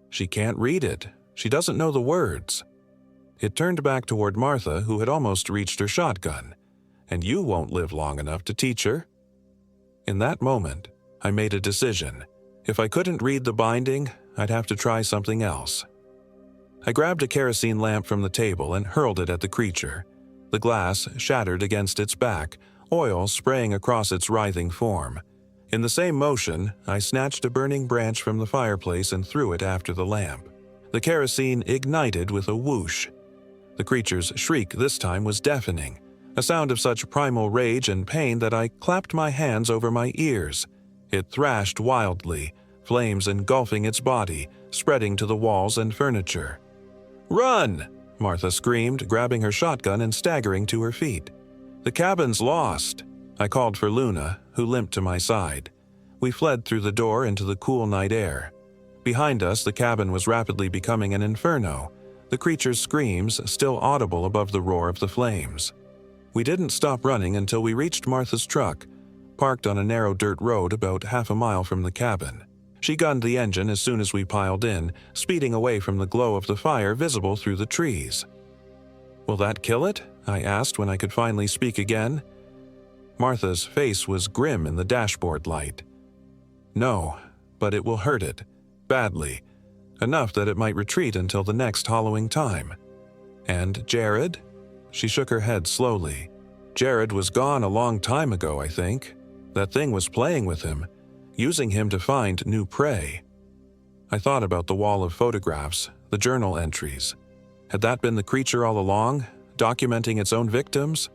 "She can't read it. She doesn't know the words." It turned back toward Martha, who had almost reached her shotgun. "And you won't live long enough to teach her." In that moment, I made a decision. If I couldn't read the binding, I'd have to try something else. I grabbed a kerosene lamp from the table and hurled it at the creature. The glass shattered against its back, oil spraying across its writhing form. In the same motion, I snatched a burning branch from the fireplace and threw it after the lamp. The kerosene ignited with a whoosh. The creature's shriek this time was deafening, a sound of such primal rage and pain that I clapped my hands over my ears. It thrashed wildly, flames engulfing its body, spreading to the walls and furniture. "Run!" Martha screamed, grabbing her shotgun and staggering to her feet. "The cabin's lost." I called for Luna, who limped to my side. We fled through the door into the cool night air. Behind us, the cabin was rapidly becoming an inferno, the creature's screams still audible above the roar of the flames. We didn't stop running until we reached Martha's truck, parked on a narrow dirt road about half a mile from the cabin. She gunned the engine as soon as we piled in, speeding away from the glow of the fire visible through the trees. "Will that kill it?" I asked when I could finally speak again. Martha's face was grim in the dashboard light. "No, but it will hurt it, badly, enough that it might retreat until the next hollowing time." "And Jared?" She shook her head slowly. "Jared was gone a long time ago, I think. That thing was playing with him, using him to find new prey." I thought about the wall of photographs, the journal entries. Had that been the creature all along, documenting its own victims?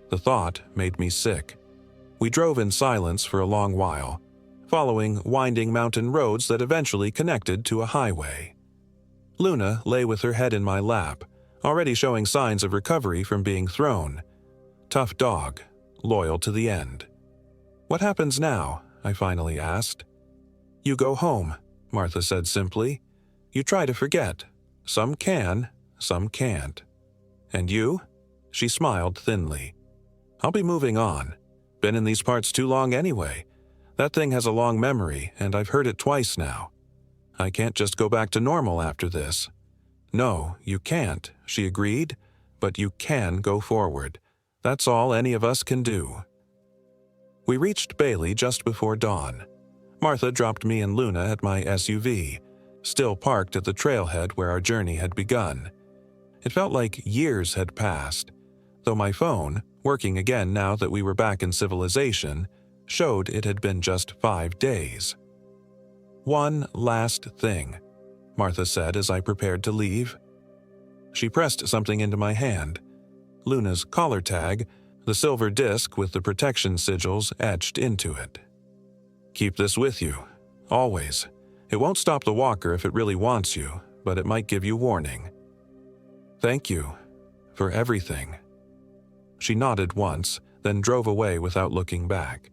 The thought made me sick. We drove in silence for a long while, following winding mountain roads that eventually connected to a highway. Luna lay with her head in my lap, already showing signs of recovery from being thrown. Tough dog, loyal to the end. "What happens now?" I finally asked. "You go home," Martha said simply. "You try to forget. Some can, some can't." "And you?" She smiled thinly. "I'll be moving on. Been in these parts too long anyway. That thing has a long memory, and I've heard it twice now. I can't just go back to normal after this." "No, you can't," she agreed, "but you can go forward. That's all any of us can do." We reached Bailey just before dawn. Martha dropped me and Luna at my SUV, still parked at the trailhead where our journey had begun. It felt like years had passed, though my phone, working again now that we were back in civilization, showed it had been just 5 days. "One last thing," Martha said as I prepared to leave. She pressed something into my hand. Luna's collar tag, the silver disc with the protection sigils etched into it. "Keep this with you, always. It won't stop the walker if it really wants you, but it might give you warning." "Thank you for everything." She nodded once, then drove away without looking back.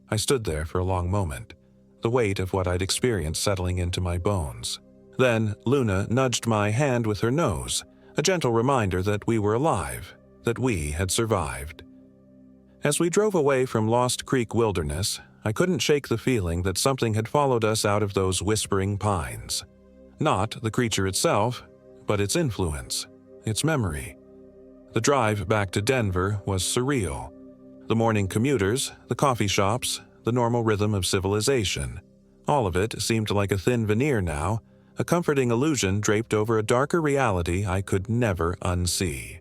I stood there for a long moment, the weight of what I'd experienced settling into my bones. Then Luna nudged my hand with her nose, a gentle reminder that we were alive, that we had survived. As we drove away from Lost Creek Wilderness, I couldn't shake the feeling that something had followed us out of those whispering pines. Not the creature itself, but its influence, its memory. The drive back to Denver was surreal. The morning commuters, the coffee shops, the normal rhythm of civilization. All of it seemed like a thin veneer now, a comforting illusion draped over a darker reality I could never unsee.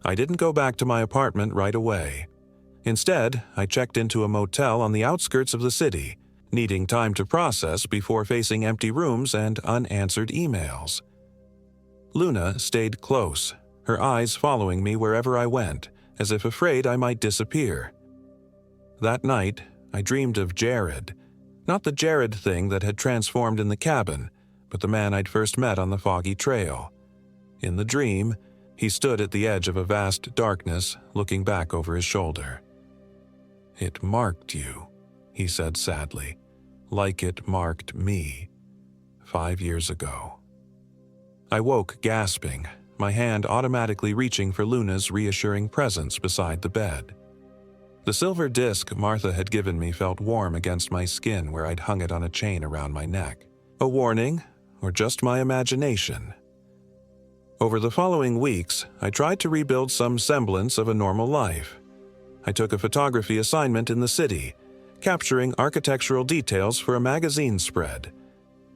I didn't go back to my apartment right away. Instead, I checked into a motel on the outskirts of the city, needing time to process before facing empty rooms and unanswered emails. Luna stayed close, her eyes following me wherever I went, as if afraid I might disappear. That night, I dreamed of Jared. Not the Jared thing that had transformed in the cabin, but the man I'd first met on the foggy trail. In the dream, he stood at the edge of a vast darkness, looking back over his shoulder. "It marked you," he said sadly, "like it marked me 5 years ago." I woke gasping, my hand automatically reaching for Luna's reassuring presence beside the bed. The silver disc Martha had given me felt warm against my skin where I'd hung it on a chain around my neck. A warning, or just my imagination? Over the following weeks, I tried to rebuild some semblance of a normal life. I took a photography assignment in the city, capturing architectural details for a magazine spread.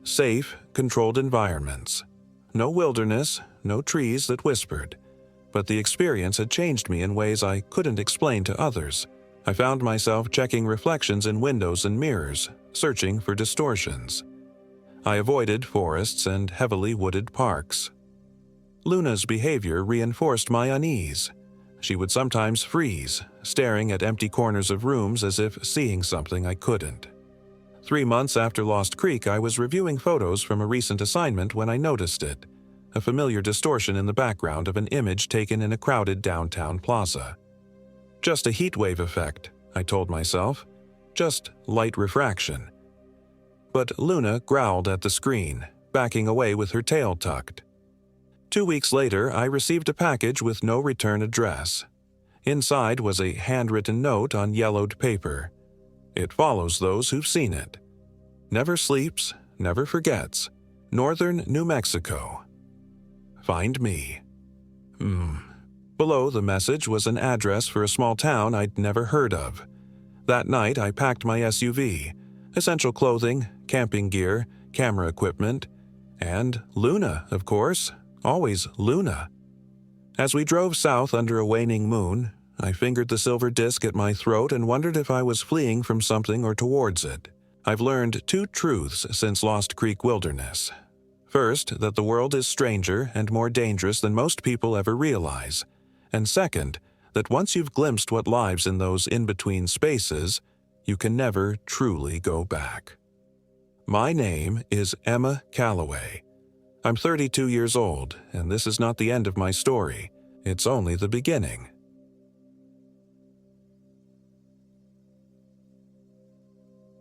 Safe, controlled environments. No wilderness, no trees that whispered. But the experience had changed me in ways I couldn't explain to others. I found myself checking reflections in windows and mirrors, searching for distortions. I avoided forests and heavily wooded parks. Luna's behavior reinforced my unease. She would sometimes freeze, staring at empty corners of rooms as if seeing something I couldn't. 3 months after Lost Creek, I was reviewing photos from a recent assignment when I noticed it, a familiar distortion in the background of an image taken in a crowded downtown plaza. Just a heatwave effect, I told myself. Just light refraction. But Luna growled at the screen, backing away with her tail tucked. 2 weeks later, I received a package with no return address. Inside was a handwritten note on yellowed paper. It follows those who've seen it. Never sleeps, never forgets. Northern New Mexico. Find me. Below the message was an address for a small town I'd never heard of. That night, I packed my SUV, essential clothing, camping gear, camera equipment, and Luna, of course, always Luna. As we drove south under a waning moon, I fingered the silver disc at my throat and wondered if I was fleeing from something or towards it. I've learned 2 truths since Lost Creek Wilderness. First, that the world is stranger and more dangerous than most people ever realize. And second, that once you've glimpsed what lies in those in-between spaces, you can never truly go back. My name is Emma Calloway. I'm 32 years old, and this is not the end of my story. It's only the beginning.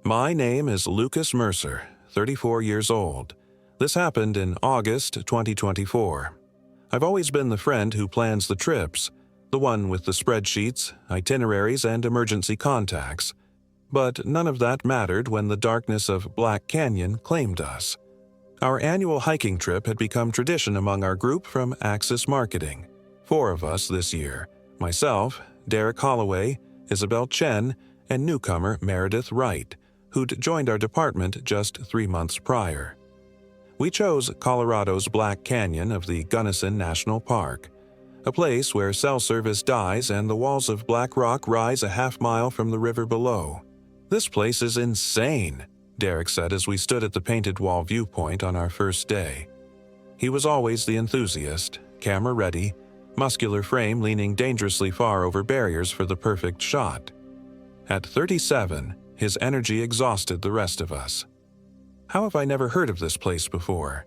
My name is Lucas Mercer, 34 years old. This happened in August 2024. I've always been the friend who plans the trips, the one with the spreadsheets, itineraries, and emergency contacts. But none of that mattered when the darkness of Black Canyon claimed us. Our annual hiking trip had become tradition among our group from Axis Marketing. 4 of us this year: myself, Derek Holloway, Isabel Chen, and newcomer Meredith Wright, who'd joined our department just 3 months prior. We chose Colorado's Black Canyon of the Gunnison National Park, a place where cell service dies and the walls of black rock rise a half-mile from the river below. "This place is insane," Derek said as we stood at the painted wall viewpoint on our first day. He was always the enthusiast, camera ready, muscular frame leaning dangerously far over barriers for the perfect shot. At 37, his energy exhausted the rest of us. How have I never heard of this place before?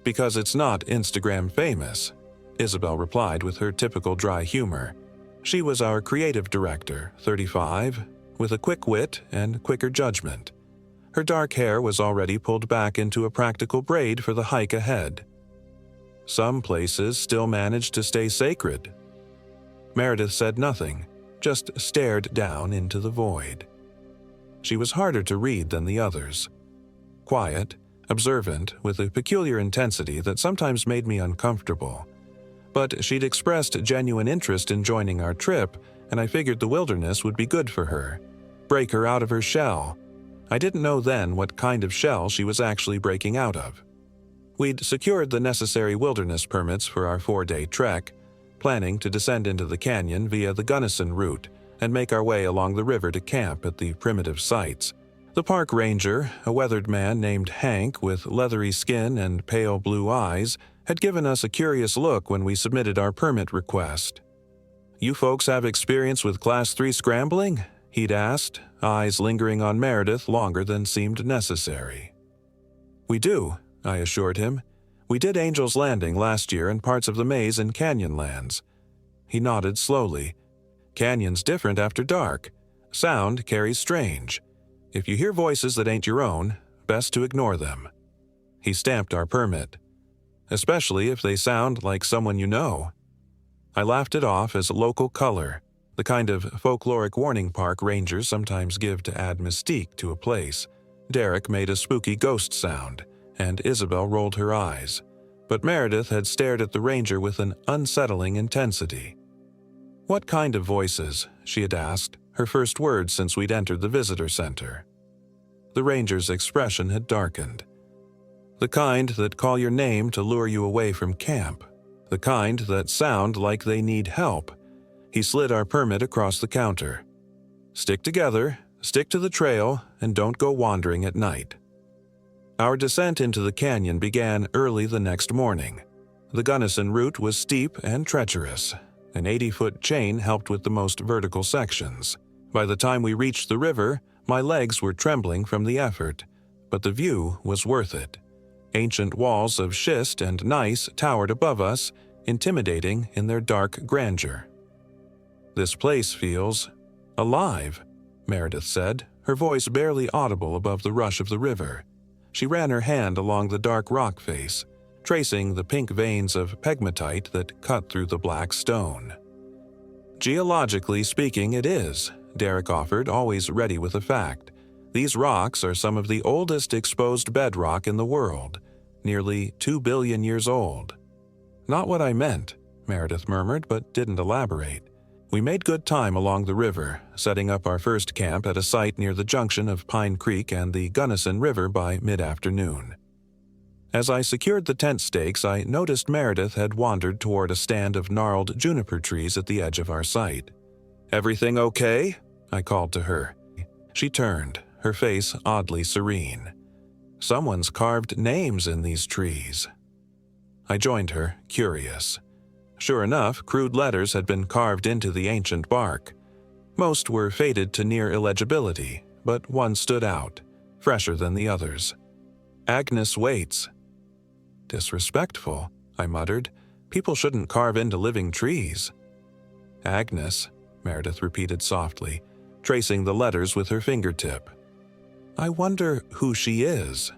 Because it's not Instagram famous, Isabel replied with her typical dry humor. She was our creative director, 35, with a quick wit and quicker judgment. Her dark hair was already pulled back into a practical braid for the hike ahead. Some places still manage to stay sacred. Meredith said nothing, just stared down into the void. She was harder to read than the others. Quiet, observant, with a peculiar intensity that sometimes made me uncomfortable. But she'd expressed genuine interest in joining our trip, and I figured the wilderness would be good for her. Break her out of her shell. I didn't know then what kind of shell she was actually breaking out of. We'd secured the necessary wilderness permits for our 4-day trek, planning to descend into the canyon via the Gunnison route and make our way along the river to camp at the primitive sites. The park ranger, a weathered man named Hank with leathery skin and pale blue eyes, had given us a curious look when we submitted our permit request. "You folks have experience with Class 3 scrambling?" he'd asked, eyes lingering on Meredith longer than seemed necessary. "We do," I assured him. "We did Angel's Landing last year and parts of the maze in Canyonlands." He nodded slowly. "Canyon's different after dark. Sound carries strange. If you hear voices that ain't your own, best to ignore them." He stamped our permit. "Especially if they sound like someone you know." I laughed it off as local color, the kind of folkloric warning park rangers sometimes give to add mystique to a place. Derek made a spooky ghost sound, and Isabel rolled her eyes. But Meredith had stared at the ranger with an unsettling intensity. "What kind of voices?" she had asked, her first words since we'd entered the visitor center. The ranger's expression had darkened. "The kind that call your name to lure you away from camp. The kind that sound like they need help." He slid our permit across the counter. Stick together, stick to the trail, and don't go wandering at night. Our descent into the canyon began early the next morning. The Gunnison route was steep and treacherous. An 80-foot chain helped with the most vertical sections. By the time we reached the river, my legs were trembling from the effort, but the view was worth it. Ancient walls of schist and gneiss towered above us, intimidating in their dark grandeur. "This place feels alive," Meredith said, her voice barely audible above the rush of the river. She ran her hand along the dark rock face, tracing the pink veins of pegmatite that cut through the black stone. "Geologically speaking, it is," Derek offered, always ready with a fact. "These rocks are some of the oldest exposed bedrock in the world, nearly 2 billion years old." "Not what I meant," Meredith murmured, but didn't elaborate. We made good time along the river, setting up our first camp at a site near the junction of Pine Creek and the Gunnison River by mid-afternoon. As I secured the tent stakes, I noticed Meredith had wandered toward a stand of gnarled juniper trees at the edge of our site. "Everything okay?" I called to her. She turned, her face oddly serene. "Someone's carved names in these trees." I joined her, curious. Sure enough, crude letters had been carved into the ancient bark. Most were faded to near illegibility, but one stood out, fresher than the others. "Agnes Waits." "Disrespectful," I muttered. "People shouldn't carve into living trees." "Agnes," Meredith repeated softly, tracing the letters with her fingertip. "I wonder who she is."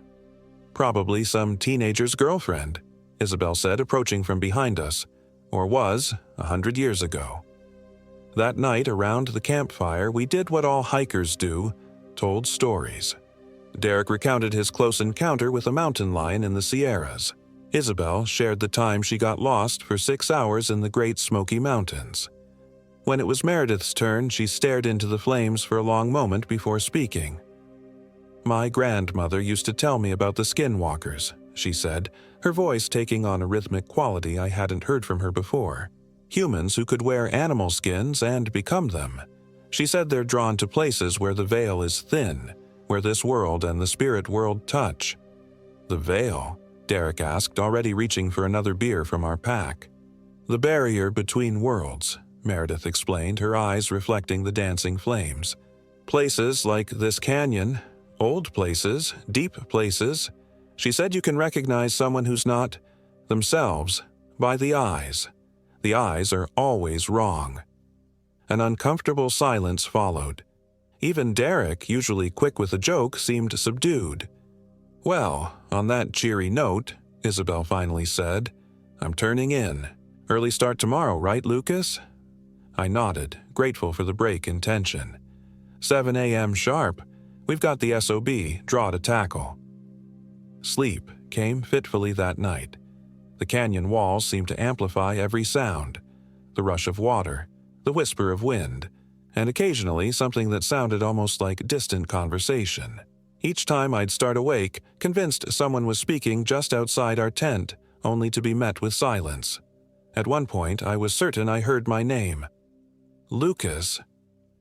"Probably some teenager's girlfriend," Isabel said, approaching from behind us. "Or was, 100 years ago." That night around the campfire, we did what all hikers do, told stories. Derek recounted his close encounter with a mountain lion in the Sierras. Isabel shared the time she got lost for 6 hours in the Great Smoky Mountains. When it was Meredith's turn, she stared into the flames for a long moment before speaking. "My grandmother used to tell me about the skinwalkers," she said, her voice taking on a rhythmic quality I hadn't heard from her before. "Humans who could wear animal skins and become them. She said they're drawn to places where the veil is thin, where this world and the spirit world touch." "The veil?" Derek asked, already reaching for another beer from our pack. "The barrier between worlds," Meredith explained, her eyes reflecting the dancing flames. "Places like this canyon, old places, deep places. She said you can recognize someone who's not themselves by the eyes. The eyes are always wrong." An uncomfortable silence followed. Even Derek, usually quick with a joke, seemed subdued. "Well, on that cheery note," Isabel finally said, "I'm turning in. Early start tomorrow, right, Lucas?" I nodded, grateful for the break in tension. 7 a.m. sharp. We've got the SOB, draw to tackle." Sleep came fitfully that night. The canyon walls seemed to amplify every sound: the rush of water, the whisper of wind, and occasionally something that sounded almost like distant conversation. Each time I'd start awake, convinced someone was speaking just outside our tent, only to be met with silence. At one point, I was certain I heard my name. "Lucas."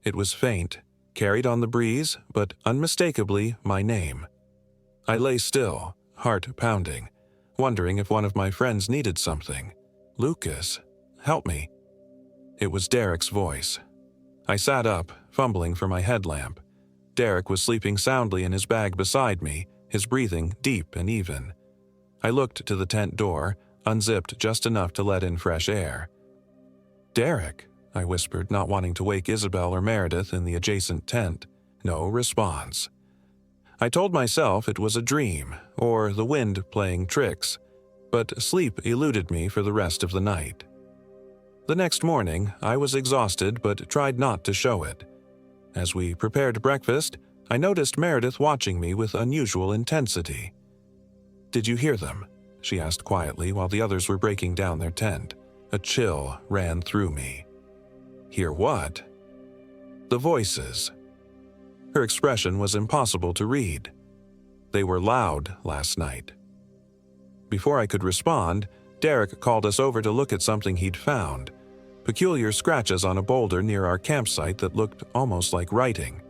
It was faint, carried on the breeze, but unmistakably my name. I lay still, heart pounding, wondering if one of my friends needed something. "Lucas, help me." It was Derek's voice. I sat up, fumbling for my headlamp. Derek was sleeping soundly in his bag beside me, his breathing deep and even. I looked to the tent door, unzipped just enough to let in fresh air. "Derek," I whispered, not wanting to wake Isabel or Meredith in the adjacent tent. No response. I told myself it was a dream, or the wind playing tricks, but sleep eluded me for the rest of the night. The next morning, I was exhausted but tried not to show it. As we prepared breakfast, I noticed Meredith watching me with unusual intensity. "Did you hear them?" she asked quietly while the others were breaking down their tent. A chill ran through me. "Hear what?" "The voices." Her expression was impossible to read. "They were loud last night." Before I could respond, Derek called us over to look at something he'd found. peculiar scratches on a boulder near our campsite that looked almost like writing.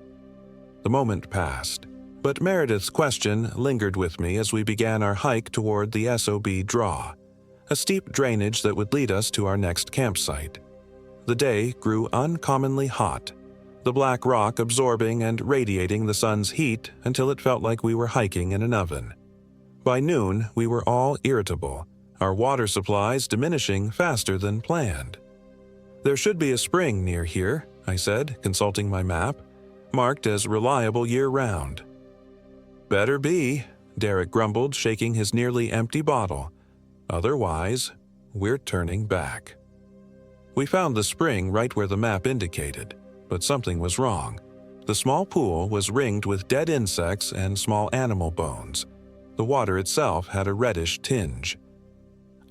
The moment passed, but Meredith's question lingered with me as we began our hike toward the SOB draw, a steep drainage that would lead us to our next campsite. The day grew uncommonly hot, the black rock absorbing and radiating the sun's heat until it felt like we were hiking in an oven. By noon, we were all irritable, our water supplies diminishing faster than planned. "There should be a spring near here," I said, consulting my map, "marked as reliable year-round." "Better be," Derek grumbled, shaking his nearly empty bottle. "Otherwise, we're turning back." We found the spring right where the map indicated, but something was wrong. The small pool was ringed with dead insects and small animal bones. The water itself had a reddish tinge.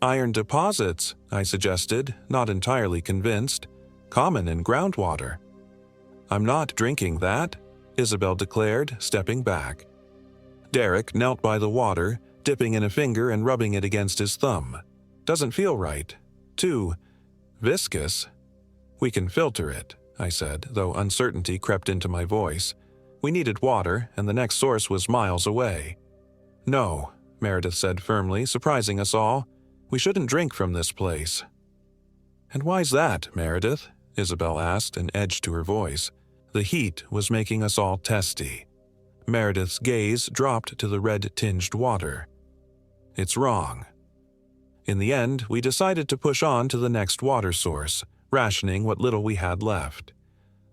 "Iron deposits," I suggested, not entirely convinced. "Common in groundwater." "I'm not drinking that," Isabel declared, stepping back. Derek knelt by the water, dipping in a finger and rubbing it against his thumb. "Doesn't feel right. Too viscous." "We can filter it," I said, though uncertainty crept into my voice. We needed water, and the next source was miles away. "No," Meredith said firmly, surprising us all. "We shouldn't drink from this place." "And why's that, Meredith?" Isabel asked, an edge to her voice. The heat was making us all testy. Meredith's gaze dropped to the red-tinged water. "It's wrong." In the end, we decided to push on to the next water source, rationing what little we had left.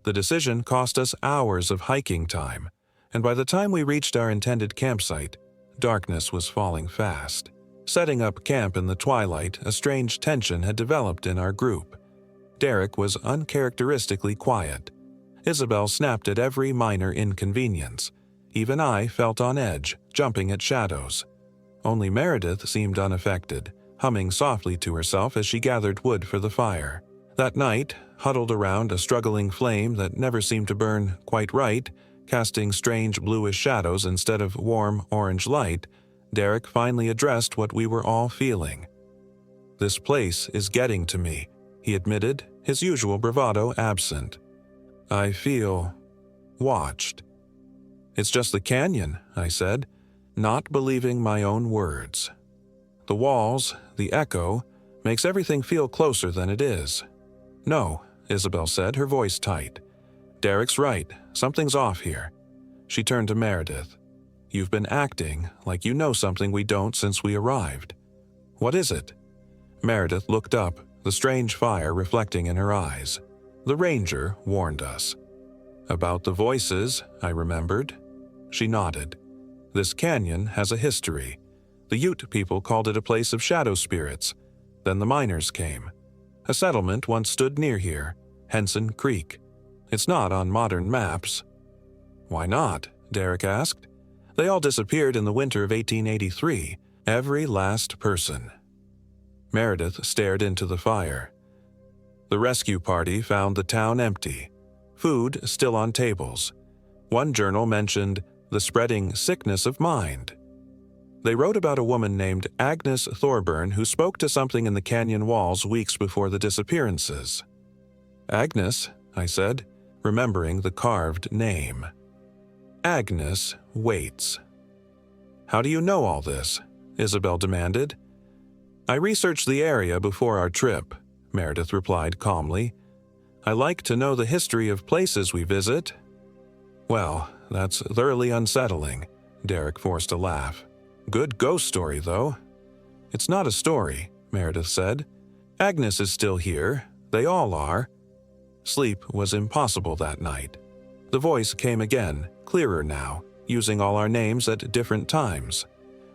The decision cost us hours of hiking time, and by the time we reached our intended campsite, darkness was falling fast. Setting up camp in the twilight, a strange tension had developed in our group. Derek was uncharacteristically quiet. Isabel snapped at every minor inconvenience. Even I felt on edge, jumping at shadows. Only Meredith seemed unaffected, humming softly to herself as she gathered wood for the fire. That night, huddled around a struggling flame that never seemed to burn quite right, casting strange bluish shadows instead of warm orange light, Derek finally addressed what we were all feeling. "This place is getting to me," he admitted, his usual bravado absent. "I feel watched." "It's just the canyon," I said, not believing my own words. "The walls, the echo, makes everything feel closer than it is." "No," Isabel said, her voice tight. "Derek's right. Something's off here." She turned to Meredith. "You've been acting like you know something we don't since we arrived." "What is it?" Meredith looked up, the strange fire reflecting in her eyes. "The ranger warned us." "About the voices," I remembered. She nodded. "This canyon has a history. The Ute people called it a place of shadow spirits. Then the miners came. A settlement once stood near here, Henson Creek. It's not on modern maps." "Why not?" Derek asked. "They all disappeared in the winter of 1883, every last person." Meredith stared into the fire. "The rescue party found the town empty. Food still on tables. One journal mentioned the spreading sickness of mind. They wrote about a woman named Agnes Thorburn who spoke to something in the canyon walls weeks before the disappearances." "Agnes," I said, remembering the carved name. "Agnes waits." "How do you know all this?" Isabel demanded. "I researched the area before our trip," Meredith replied calmly. "I like to know the history of places we visit." "Well, that's thoroughly unsettling," Derek forced a laugh. "Good ghost story, though." "It's not a story," Meredith said. "Agnes is still here. They all are." Sleep was impossible that night. The voice came again, clearer now, using all our names at different times.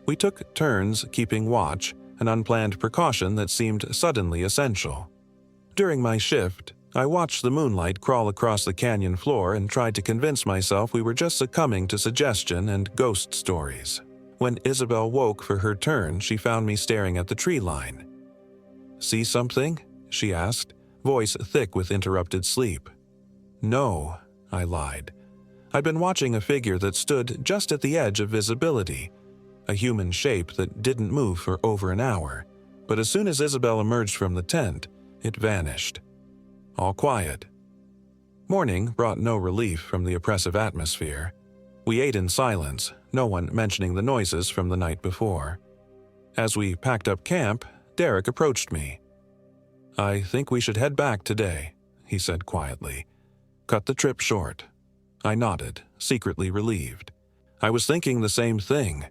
We took turns keeping watch, an unplanned precaution that seemed suddenly essential. During my shift, I watched the moonlight crawl across the canyon floor and tried to convince myself we were just succumbing to suggestion and ghost stories. When Isabel woke for her turn, she found me staring at the tree line. "See something?" she asked, voice thick with interrupted sleep. "No," I lied. I'd been watching a figure that stood just at the edge of visibility, a human shape that didn't move for over an hour, but as soon as Isabel emerged from the tent, it vanished. All quiet. Morning brought no relief from the oppressive atmosphere. We ate in silence, no one mentioning the noises from the night before. As we packed up camp, Derek approached me. "I think we should head back today," he said quietly. "Cut the trip short." I nodded, secretly relieved. I was thinking the same thing.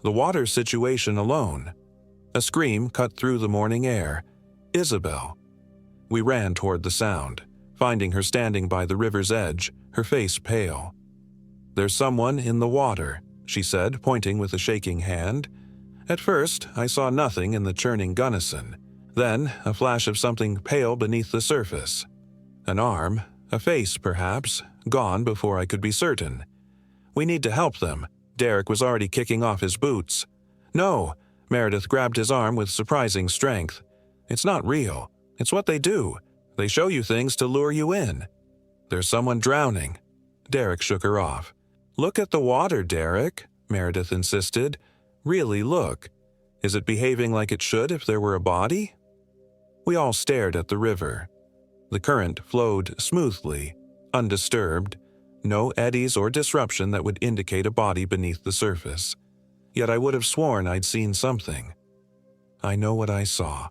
The water situation alone. A scream cut through the morning air. Isabel. We ran toward the sound, finding her standing by the river's edge, her face pale. "There's someone in the water," she said, pointing with a shaking hand. At first, I saw nothing in the churning gunnison. Then, a flash of something pale beneath the surface. An arm, a face perhaps, gone before I could be certain. "We need to help them." Derek was already kicking off his boots. "No," Meredith grabbed his arm with surprising strength. "It's not real. It's what they do. They show you things to lure you in." "There's someone drowning." Derek shook her off. "Look at the water, Derek," Meredith insisted. "Really look. Is it behaving like it should if there were a body?" We all stared at the river. The current flowed smoothly, undisturbed, no eddies or disruption that would indicate a body beneath the surface. Yet I would have sworn I'd seen something. "I know what I saw,"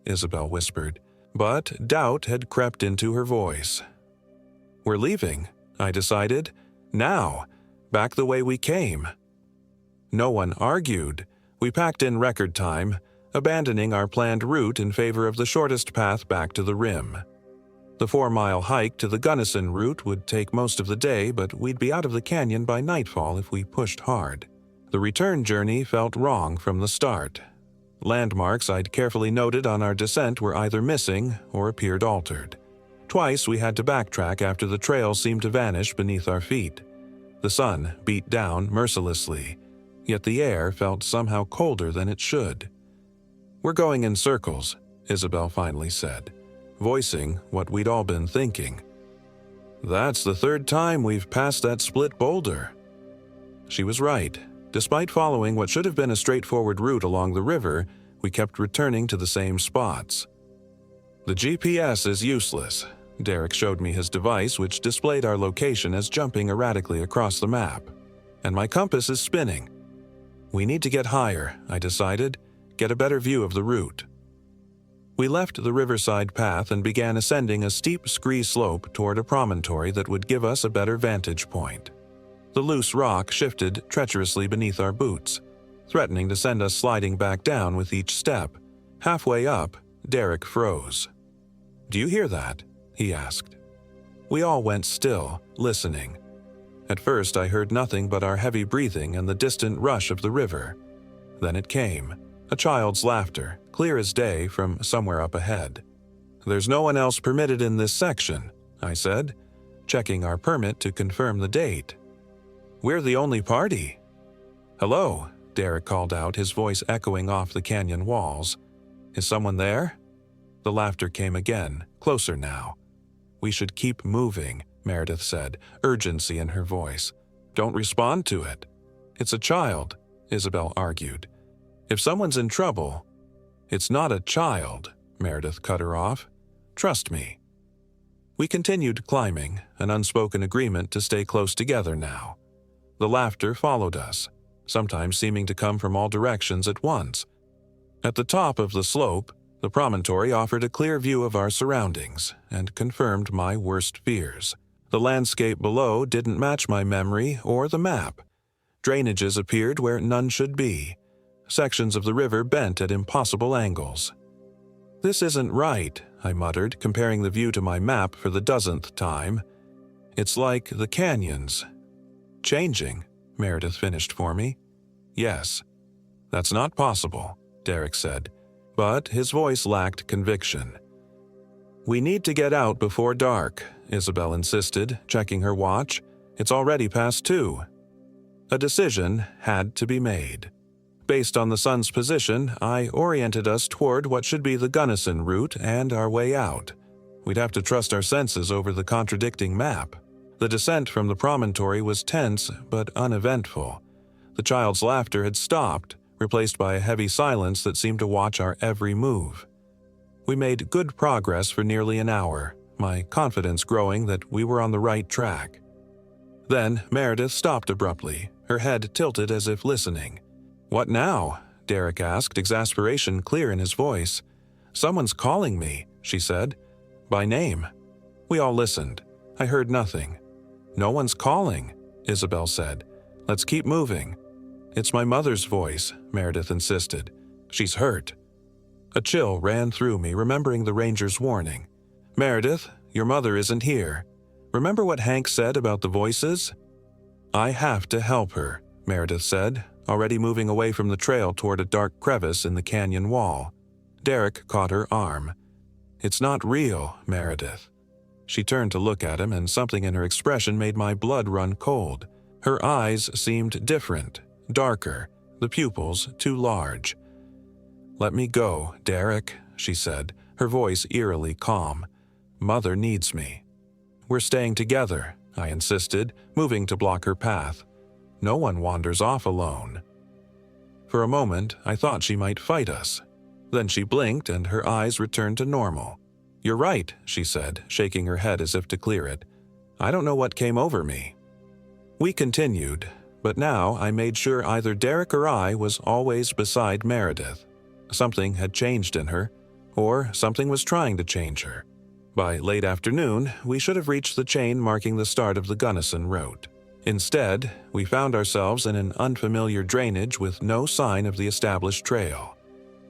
Isabel whispered, but doubt had crept into her voice. "We're leaving," I decided. "Now, back the way we came." No one argued. We packed in record time, abandoning our planned route in favor of the shortest path back to the rim. The 4-mile hike to the Gunnison route would take most of the day, but we'd be out of the canyon by nightfall if we pushed hard. The return journey felt wrong from the start. Landmarks I'd carefully noted on our descent were either missing or appeared altered. Twice we had to backtrack after the trail seemed to vanish beneath our feet. The sun beat down mercilessly, yet the air felt somehow colder than it should. "We're going in circles," Isabel finally said, voicing what we'd all been thinking. "That's the third time we've passed that split boulder." She was right. Despite following what should have been a straightforward route along the river, we kept returning to the same spots. "The GPS is useless." Derek showed me his device, which displayed our location as jumping erratically across the map. "And my compass is spinning." "We need to get higher," I decided, "get a better view of the route." We left the riverside path and began ascending a steep scree slope toward a promontory that would give us a better vantage point. The loose rock shifted treacherously beneath our boots, threatening to send us sliding back down with each step. Halfway up, Derek froze. "Do you hear that?" he asked. We all went still, listening. At first I heard nothing but our heavy breathing and the distant rush of the river. Then it came, a child's laughter, clear as day from somewhere up ahead. "There's no one else permitted in this section," I said, checking our permit to confirm the date. "We're the only party." "Hello," Derek called out, his voice echoing off the canyon walls. "Is someone there?" The laughter came again, closer now. "We should keep moving," Meredith said, urgency in her voice. "Don't respond to it." "It's a child," Isabel argued. "If someone's in trouble—" "It's not a child," Meredith cut her off. "Trust me." We continued climbing, an unspoken agreement to stay close together now. The laughter followed us, sometimes seeming to come from all directions at once. At the top of the slope, the promontory offered a clear view of our surroundings and confirmed my worst fears. The landscape below didn't match my memory or the map. Drainages appeared where none should be. Sections of the river bent at impossible angles. "This isn't right," I muttered, comparing the view to my map for the dozenth time. "It's like the canyons." "Changing," Meredith finished for me. "Yes." "That's not possible," Derek said, but his voice lacked conviction. "We need to get out before dark," Isabel insisted, checking her watch. "It's already past 2. A decision had to be made. Based on the sun's position, I oriented us toward what should be the Gunnison route and our way out. We'd have to trust our senses over the contradicting map. The descent from the promontory was tense but uneventful. The child's laughter had stopped, replaced by a heavy silence that seemed to watch our every move. We made good progress for nearly an hour, my confidence growing that we were on the right track. Then Meredith stopped abruptly, her head tilted as if listening. "What now?" Derek asked, exasperation clear in his voice. "Someone's calling me," she said. "By name." We all listened. I heard nothing. "No one's calling," Isabel said. "Let's keep moving." "It's my mother's voice," Meredith insisted. "She's hurt." A chill ran through me, remembering the ranger's warning. "Meredith, your mother isn't here. Remember what Hank said about the voices?" "I have to help her," Meredith said, already moving away from the trail toward a dark crevice in the canyon wall. Derek caught her arm. "It's not real, Meredith." She turned to look at him, and something in her expression made my blood run cold. Her eyes seemed different, darker, the pupils too large. "Let me go, Derek," she said, her voice eerily calm. "Mother needs me." "We're staying together," I insisted, moving to block her path. "No one wanders off alone." For a moment, I thought she might fight us. Then she blinked and her eyes returned to normal. "You're right," she said, shaking her head as if to clear it. "I don't know what came over me." We continued, but now I made sure either Derek or I was always beside Meredith. Something had changed in her, or something was trying to change her. By late afternoon, we should have reached the chain marking the start of the Gunnison route. Instead, we found ourselves in an unfamiliar drainage with no sign of the established trail.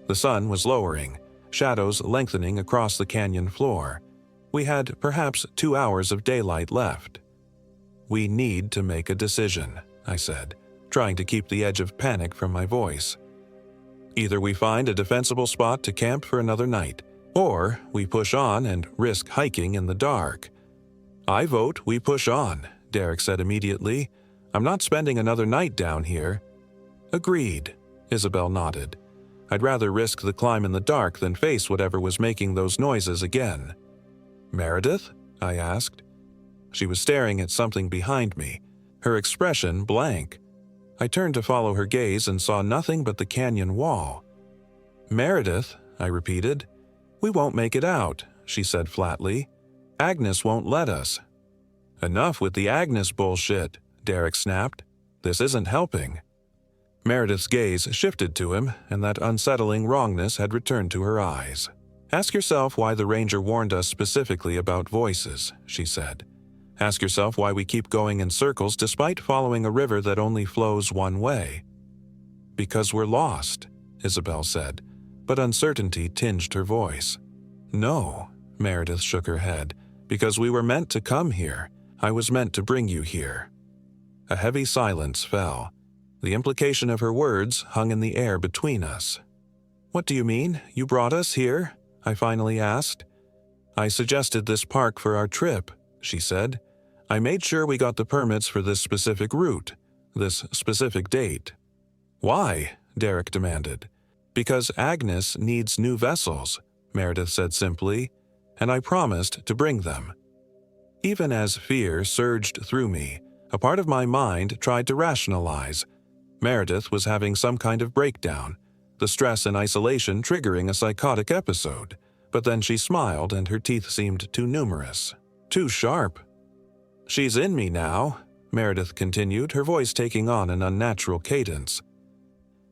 The sun was lowering, shadows lengthening across the canyon floor. We had perhaps 2 hours of daylight left. "We need to make a decision," I said, trying to keep the edge of panic from my voice. "Either we find a defensible spot to camp for another night, or we push on and risk hiking in the dark." "I vote we push on," Derek said immediately. "I'm not spending another night down here." "Agreed," Isabel nodded. "I'd rather risk the climb in the dark than face whatever was making those noises again." "Meredith?" I asked. She was staring at something behind me, her expression blank. I turned to follow her gaze and saw nothing but the canyon wall. "Meredith," I repeated. "We won't make it out," she said flatly. "Agnes won't let us." "Enough with the Agnes bullshit," Derek snapped. "This isn't helping." Meredith's gaze shifted to him, and that unsettling wrongness had returned to her eyes. "Ask yourself why the ranger warned us specifically about voices," she said. "Ask yourself why we keep going in circles despite following a river that only flows one way." "Because we're lost," Isabel said, but uncertainty tinged her voice. "No," Meredith shook her head, "because we were meant to come here. I was meant to bring you here." A heavy silence fell. The implication of her words hung in the air between us. "What do you mean? You brought us here?" I finally asked. "I suggested this park for our trip," she said. "I made sure we got the permits for this specific route, this specific date." "Why?" Derek demanded. "Because Agnes needs new vessels," Meredith said simply, "and I promised to bring them." Even as fear surged through me, a part of my mind tried to rationalize. Meredith was having some kind of breakdown, the stress and isolation triggering a psychotic episode, but then she smiled and her teeth seemed too numerous, too sharp. "She's in me now," Meredith continued, her voice taking on an unnatural cadence.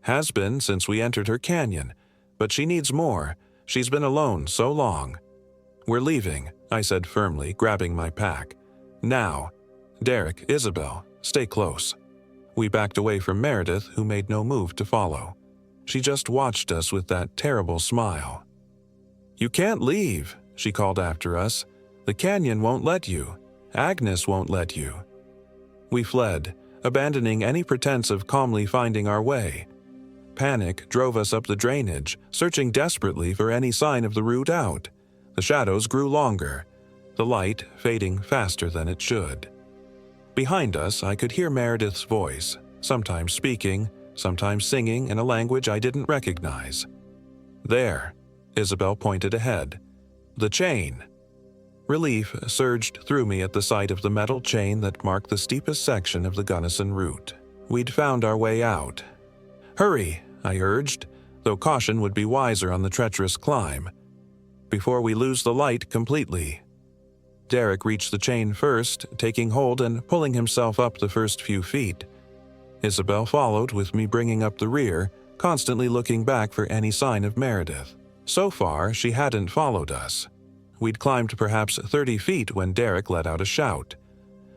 "Has been since we entered her canyon, but she needs more. She's been alone so long." "We're leaving," I said firmly, grabbing my pack. "Now. Derek, Isabel, stay close." We backed away from Meredith, who made no move to follow. She just watched us with that terrible smile. "You can't leave," she called after us. "The canyon won't let you. Agnes won't let you." We fled, abandoning any pretense of calmly finding our way. Panic drove us up the drainage, searching desperately for any sign of the route out. The shadows grew longer, the light fading faster than it should. Behind us, I could hear Meredith's voice, sometimes speaking, sometimes singing in a language I didn't recognize. "There," Isabel pointed ahead. "The chain." Relief surged through me at the sight of the metal chain that marked the steepest section of the Gunnison route. We'd found our way out. "Hurry," I urged, though caution would be wiser on the treacherous climb. "Before we lose the light completely." Derek reached the chain first, taking hold and pulling himself up the first few feet. Isabel followed, with me bringing up the rear, constantly looking back for any sign of Meredith. So far, she hadn't followed us. We'd climbed perhaps 30 feet when Derek let out a shout.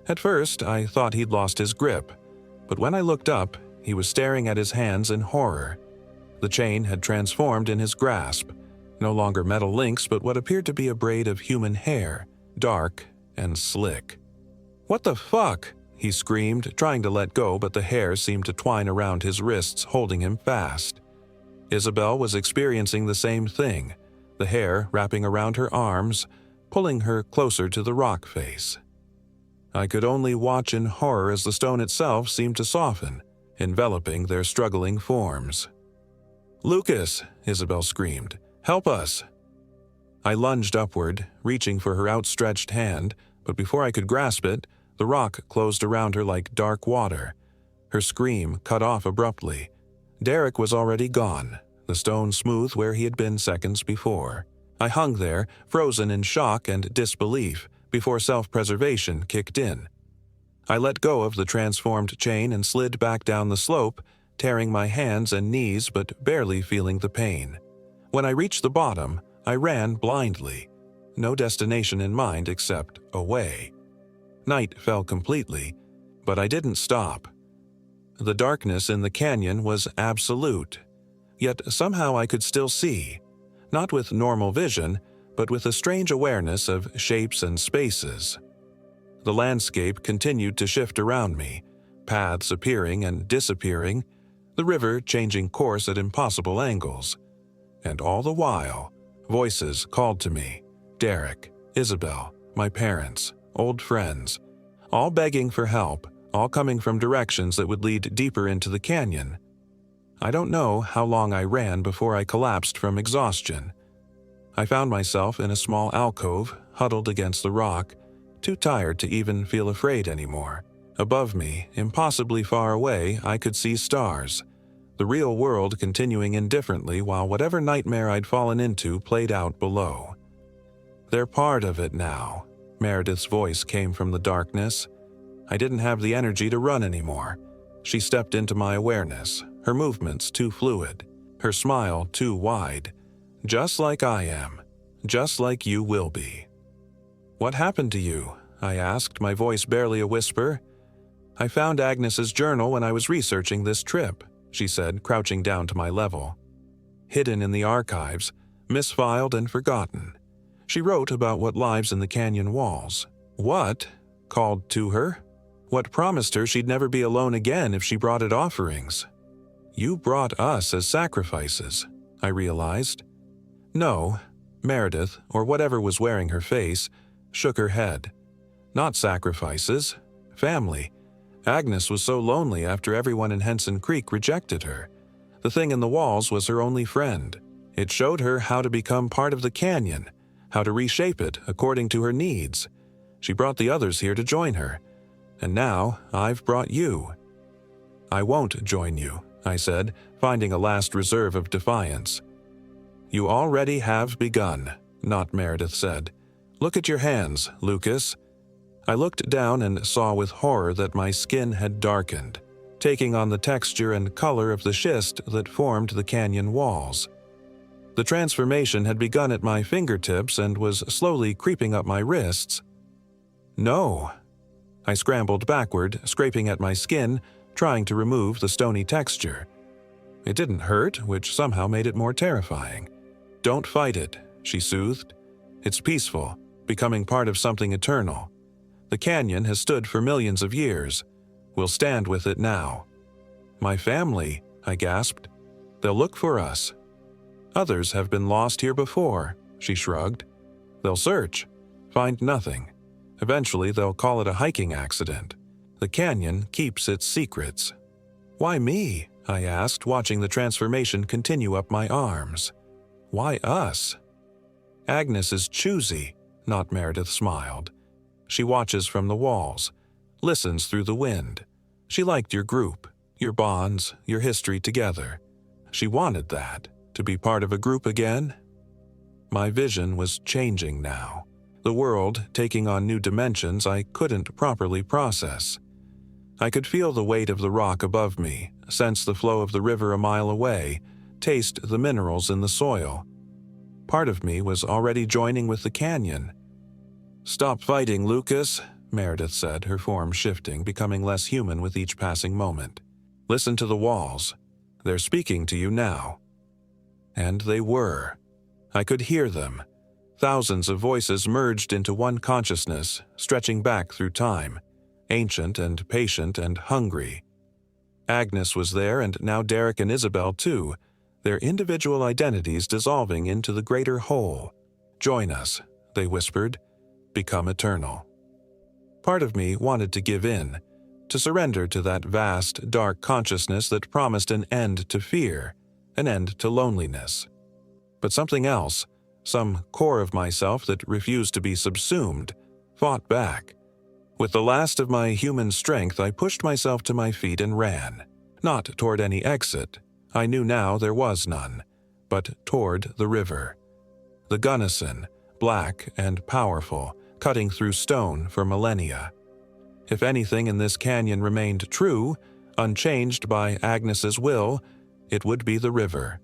At first, I thought he'd lost his grip, but when I looked up, he was staring at his hands in horror. The chain had transformed in his grasp, no longer metal links but what appeared to be a braid of human hair, dark and slick. "What the fuck?" he screamed, trying to let go, but the hair seemed to twine around his wrists, holding him fast. Isabel was experiencing the same thing, the hair wrapping around her arms, pulling her closer to the rock face. I could only watch in horror as the stone itself seemed to soften, enveloping their struggling forms. "Lucas!" Isabel screamed. "Help us!" I lunged upward, reaching for her outstretched hand, but before I could grasp it, the rock closed around her like dark water. Her scream cut off abruptly. Derek was already gone, the stone smooth where he had been seconds before. I hung there, frozen in shock and disbelief, before self-preservation kicked in. I let go of the transformed chain and slid back down the slope, tearing my hands and knees but barely feeling the pain. When I reached the bottom, I ran blindly, no destination in mind except away. Night fell completely, but I didn't stop. The darkness in the canyon was absolute, yet somehow I could still see, not with normal vision, but with a strange awareness of shapes and spaces. The landscape continued to shift around me, paths appearing and disappearing, the river changing course at impossible angles. And all the while, voices called to me, Derek, Isabel, my parents, old friends, all begging for help, all coming from directions that would lead deeper into the canyon. I don't know how long I ran before I collapsed from exhaustion. I found myself in a small alcove, huddled against the rock, too tired to even feel afraid anymore. Above me, impossibly far away, I could see stars, the real world continuing indifferently while whatever nightmare I'd fallen into played out below. "They're part of it now," Meredith's voice came from the darkness. I didn't have the energy to run anymore. She stepped into my awareness, her movements too fluid, her smile too wide. "Just like I am, just like you will be." "What happened to you?" I asked, my voice barely a whisper. "I found Agnes's journal when I was researching this trip," she said, crouching down to my level. "Hidden in the archives, misfiled and forgotten. She wrote about what lives in the canyon walls. What called to her? What promised her she'd never be alone again if she brought it offerings? You brought us as sacrifices," I realized. "No," Meredith, or whatever was wearing her face, shook her head. "Not sacrifices. Family. Agnes was so lonely after everyone in Henson Creek rejected her. The thing in the walls was her only friend. It showed her how to become part of the canyon, how to reshape it according to her needs. She brought the others here to join her. And now I've brought you." "I won't join you," I said, finding a last reserve of defiance. "You already have begun," Not Meredith said. "Look at your hands, Lucas." I looked down and saw with horror that my skin had darkened, taking on the texture and color of the schist that formed the canyon walls. The transformation had begun at my fingertips and was slowly creeping up my wrists. "No." I scrambled backward, scraping at my skin, trying to remove the stony texture. It didn't hurt, which somehow made it more terrifying. "Don't fight it," she soothed. "It's peaceful, becoming part of something eternal. The canyon has stood for millions of years. We'll stand with it now." "My family," I gasped. "They'll look for us." "Others have been lost here before," she shrugged. "They'll search, find nothing. Eventually they'll call it a hiking accident. The canyon keeps its secrets." "Why me?" I asked, watching the transformation continue up my arms. "Why us?" "Agnes is choosy," Not Meredith smiled. "She watches from the walls, listens through the wind. She liked your group, your bonds, your history together. She wanted that, to be part of a group again." My vision was changing now. the world taking on new dimensions I couldn't properly process. I could feel the weight of the rock above me, sense the flow of the river a mile away, taste the minerals in the soil. Part of me was already joining with the canyon. "Stop fighting, Lucas," Meredith said, her form shifting, becoming less human with each passing moment. "Listen to the walls. They're speaking to you now." And they were. I could hear them. Thousands of voices merged into one consciousness, stretching back through time, ancient and patient and hungry. Agnes was there, and now Derek and Isabel too, their individual identities dissolving into the greater whole. "Join us," they whispered. "Become eternal." Part of me wanted to give in, to surrender to that vast, dark consciousness that promised an end to fear, an end to loneliness. But something else, some core of myself that refused to be subsumed, fought back. With the last of my human strength, I pushed myself to my feet and ran. Not toward any exit, I knew now there was none, but toward the river. The Gunnison, black and powerful, cutting through stone for millennia. If anything in this canyon remained true, unchanged by Agnes's will, it would be the river.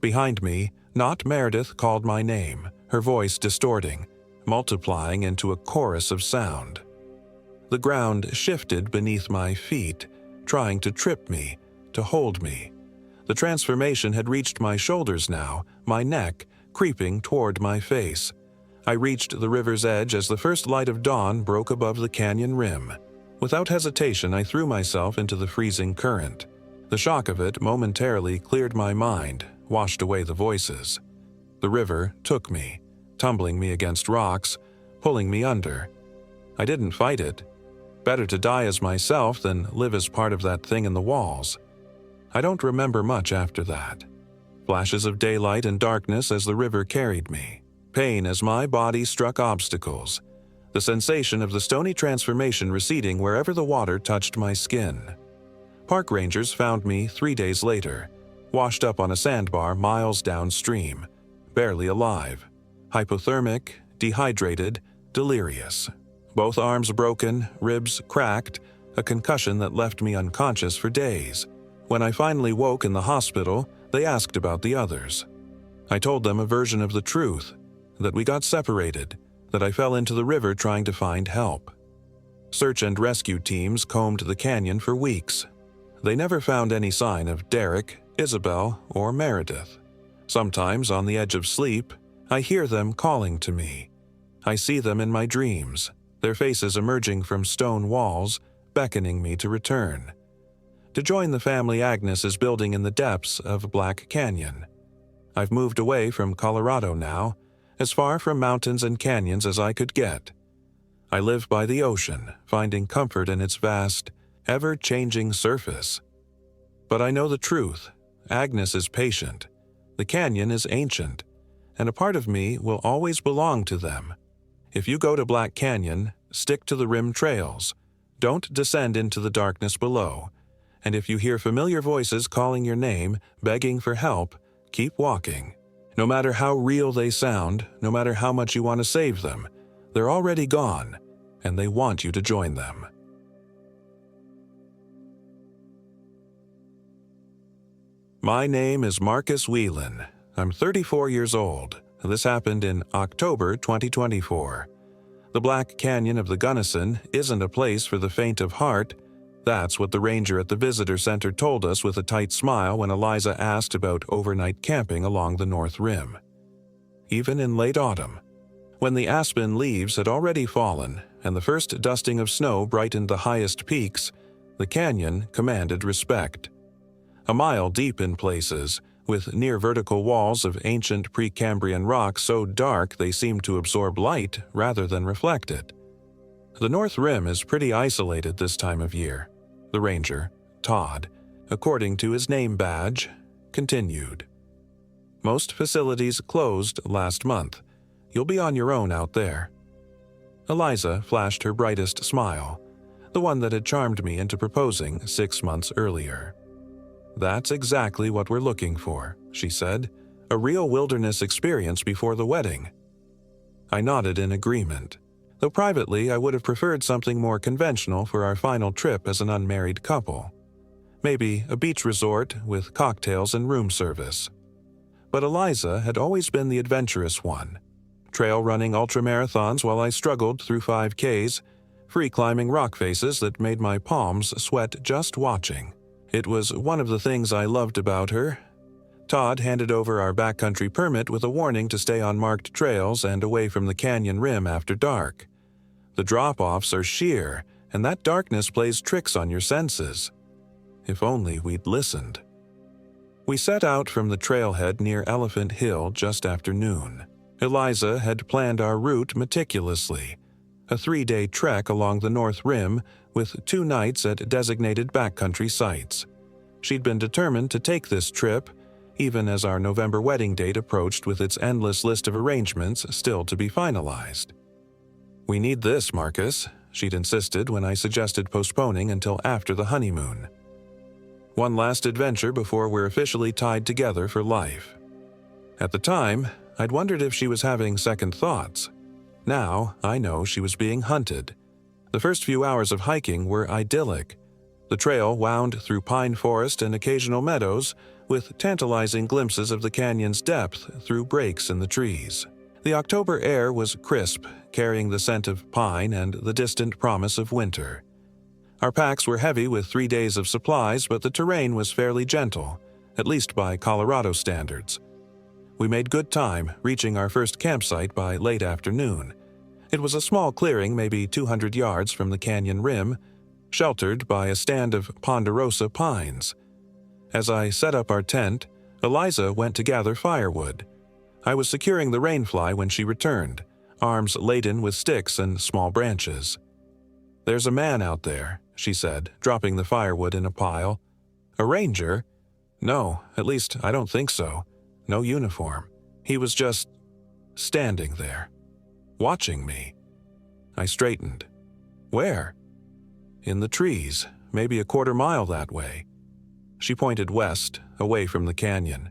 Behind me, not Meredith called my name, her voice distorting, multiplying into a chorus of sound. The ground shifted beneath my feet, trying to trip me, to hold me. The transformation had reached my shoulders now, my neck, creeping toward my face. I reached the river's edge as the first light of dawn broke above the canyon rim. Without hesitation, I threw myself into the freezing current. The shock of it momentarily cleared my mind, washed away the voices. The river took me, tumbling me against rocks, pulling me under. I didn't fight it. Better to die as myself than live as part of that thing in the walls. I don't remember much after that. Flashes of daylight and darkness as the river carried me. Pain as my body struck obstacles. The sensation of the stony transformation receding wherever the water touched my skin. Park rangers found me 3 days later, washed up on a sandbar miles downstream, barely alive, hypothermic, dehydrated, delirious. Both arms broken, ribs cracked, a concussion that left me unconscious for days. When I finally woke in the hospital, they asked about the others. I told them a version of the truth, that we got separated, that I fell into the river trying to find help. Search and rescue teams combed the canyon for weeks. They never found any sign of Derek, Isabel, or Meredith. Sometimes, on the edge of sleep, I hear them calling to me. I see them in my dreams, their faces emerging from stone walls, beckoning me to return. To join the family Agnes is building in the depths of Black Canyon. I've moved away from Colorado now, as far from mountains and canyons as I could get. I live by the ocean, finding comfort in its vast, ever-changing surface. But I know the truth. Agnes is patient. The canyon is ancient, and a part of me will always belong to them. If you go to Black Canyon, stick to the rim trails. Don't descend into the darkness below. And if you hear familiar voices calling your name, begging for help, keep walking. No matter how real they sound, no matter how much you want to save them, they're already gone, and they want you to join them. My name is Marcus Whelan. I'm 34 years old. This happened in October 2024. The Black Canyon of the Gunnison isn't a place for the faint of heart. That's what the ranger at the visitor center told us with a tight smile when Eliza asked about overnight camping along the North Rim. Even in late autumn, when the aspen leaves had already fallen and the first dusting of snow brightened the highest peaks, the canyon commanded respect. A mile deep in places, with near-vertical walls of ancient Precambrian rock so dark they seemed to absorb light rather than reflect it. The North Rim is pretty isolated this time of year, the ranger, Todd, according to his name badge, continued. Most facilities closed last month. You'll be on your own out there. Eliza flashed her brightest smile, the one that had charmed me into proposing 6 months earlier. That's exactly what we're looking for, she said. A real wilderness experience before the wedding. I nodded in agreement, though privately I would have preferred something more conventional for our final trip as an unmarried couple. Maybe a beach resort with cocktails and room service. But Eliza had always been the adventurous one, trail running ultramarathons while I struggled through 5Ks, free climbing rock faces that made my palms sweat just watching. It was one of the things I loved about her. Todd handed over our backcountry permit with a warning to stay on marked trails and away from the canyon rim after dark. The drop-offs are sheer, and that darkness plays tricks on your senses. If only we'd listened. We set out from the trailhead near Elephant Hill just after noon. Eliza had planned our route meticulously, a 3-day trek along the North Rim with 2 nights at designated backcountry sites. She'd been determined to take this trip, even as our November wedding date approached with its endless list of arrangements still to be finalized. "We need this, Marcus," she'd insisted when I suggested postponing until after the honeymoon. One last adventure before we're officially tied together for life. At the time, I'd wondered if she was having second thoughts. Now, I know she was being hunted. The first few hours of hiking were idyllic. The trail wound through pine forest and occasional meadows, with tantalizing glimpses of the canyon's depth through breaks in the trees. The October air was crisp, carrying the scent of pine and the distant promise of winter. Our packs were heavy with 3 days of supplies, but the terrain was fairly gentle, at least by Colorado standards. We made good time, reaching our first campsite by late afternoon. It was a small clearing maybe 200 yards from the canyon rim, sheltered by a stand of ponderosa pines. As I set up our tent, Eliza went to gather firewood. I was securing the rainfly when she returned, arms laden with sticks and small branches. "There's a man out there," she said, dropping the firewood in a pile. "A ranger? No, at least I don't think so. No uniform. He was just standing there, watching me." I straightened. "Where?" "In the trees, maybe a quarter mile that way." She pointed west, away from the canyon.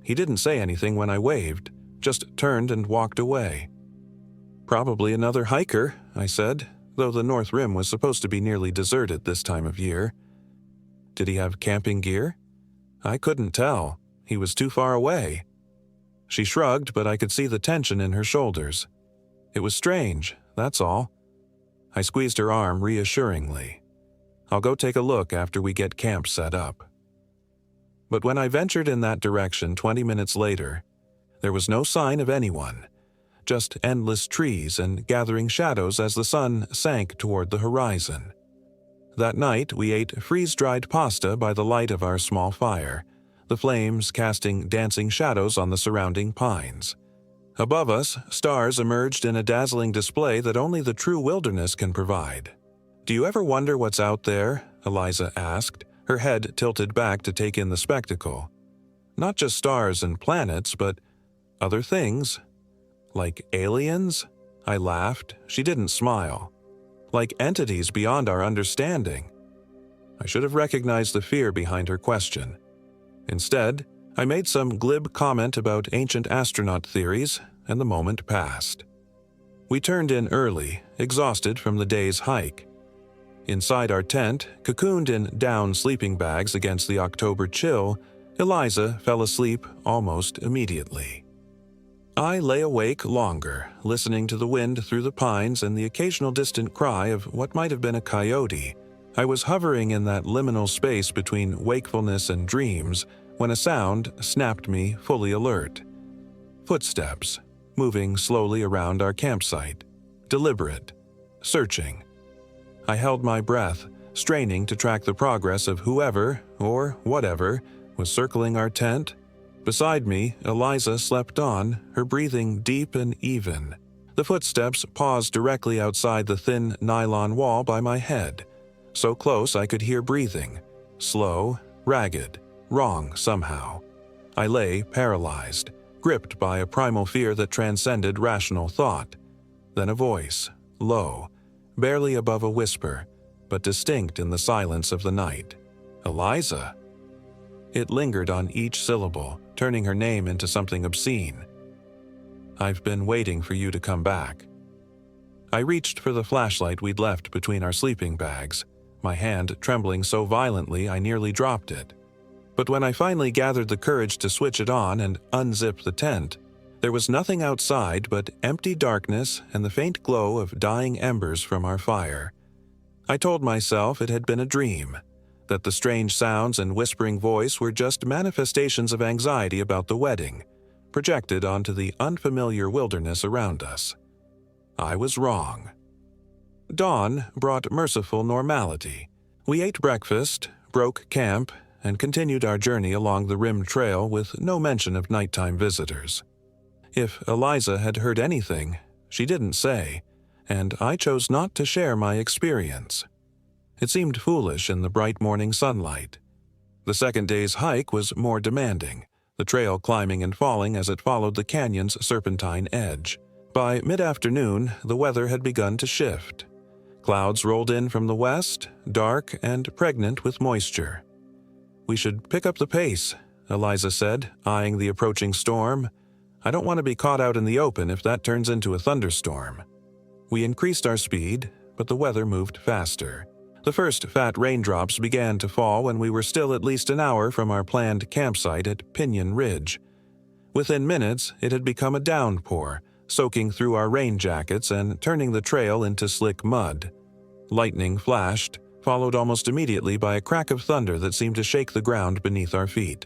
He didn't say anything when I waved, just turned and walked away. "Probably another hiker," I said, though the North Rim was supposed to be nearly deserted this time of year. "Did he have camping gear?" "I couldn't tell. He was too far away." She shrugged, but I could see the tension in her shoulders. "It was strange, that's all." I squeezed her arm reassuringly. "I'll go take a look after we get camp set up." But when I ventured in that direction 20 minutes later, there was no sign of anyone, just endless trees and gathering shadows as the sun sank toward the horizon. That night, we ate freeze-dried pasta by the light of our small fire, the flames casting dancing shadows on the surrounding pines. Above us, stars emerged in a dazzling display that only the true wilderness can provide. "Do you ever wonder what's out there?" Eliza asked, her head tilted back to take in the spectacle. "Not just stars and planets, but other things. Like aliens?" I laughed. She didn't smile. "Like entities beyond our understanding." I should have recognized the fear behind her question. Instead, I made some glib comment about ancient astronaut theories, and the moment passed. We turned in early, exhausted from the day's hike. Inside our tent, cocooned in down sleeping bags against the October chill, Eliza fell asleep almost immediately. I lay awake longer, listening to the wind through the pines and the occasional distant cry of what might have been a coyote. I was hovering in that liminal space between wakefulness and dreams when a sound snapped me fully alert. Footsteps, moving slowly around our campsite. Deliberate. Searching. I held my breath, straining to track the progress of whoever, or whatever, was circling our tent. Beside me, Eliza slept on, her breathing deep and even. The footsteps paused directly outside the thin nylon wall by my head, so close I could hear breathing. Slow, ragged, wrong somehow. I lay paralyzed, gripped by a primal fear that transcended rational thought. Then a voice, low, barely above a whisper, but distinct in the silence of the night. "Eliza." It lingered on each syllable, turning her name into something obscene. I've been waiting for you to come back." I reached for the flashlight we'd left between our sleeping bags, my hand trembling so violently I nearly dropped it. But when I finally gathered the courage to switch it on and unzip the tent, there was nothing outside but empty darkness and the faint glow of dying embers from our fire. I told myself it had been a dream, that the strange sounds and whispering voice were just manifestations of anxiety about the wedding, projected onto the unfamiliar wilderness around us. I was wrong. Dawn brought merciful normality. We ate breakfast, broke camp, and continued our journey along the rim trail with no mention of nighttime visitors. If Eliza had heard anything, she didn't say, and I chose not to share my experience. It seemed foolish in the bright morning sunlight. The second day's hike was more demanding, the trail climbing and falling as it followed the canyon's serpentine edge. By mid-afternoon, the weather had begun to shift. Clouds rolled in from the west, dark and pregnant with moisture. "We should pick up the pace," Eliza said, eyeing the approaching storm. "I don't want to be caught out in the open if that turns into a thunderstorm." We increased our speed, but the weather moved faster. The first fat raindrops began to fall when we were still at least an hour from our planned campsite at Pinyon Ridge. Within minutes, it had become a downpour, soaking through our rain jackets and turning the trail into slick mud. Lightning flashed, followed almost immediately by a crack of thunder that seemed to shake the ground beneath our feet.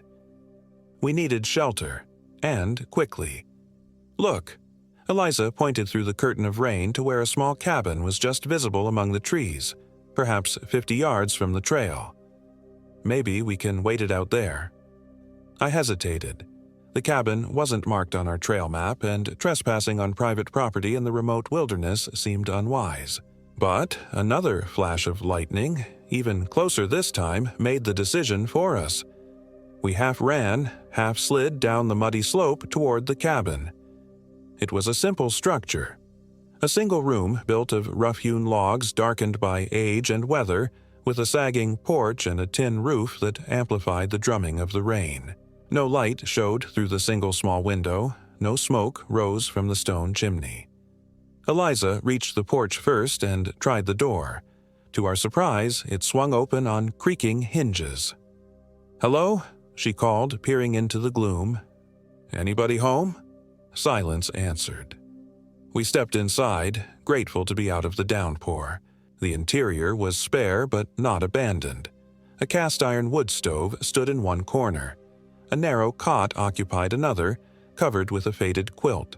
We needed shelter, and quickly. "Look!" Eliza pointed through the curtain of rain to where a small cabin was just visible among the trees, perhaps 50 yards from the trail. "Maybe we can wait it out there." I hesitated. The cabin wasn't marked on our trail map, and trespassing on private property in the remote wilderness seemed unwise. But another flash of lightning, even closer this time, made the decision for us. We half ran, half slid down the muddy slope toward the cabin. It was a simple structure. A single room built of rough-hewn logs darkened by age and weather, with a sagging porch and a tin roof that amplified the drumming of the rain. No light showed through the single small window, no smoke rose from the stone chimney. Eliza reached the porch first and tried the door. To our surprise, it swung open on creaking hinges. "Hello?" she called, peering into the gloom. "Anybody home?" Silence answered. We stepped inside, grateful to be out of the downpour. The interior was spare but not abandoned. A cast-iron wood stove stood in one corner. A narrow cot occupied another, covered with a faded quilt.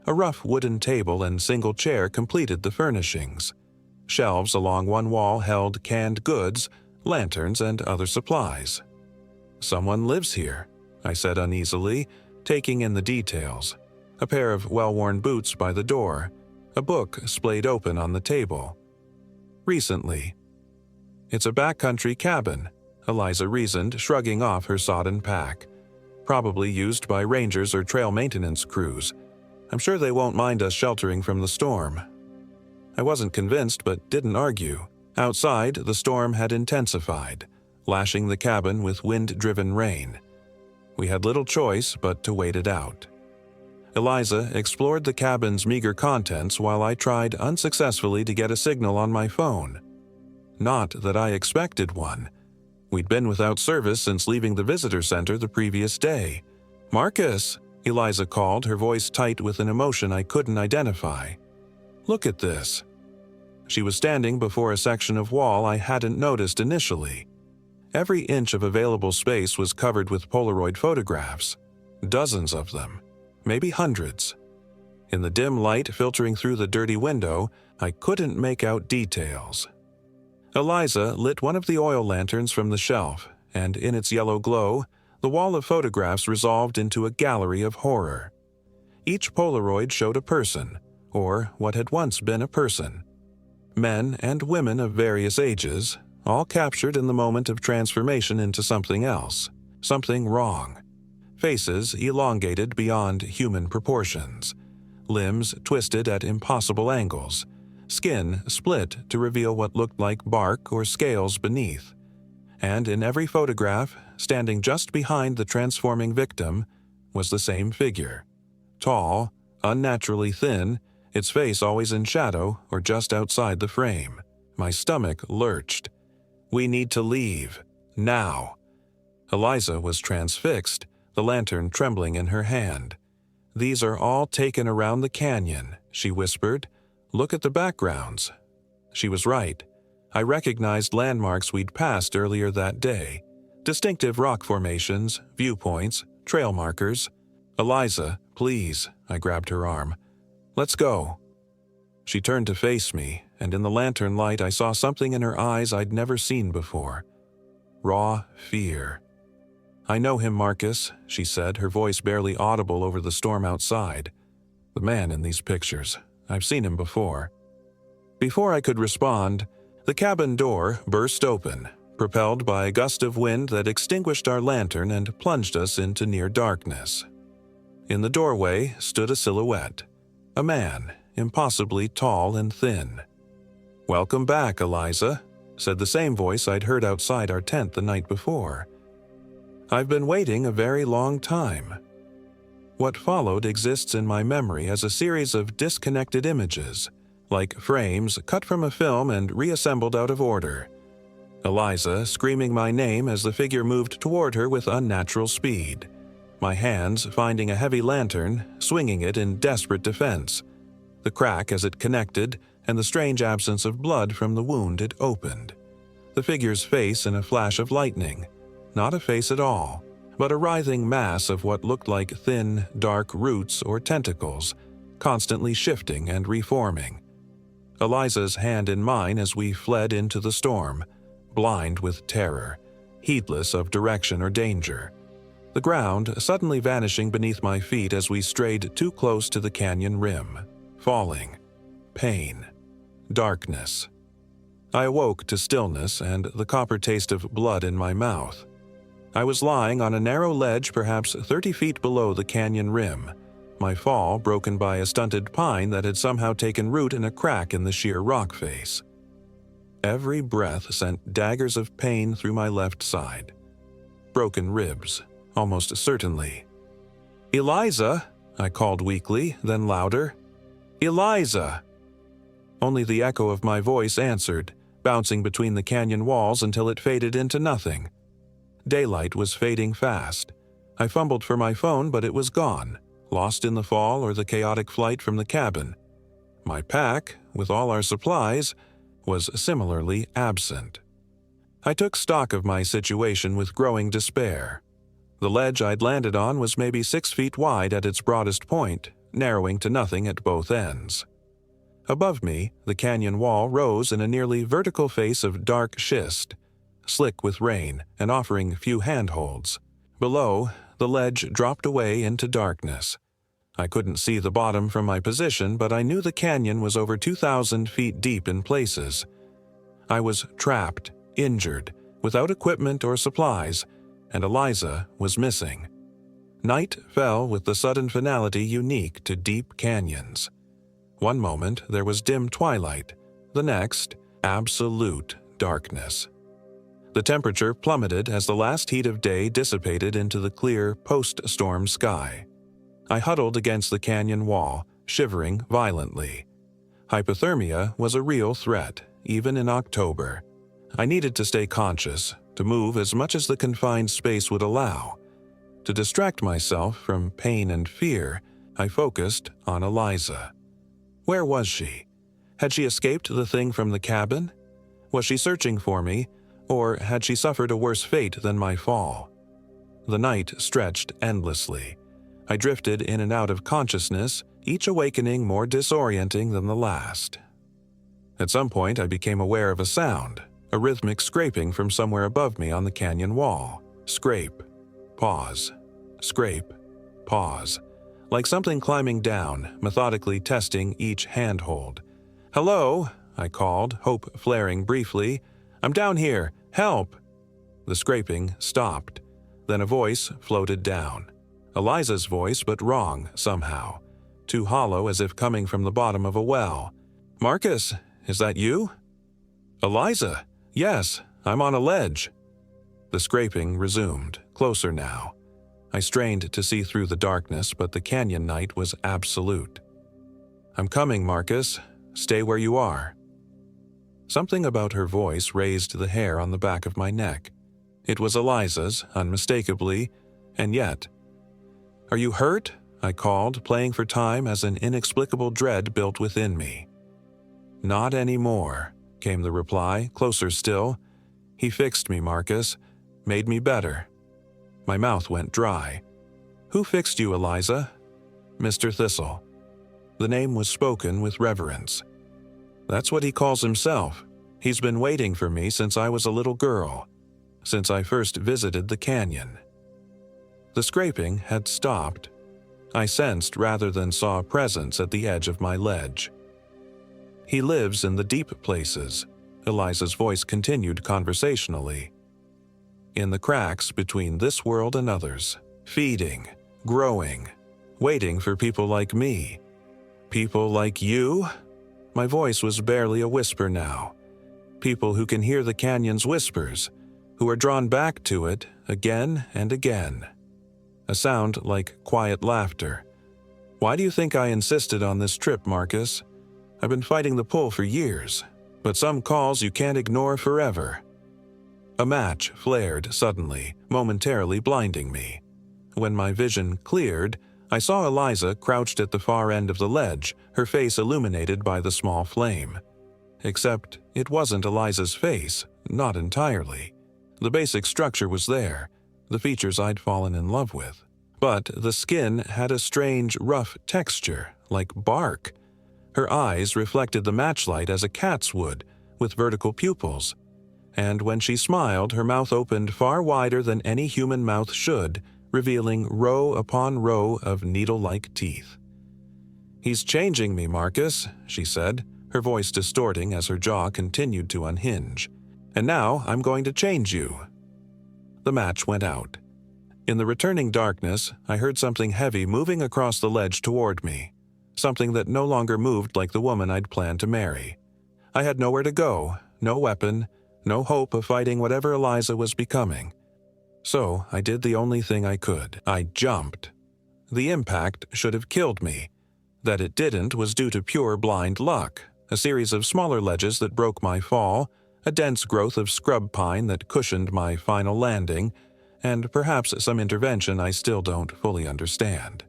A rough wooden table and single chair completed the furnishings. Shelves along one wall held canned goods, lanterns, and other supplies. "Someone lives here," I said uneasily, taking in the details. A pair of well-worn boots by the door, a book splayed open on the table. "Recently." "It's a backcountry cabin," Eliza reasoned, shrugging off her sodden pack. "Probably used by rangers or trail maintenance crews. I'm sure they won't mind us sheltering from the storm." I wasn't convinced but didn't argue. Outside, the storm had intensified, lashing the cabin with wind-driven rain. We had little choice but to wait it out. Eliza explored the cabin's meager contents while I tried unsuccessfully to get a signal on my phone. Not that I expected one. We'd been without service since leaving the visitor center the previous day. "Marcus," Eliza called, her voice tight with an emotion I couldn't identify. "Look at this." She was standing before a section of wall I hadn't noticed initially. Every inch of available space was covered with Polaroid photographs. Dozens of them. Maybe hundreds. In the dim light filtering through the dirty window, I couldn't make out details. Eliza lit one of the oil lanterns from the shelf, and in its yellow glow, the wall of photographs resolved into a gallery of horror. Each Polaroid showed a person, or what had once been a person. Men and women of various ages, all captured in the moment of transformation into something else, something wrong. Faces elongated beyond human proportions, limbs twisted at impossible angles, skin split to reveal what looked like bark or scales beneath. And in every photograph, standing just behind the transforming victim, was the same figure. Tall, unnaturally thin, its face always in shadow or just outside the frame. My stomach lurched. "We need to leave. Now." Eliza was transfixed, the lantern trembling in her hand. "These are all taken around the canyon," she whispered. "Look at the backgrounds." She was right. I recognized landmarks we'd passed earlier that day. Distinctive rock formations, viewpoints, trail markers. "Eliza, please," I grabbed her arm. "Let's go." She turned to face me, and in the lantern light I saw something in her eyes I'd never seen before. Raw fear. "I know him, Marcus," she said, her voice barely audible over the storm outside. "The man in these pictures. I've seen him before." Before I could respond, the cabin door burst open, propelled by a gust of wind that extinguished our lantern and plunged us into near darkness. In the doorway stood a silhouette, a man, impossibly tall and thin. "Welcome back, Eliza," said the same voice I'd heard outside our tent the night before. "I've been waiting a very long time." What followed exists in my memory as a series of disconnected images, like frames cut from a film and reassembled out of order. Eliza screaming my name as the figure moved toward her with unnatural speed. My hands finding a heavy lantern, swinging it in desperate defense. The crack as it connected, and the strange absence of blood from the wound it opened. The figure's face in a flash of lightning. Not a face at all, but a writhing mass of what looked like thin, dark roots or tentacles, constantly shifting and reforming. Eliza's hand in mine as we fled into the storm, blind with terror, heedless of direction or danger. The ground suddenly vanishing beneath my feet as we strayed too close to the canyon rim. Falling. Pain. Darkness. I awoke to stillness and the copper taste of blood in my mouth. I was lying on a narrow ledge perhaps 30 feet below the canyon rim, my fall broken by a stunted pine that had somehow taken root in a crack in the sheer rock face. Every breath sent daggers of pain through my left side. Broken ribs, almost certainly. "Eliza!" I called weakly, then louder. "Eliza!" Only the echo of my voice answered, bouncing between the canyon walls until it faded into nothing. Daylight was fading fast. I fumbled for my phone, but it was gone, lost in the fall or the chaotic flight from the cabin. My pack, with all our supplies, was similarly absent. I took stock of my situation with growing despair. The ledge I'd landed on was maybe 6 feet wide at its broadest point, narrowing to nothing at both ends. Above me, the canyon wall rose in a nearly vertical face of dark schist, slick with rain and offering few handholds. Below, the ledge dropped away into darkness. I couldn't see the bottom from my position, but I knew the canyon was over 2,000 feet deep in places. I was trapped, injured, without equipment or supplies, and Eliza was missing. Night fell with the sudden finality unique to deep canyons. One moment there was dim twilight, the next, absolute darkness. The temperature plummeted as the last heat of day dissipated into the clear post-storm sky. I huddled against the canyon wall, shivering violently. Hypothermia was a real threat, even in October. I needed to stay conscious, to move as much as the confined space would allow. To distract myself from pain and fear, I focused on Eliza. Where was she? Had she escaped the thing from the cabin? Was she searching for me, or had she suffered a worse fate than my fall? The night stretched endlessly. I drifted in and out of consciousness, each awakening more disorienting than the last. At some point I became aware of a sound, a rhythmic scraping from somewhere above me on the canyon wall. Scrape, pause, scrape, pause, like something climbing down, methodically testing each handhold. "Hello," I called, hope flaring briefly. "I'm down here. Help!" The scraping stopped. Then a voice floated down. Eliza's voice, but wrong somehow. Too hollow as if coming from the bottom of a well. "Marcus, is that you?" "Eliza, yes, I'm on a ledge." The scraping resumed, closer now. I strained to see through the darkness, but the canyon night was absolute. "I'm coming, Marcus. Stay where you are." Something about her voice raised the hair on the back of my neck. It was Eliza's, unmistakably, and yet. "Are you hurt?" I called, playing for time as an inexplicable dread built within me. "Not anymore," came the reply, closer still. "He fixed me, Marcus. Made me better." My mouth went dry. "Who fixed you, Eliza?" "Mr. Thistle." The name was spoken with reverence. "That's what he calls himself. He's been waiting for me since I was a little girl, since I first visited the canyon." The scraping had stopped. I sensed rather than saw a presence at the edge of my ledge. "He lives in the deep places," Eliza's voice continued conversationally. "In the cracks between this world and others, feeding, growing, waiting for people like me." "People like you?" My voice was barely a whisper now. People who can hear the canyon's whispers, who are drawn back to it again and again. A sound like quiet laughter. "Why do you think I insisted on this trip, Marcus? I've been fighting the pull for years, but some calls you can't ignore forever." A match flared suddenly, momentarily blinding me. When my vision cleared, I saw Eliza crouched at the far end of the ledge, her face illuminated by the small flame. Except it wasn't Eliza's face, not entirely. The basic structure was there, the features I'd fallen in love with. But the skin had a strange, rough texture, like bark. Her eyes reflected the matchlight as a cat's would, with vertical pupils. And when she smiled, her mouth opened far wider than any human mouth should, revealing row upon row of needle-like teeth. "He's changing me, Marcus," she said, her voice distorting as her jaw continued to unhinge. "And now I'm going to change you." The match went out. In the returning darkness, I heard something heavy moving across the ledge toward me, something that no longer moved like the woman I'd planned to marry. I had nowhere to go, no weapon, no hope of fighting whatever Eliza was becoming. So I did the only thing I could. I jumped. The impact should have killed me. That it didn't was due to pure blind luck, a series of smaller ledges that broke my fall, a dense growth of scrub pine that cushioned my final landing, and perhaps some intervention I still don't fully understand.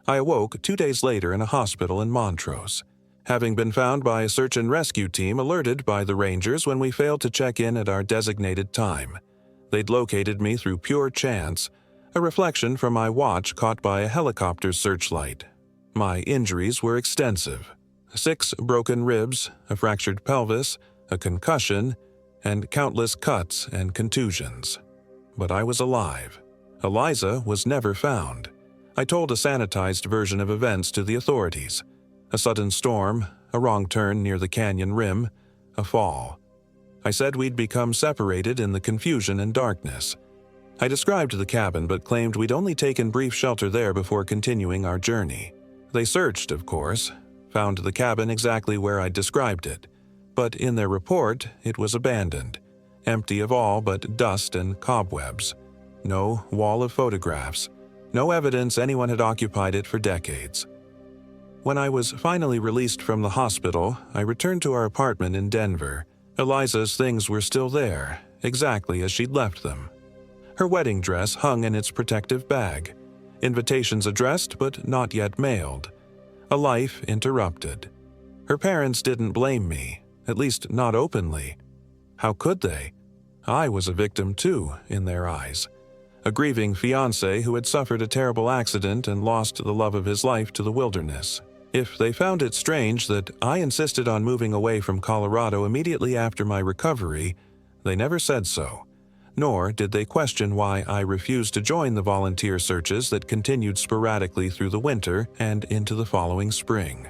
I awoke 2 days later in a hospital in Montrose, having been found by a search and rescue team alerted by the rangers when we failed to check in at our designated time. They'd located me through pure chance, a reflection from my watch caught by a helicopter's searchlight. My injuries were extensive. 6 broken ribs, a fractured pelvis, a concussion, and countless cuts and contusions. But I was alive. Eliza was never found. I told a sanitized version of events to the authorities. A sudden storm, a wrong turn near the canyon rim, a fall. I said we'd become separated in the confusion and darkness. I described the cabin but claimed we'd only taken brief shelter there before continuing our journey. They searched, of course, found the cabin exactly where I'd described it, but in their report it was abandoned, empty of all but dust and cobwebs. No wall of photographs, no evidence anyone had occupied it for decades. When I was finally released from the hospital, I returned to our apartment in Denver. Eliza's things were still there, exactly as she'd left them. Her wedding dress hung in its protective bag, invitations addressed but not yet mailed. A life interrupted. Her parents didn't blame me, at least not openly. How could they? I was a victim too, in their eyes. A grieving fiancé who had suffered a terrible accident and lost the love of his life to the wilderness. If they found it strange that I insisted on moving away from Colorado immediately after my recovery, they never said so, nor did they question why I refused to join the volunteer searches that continued sporadically through the winter and into the following spring.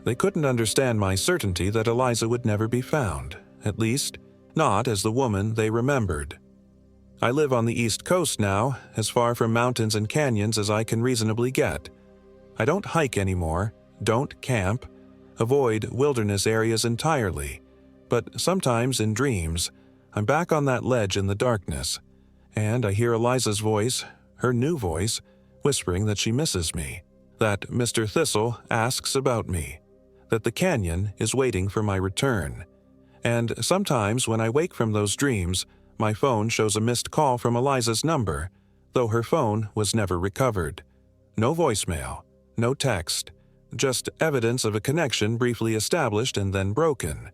They couldn't understand my certainty that Eliza would never be found, at least, not as the woman they remembered. I live on the East Coast now, as far from mountains and canyons as I can reasonably get. I don't hike anymore, don't camp, avoid wilderness areas entirely, but sometimes in dreams, I'm back on that ledge in the darkness, and I hear Eliza's voice, her new voice, whispering that she misses me, that Mr. Thistle asks about me, that the canyon is waiting for my return. And sometimes when I wake from those dreams, my phone shows a missed call from Eliza's number, though her phone was never recovered. No voicemail, no text, just evidence of a connection briefly established and then broken.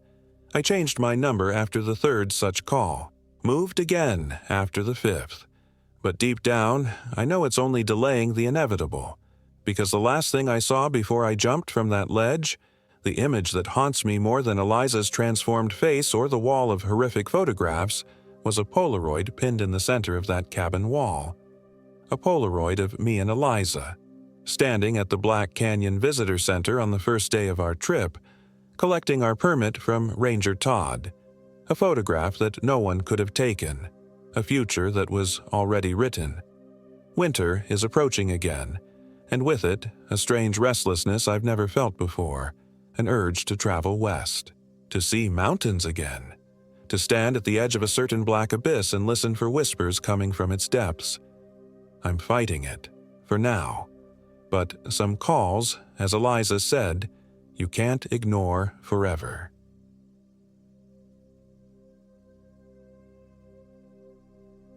I changed my number after the third such call, moved again after the fifth. But deep down, I know it's only delaying the inevitable, because the last thing I saw before I jumped from that ledge, the image that haunts me more than Eliza's transformed face or the wall of horrific photographs, was a Polaroid pinned in the center of that cabin wall. A Polaroid of me and Eliza, standing at the Black Canyon Visitor Center on the first day of our trip, collecting our permit from Ranger Todd. A photograph that no one could have taken, a future that was already written. Winter is approaching again, and with it, a strange restlessness I've never felt before, an urge to travel west, to see mountains again, to stand at the edge of a certain black abyss and listen for whispers coming from its depths. I'm fighting it, for now. But some calls, as Eliza said, you can't ignore forever.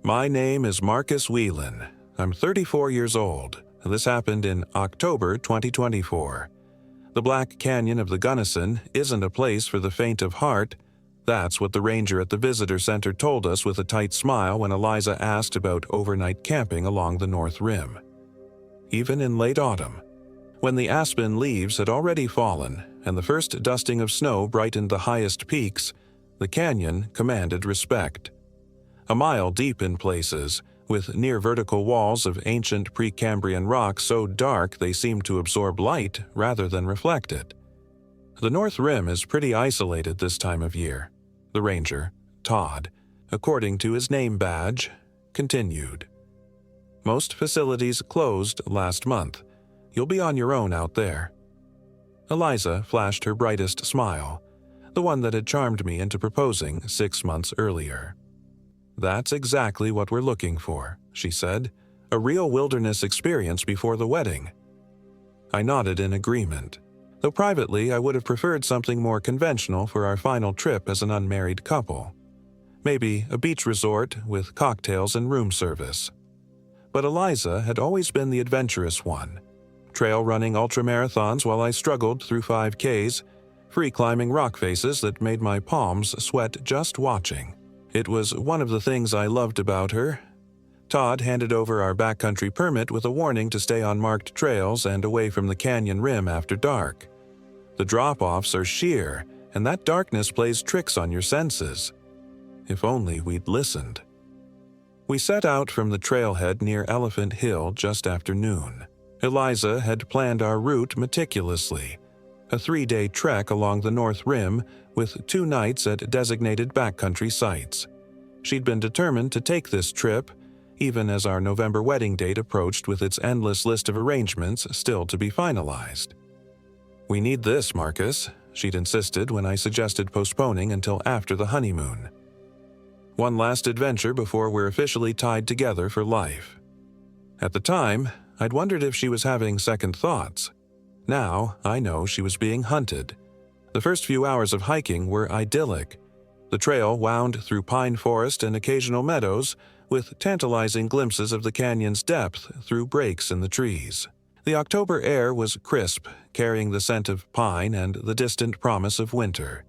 My name is Marcus Whelan. I'm 34 years old. This happened in October 2024. The Black Canyon of the Gunnison isn't a place for the faint of heart. That's what the ranger at the visitor center told us with a tight smile when Eliza asked about overnight camping along the North Rim. Even in late autumn, when the aspen leaves had already fallen and the first dusting of snow brightened the highest peaks, the canyon commanded respect. A mile deep in places, with near-vertical walls of ancient Precambrian rock so dark they seemed to absorb light rather than reflect it. The North Rim is pretty isolated this time of year, the ranger, Todd, according to his name badge, continued. Most facilities closed last month. You'll be on your own out there. Eliza flashed her brightest smile, the one that had charmed me into proposing 6 months earlier. That's exactly what we're looking for, she said, a real wilderness experience before the wedding. I nodded in agreement, though privately I would have preferred something more conventional for our final trip as an unmarried couple. Maybe a beach resort with cocktails and room service. But Eliza had always been the adventurous one, trail running ultramarathons while I struggled through 5Ks, free climbing rock faces that made my palms sweat just watching. It was one of the things I loved about her. Todd handed over our backcountry permit with a warning to stay on marked trails and away from the canyon rim after dark. The drop-offs are sheer, and that darkness plays tricks on your senses. If only we'd listened. We set out from the trailhead near Elephant Hill just after noon. Eliza had planned our route meticulously, a 3-day trek along the North Rim with 2 nights at designated backcountry sites. She'd been determined to take this trip, even as our November wedding date approached with its endless list of arrangements still to be finalized. "We need this, Marcus," she'd insisted when I suggested postponing until after the honeymoon. One last adventure before we're officially tied together for life. At the time, I'd wondered if she was having second thoughts. Now, I know she was being hunted. The first few hours of hiking were idyllic. The trail wound through pine forest and occasional meadows, with tantalizing glimpses of the canyon's depth through breaks in the trees. The October air was crisp, carrying the scent of pine and the distant promise of winter.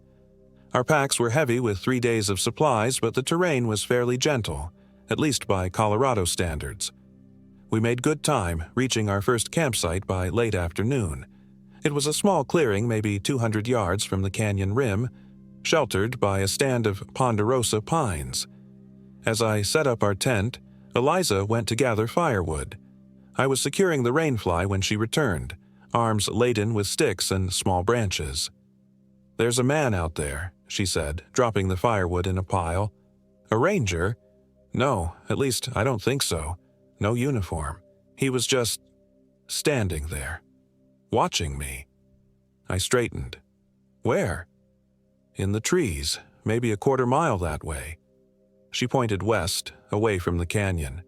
Our packs were heavy with 3 days of supplies, but the terrain was fairly gentle, at least by Colorado standards. We made good time, reaching our first campsite by late afternoon. It was a small clearing maybe 200 yards from the canyon rim, sheltered by a stand of ponderosa pines. As I set up our tent, Eliza went to gather firewood. I was securing the rainfly when she returned, arms laden with sticks and small branches. "There's a man out there," she said, dropping the firewood in a pile. "A ranger? No, at least I don't think so. No uniform. He was just standing there, watching me." I straightened. "Where?" "In the trees, maybe a quarter mile that way." She pointed west, away from the canyon.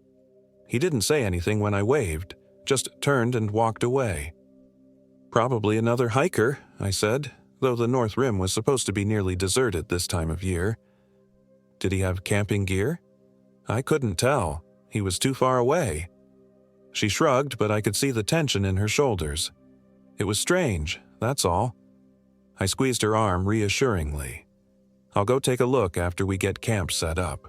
He didn't say anything when I waved, just turned and walked away. "Probably another hiker," I said, though the North Rim was supposed to be nearly deserted this time of year. "Did he have camping gear?" "I couldn't tell. He was too far away." She shrugged, but I could see the tension in her shoulders. "It was strange, that's all." I squeezed her arm reassuringly. "I'll go take a look after we get camp set up."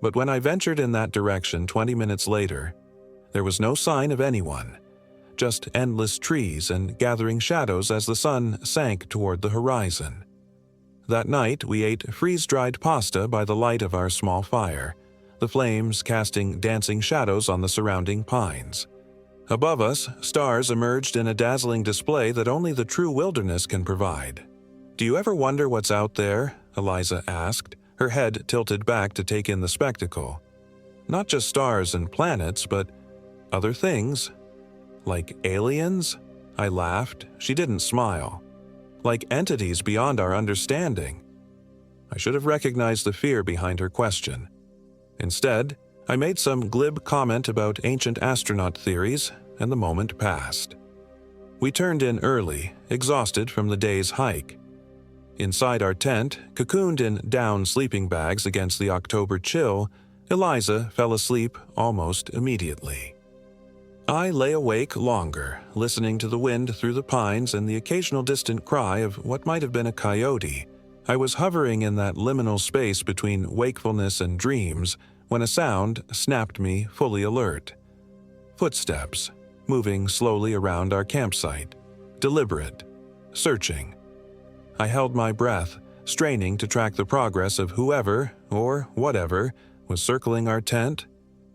But when I ventured in that direction 20 minutes later, there was no sign of anyone, just endless trees and gathering shadows as the sun sank toward the horizon. That night, we ate freeze-dried pasta by the light of our small fire, the flames casting dancing shadows on the surrounding pines. Above us, stars emerged in a dazzling display that only the true wilderness can provide. "Do you ever wonder what's out there?" Eliza asked, her head tilted back to take in the spectacle. "Not just stars and planets, but other things. Like aliens?" I laughed. She didn't smile. "Like entities beyond our understanding." I should have recognized the fear behind her question. Instead, I made some glib comment about ancient astronaut theories, and the moment passed. We turned in early, exhausted from the day's hike. Inside our tent, cocooned in down sleeping bags against the October chill, Eliza fell asleep almost immediately. I lay awake longer, listening to the wind through the pines and the occasional distant cry of what might have been a coyote. I was hovering in that liminal space between wakefulness and dreams when a sound snapped me fully alert. Footsteps, moving slowly around our campsite, deliberate, searching. I held my breath, straining to track the progress of whoever, or whatever, was circling our tent.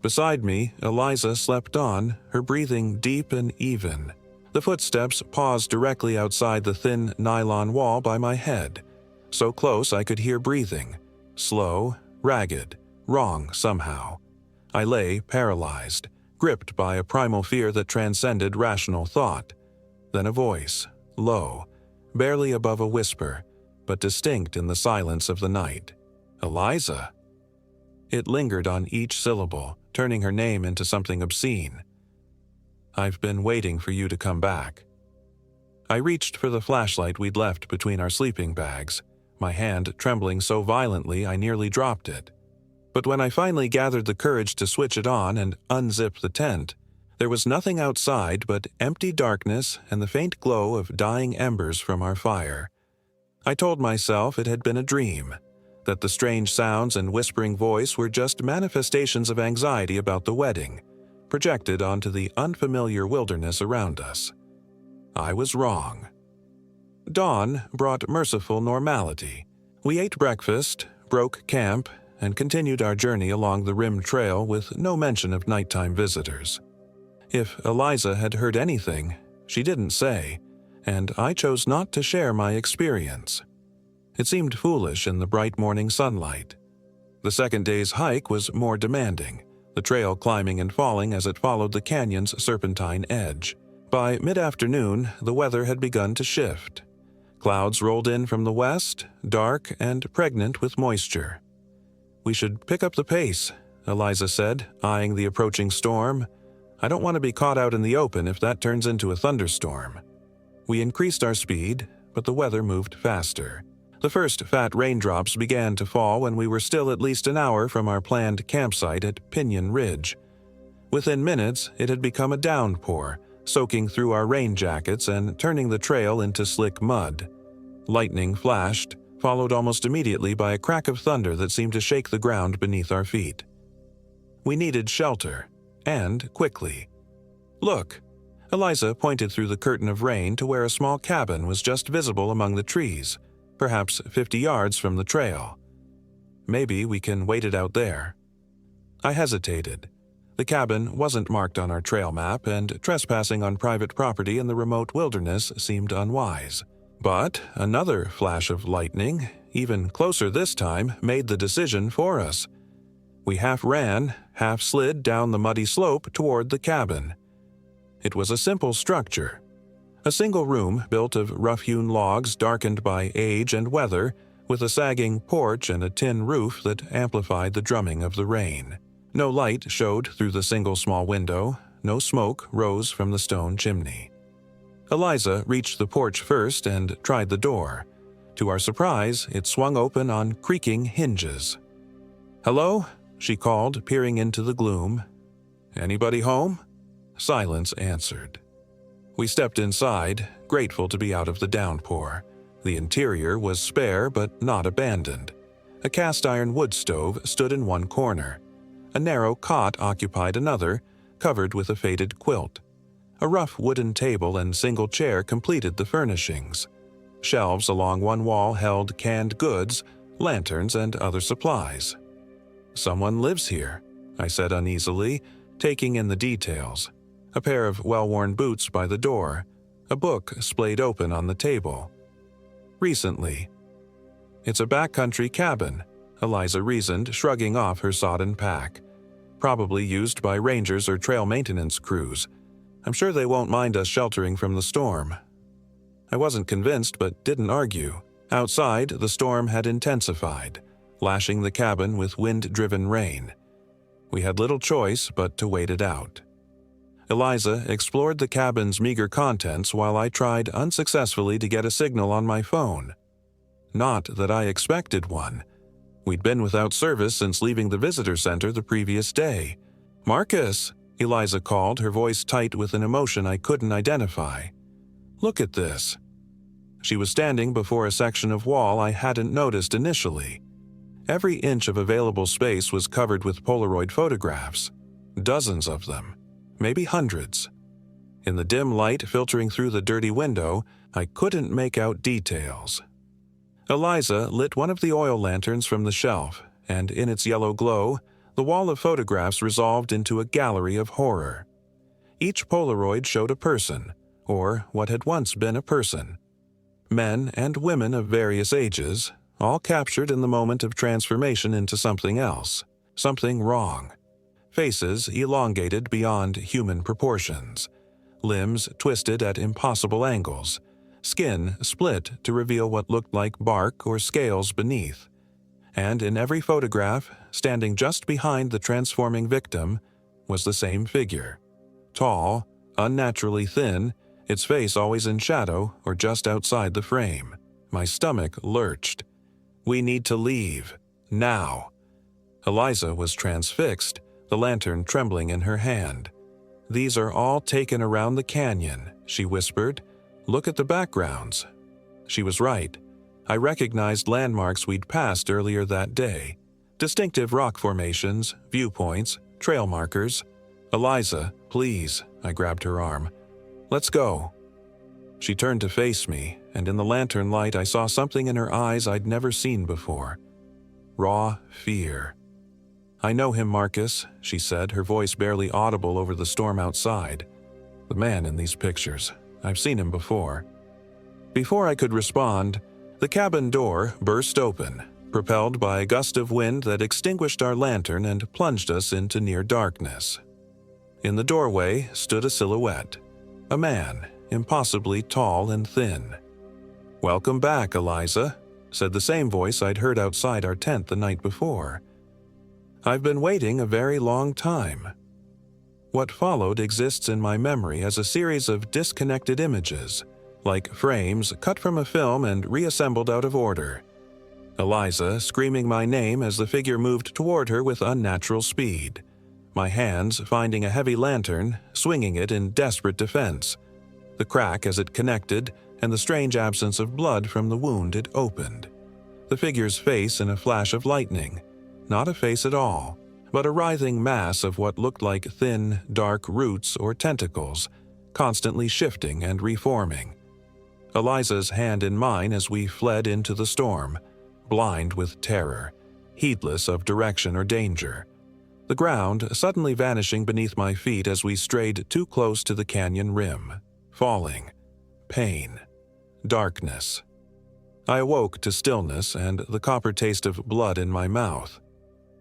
Beside me, Eliza slept on, her breathing deep and even. The footsteps paused directly outside the thin nylon wall by my head, so close I could hear breathing, slow, ragged, wrong somehow. I lay paralyzed, gripped by a primal fear that transcended rational thought. Then a voice, low, barely above a whisper, but distinct in the silence of the night. "Eliza." It lingered on each syllable, turning her name into something obscene. "I've been waiting for you to come back." I reached for the flashlight we'd left between our sleeping bags, my hand trembling so violently I nearly dropped it. But when I finally gathered the courage to switch it on and unzip the tent, there was nothing outside but empty darkness and the faint glow of dying embers from our fire. I told myself it had been a dream, that the strange sounds and whispering voice were just manifestations of anxiety about the wedding, projected onto the unfamiliar wilderness around us. I was wrong. Dawn brought merciful normality. We ate breakfast, broke camp, and continued our journey along the Rim Trail with no mention of nighttime visitors. If Eliza had heard anything, she didn't say, and I chose not to share my experience. It seemed foolish in the bright morning sunlight. The second day's hike was more demanding, the trail climbing and falling as it followed the canyon's serpentine edge. By mid-afternoon, the weather had begun to shift. Clouds rolled in from the west, dark and pregnant with moisture. "We should pick up the pace," Eliza said, eyeing the approaching storm. "I don't want to be caught out in the open if that turns into a thunderstorm." We increased our speed, but the weather moved faster. The first fat raindrops began to fall when we were still at least an hour from our planned campsite at Pinyon Ridge. Within minutes, it had become a downpour, soaking through our rain jackets and turning the trail into slick mud. Lightning flashed, followed almost immediately by a crack of thunder that seemed to shake the ground beneath our feet. We needed shelter, and quickly. "Look!" Eliza pointed through the curtain of rain to where a small cabin was just visible among the trees, perhaps 50 yards from the trail. "Maybe we can wait it out there." I hesitated. The cabin wasn't marked on our trail map, and trespassing on private property in the remote wilderness seemed unwise. But another flash of lightning, even closer this time, made the decision for us. We half ran, half slid down the muddy slope toward the cabin. It was a simple structure. A single room built of rough-hewn logs darkened by age and weather, with a sagging porch and a tin roof that amplified the drumming of the rain. No light showed through the single small window, no smoke rose from the stone chimney. Eliza reached the porch first and tried the door. To our surprise, it swung open on creaking hinges. "Hello?" she called, peering into the gloom. "Anybody home?" Silence answered. We stepped inside, grateful to be out of the downpour. The interior was spare but not abandoned. A cast-iron wood stove stood in one corner. A narrow cot occupied another, covered with a faded quilt. A rough wooden table and single chair completed the furnishings. Shelves along one wall held canned goods, lanterns, and other supplies. "Someone lives here," I said uneasily, taking in the details. A pair of well-worn boots by the door, a book splayed open on the table. "Recently." "It's a backcountry cabin," Eliza reasoned, shrugging off her sodden pack. "Probably used by rangers or trail maintenance crews. I'm sure they won't mind us sheltering from the storm." I wasn't convinced but didn't argue. Outside, the storm had intensified, lashing the cabin with wind-driven rain. We had little choice but to wait it out. Eliza explored the cabin's meager contents while I tried unsuccessfully to get a signal on my phone. Not that I expected one. We'd been without service since leaving the visitor center the previous day. "Marcus," Eliza called, her voice tight with an emotion I couldn't identify. "Look at this." She was standing before a section of wall I hadn't noticed initially. Every inch of available space was covered with Polaroid photographs. Dozens of them. Maybe hundreds. In the dim light filtering through the dirty window, I couldn't make out details. Eliza lit one of the oil lanterns from the shelf, and in its yellow glow, the wall of photographs resolved into a gallery of horror. Each Polaroid showed a person, or what had once been a person. Men and women of various ages, all captured in the moment of transformation into something else, something wrong. Faces elongated beyond human proportions, limbs twisted at impossible angles, skin split to reveal what looked like bark or scales beneath. And in every photograph, standing just behind the transforming victim, was the same figure. Tall, unnaturally thin, its face always in shadow or just outside the frame. My stomach lurched. "We need to leave. Now." Eliza was transfixed, the lantern trembling in her hand. "These are all taken around the canyon," she whispered. "Look at the backgrounds." She was right. I recognized landmarks we'd passed earlier that day. Distinctive rock formations, viewpoints, trail markers. "Eliza, please," I grabbed her arm. "Let's go." She turned to face me, and in the lantern light I saw something in her eyes I'd never seen before. Raw fear. "I know him, Marcus," she said, her voice barely audible over the storm outside. "The man in these pictures. I've seen him before." Before I could respond, the cabin door burst open, propelled by a gust of wind that extinguished our lantern and plunged us into near darkness. In the doorway stood a silhouette. A man, impossibly tall and thin. "Welcome back, Eliza," said the same voice I'd heard outside our tent the night before. "I've been waiting a very long time." What followed exists in my memory as a series of disconnected images, like frames cut from a film and reassembled out of order. Eliza screaming my name as the figure moved toward her with unnatural speed. My hands finding a heavy lantern, swinging it in desperate defense. The crack as it connected, and the strange absence of blood from the wound it opened. The figure's face in a flash of lightning. Not a face at all, but a writhing mass of what looked like thin, dark roots or tentacles, constantly shifting and reforming. Eliza's hand in mine as we fled into the storm, blind with terror, heedless of direction or danger. The ground suddenly vanishing beneath my feet as we strayed too close to the canyon rim. Falling. Pain. Darkness. I awoke to stillness and the copper taste of blood in my mouth.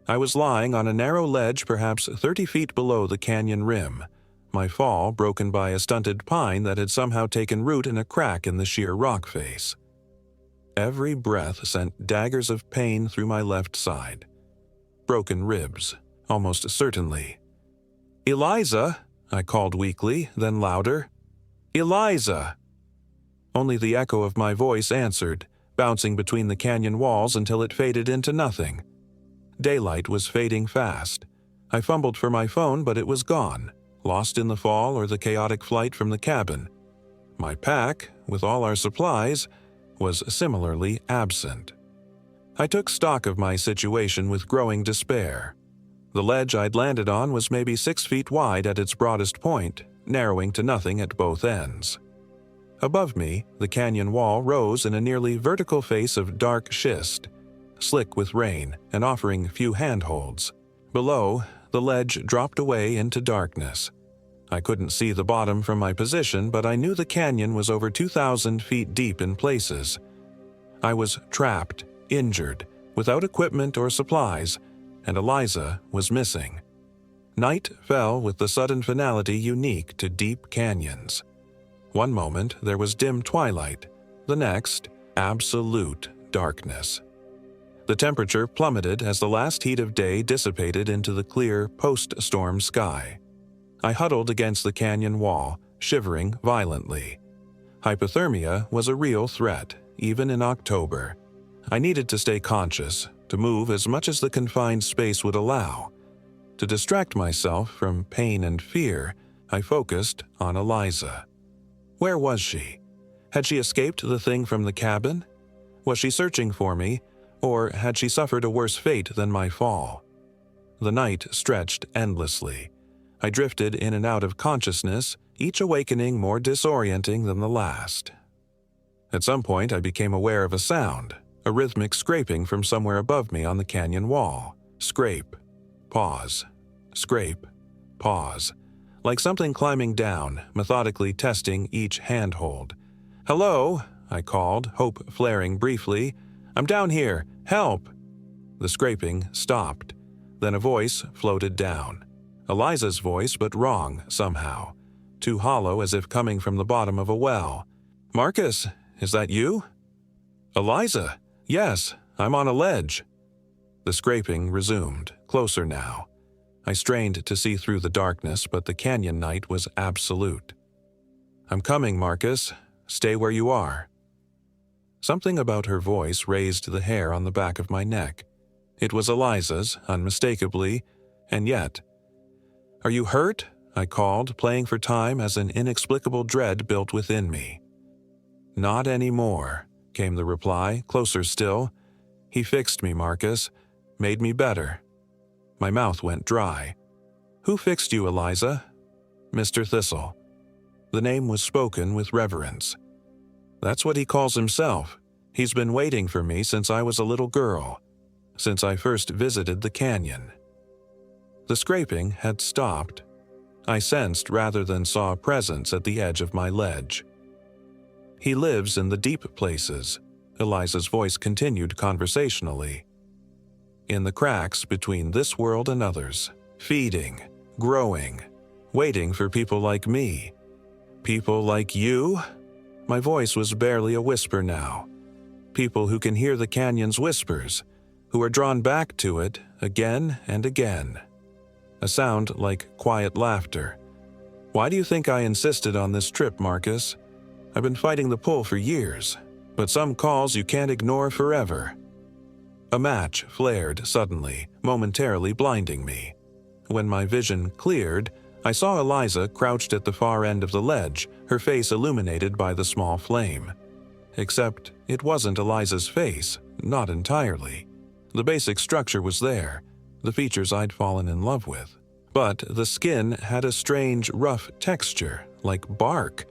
I was lying on a narrow ledge perhaps 30 feet below the canyon rim, my fall broken by a stunted pine that had somehow taken root in a crack in the sheer rock face. Every breath sent daggers of pain through my left side. Broken ribs, almost certainly. "Eliza!" I called weakly, then louder. "Eliza!" Only the echo of my voice answered, bouncing between the canyon walls until it faded into nothing. Daylight was fading fast. I fumbled for my phone, but it was gone, lost in the fall or the chaotic flight from the cabin. My pack, with all our supplies, was similarly absent. I took stock of my situation with growing despair. The ledge I'd landed on was maybe 6 feet wide at its broadest point, narrowing to nothing at both ends. Above me, the canyon wall rose in a nearly vertical face of dark schist, slick with rain and offering few handholds. Below, the ledge dropped away into darkness. I couldn't see the bottom from my position, but I knew the canyon was over 2,000 feet deep in places. I was trapped, injured, without equipment or supplies, and Eliza was missing. Night fell with the sudden finality unique to deep canyons. One moment there was dim twilight, the next, absolute darkness. The temperature plummeted as the last heat of day dissipated into the clear post-storm sky. I huddled against the canyon wall, shivering violently. Hypothermia was a real threat, even in October. I needed to stay conscious, to move as much as the confined space would allow. To distract myself from pain and fear, I focused on Eliza. Where was she? Had she escaped the thing from the cabin? Was she searching for me, or had she suffered a worse fate than my fall? The night stretched endlessly. I drifted in and out of consciousness, each awakening more disorienting than the last. At some point, I became aware of a sound, a rhythmic scraping from somewhere above me on the canyon wall. Scrape, pause, scrape, pause. Like something climbing down, methodically testing each handhold. "Hello," I called, hope flaring briefly. "I'm down here. Help!" The scraping stopped. Then a voice floated down. Eliza's voice, but wrong somehow. Too hollow, as if coming from the bottom of a well. "Marcus, is that you?" "Eliza, yes, I'm on a ledge." The scraping resumed, closer now. I strained to see through the darkness, but the canyon night was absolute. "I'm coming, Marcus. Stay where you are." Something about her voice raised the hair on the back of my neck. It was Eliza's, unmistakably, and yet. "Are you hurt?" I called, playing for time as an inexplicable dread built within me. "Not anymore," came the reply, closer still. "He fixed me, Marcus. Made me better." My mouth went dry. "Who fixed you, Eliza?" "Mr. Thistle." The name was spoken with reverence. "That's what he calls himself. He's been waiting for me since I was a little girl, since I first visited the canyon." The scraping had stopped. I sensed rather than saw a presence at the edge of my ledge. "He lives in the deep places," Eliza's voice continued conversationally. "In the cracks between this world and others, feeding, growing, waiting for people like me. People like you?" My voice was barely a whisper now. People who can hear the canyon's whispers, who are drawn back to it again and again. A sound like quiet laughter. "Why do you think I insisted on this trip, Marcus? I've been fighting the pull for years, but some calls you can't ignore forever." A match flared suddenly, momentarily blinding me. When my vision cleared, I saw Eliza crouched at the far end of the ledge, her face illuminated by the small flame. Except it wasn't Eliza's face, not entirely. The basic structure was there, the features I'd fallen in love with. But the skin had a strange, rough texture, like bark.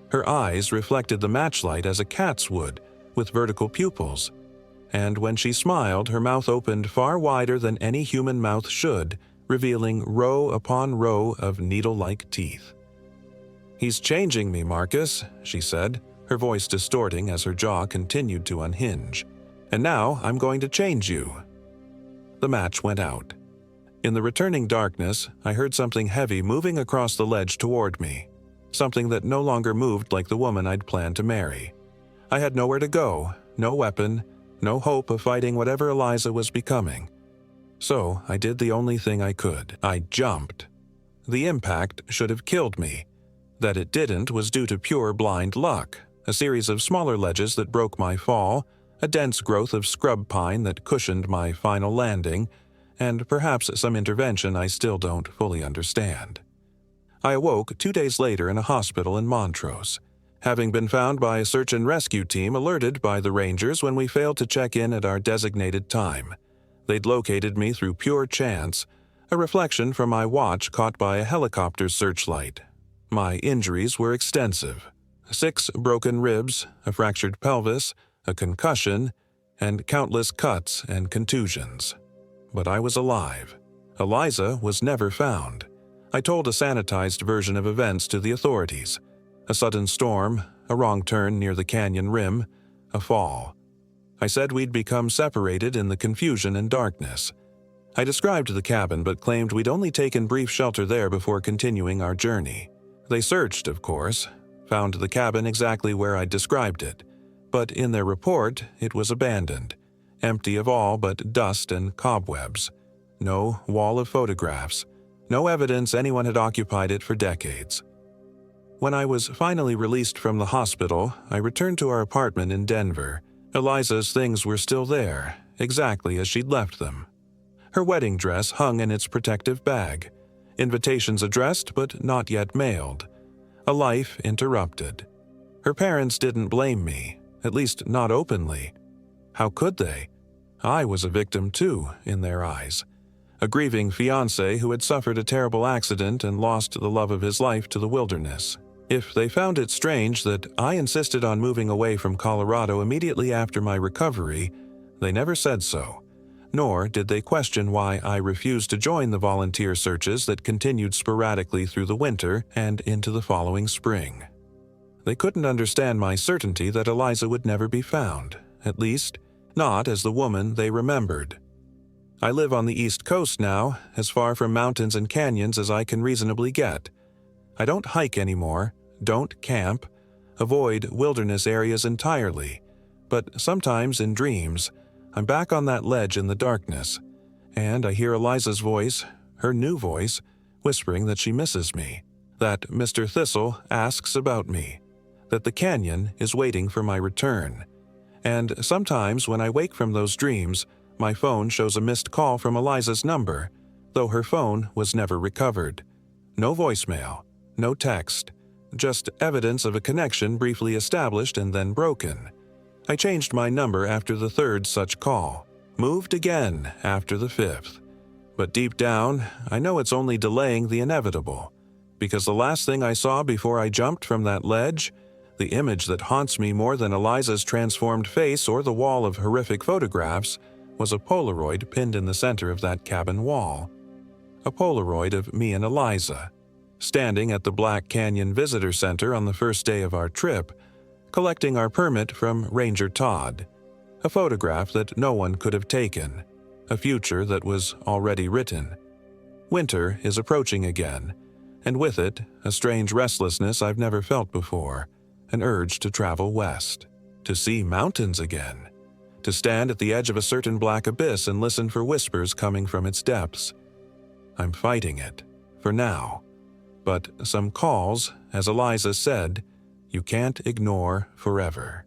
Her eyes reflected the matchlight as a cat's would, with vertical pupils. And when she smiled, her mouth opened far wider than any human mouth should, revealing row upon row of needle-like teeth. "He's changing me, Marcus," she said, her voice distorting as her jaw continued to unhinge. "And now I'm going to change you." The match went out. In the returning darkness, I heard something heavy moving across the ledge toward me, something that no longer moved like the woman I'd planned to marry. I had nowhere to go, no weapon, no hope of fighting whatever Eliza was becoming. So I did the only thing I could. I jumped. The impact should have killed me. That it didn't was due to pure blind luck, a series of smaller ledges that broke my fall, a dense growth of scrub pine that cushioned my final landing, and perhaps some intervention I still don't fully understand. I awoke 2 days later in a hospital in Montrose, having been found by a search and rescue team alerted by the Rangers when we failed to check in at our designated time. They'd located me through pure chance, a reflection from my watch caught by a helicopter's searchlight. My injuries were extensive. 6 broken ribs, a fractured pelvis, a concussion, and countless cuts and contusions. But I was alive. Eliza was never found. I told a sanitized version of events to the authorities. A sudden storm, a wrong turn near the canyon rim, a fall. I said we'd become separated in the confusion and darkness. I described the cabin but claimed we'd only taken brief shelter there before continuing our journey. They searched, of course, found the cabin exactly where I described it, but in their report it was abandoned, empty of all but dust and cobwebs. No wall of photographs, no evidence anyone had occupied it for decades. When I was finally released from the hospital, I returned to our apartment in Denver. Eliza's things were still there, exactly as she'd left them. Her wedding dress hung in its protective bag, invitations addressed but not yet mailed, a life interrupted. Her parents didn't blame me, at least not openly. How could they? I was a victim too, in their eyes. A grieving fiancé who had suffered a terrible accident and lost the love of his life to the wilderness. If they found it strange that I insisted on moving away from Colorado immediately after my recovery, they never said so, nor did they question why I refused to join the volunteer searches that continued sporadically through the winter and into the following spring. They couldn't understand my certainty that Eliza would never be found, at least, not as the woman they remembered. I live on the East Coast now, as far from mountains and canyons as I can reasonably get. I don't hike anymore, don't camp, avoid wilderness areas entirely, but sometimes in dreams, I'm back on that ledge in the darkness, and I hear Eliza's voice, her new voice, whispering that she misses me, that Mr. Thistle asks about me, that the canyon is waiting for my return. And sometimes when I wake from those dreams, my phone shows a missed call from Eliza's number, though her phone was never recovered. No voicemail, no text, just evidence of a connection briefly established and then broken. I changed my number after the 3rd such call, moved again after the 5th. But deep down, I know it's only delaying the inevitable, because the last thing I saw before I jumped from that ledge, the image that haunts me more than Eliza's transformed face or the wall of horrific photographs, was a Polaroid pinned in the center of that cabin wall. A Polaroid of me and Eliza, standing at the Black Canyon Visitor Center on the first day of our trip, collecting our permit from Ranger Todd. A photograph that no one could have taken, a future that was already written. Winter is approaching again, and with it, a strange restlessness I've never felt before, an urge to travel west, to see mountains again, to stand at the edge of a certain black abyss and listen for whispers coming from its depths. I'm fighting it, for now. But some calls, as Eliza said, you can't ignore forever.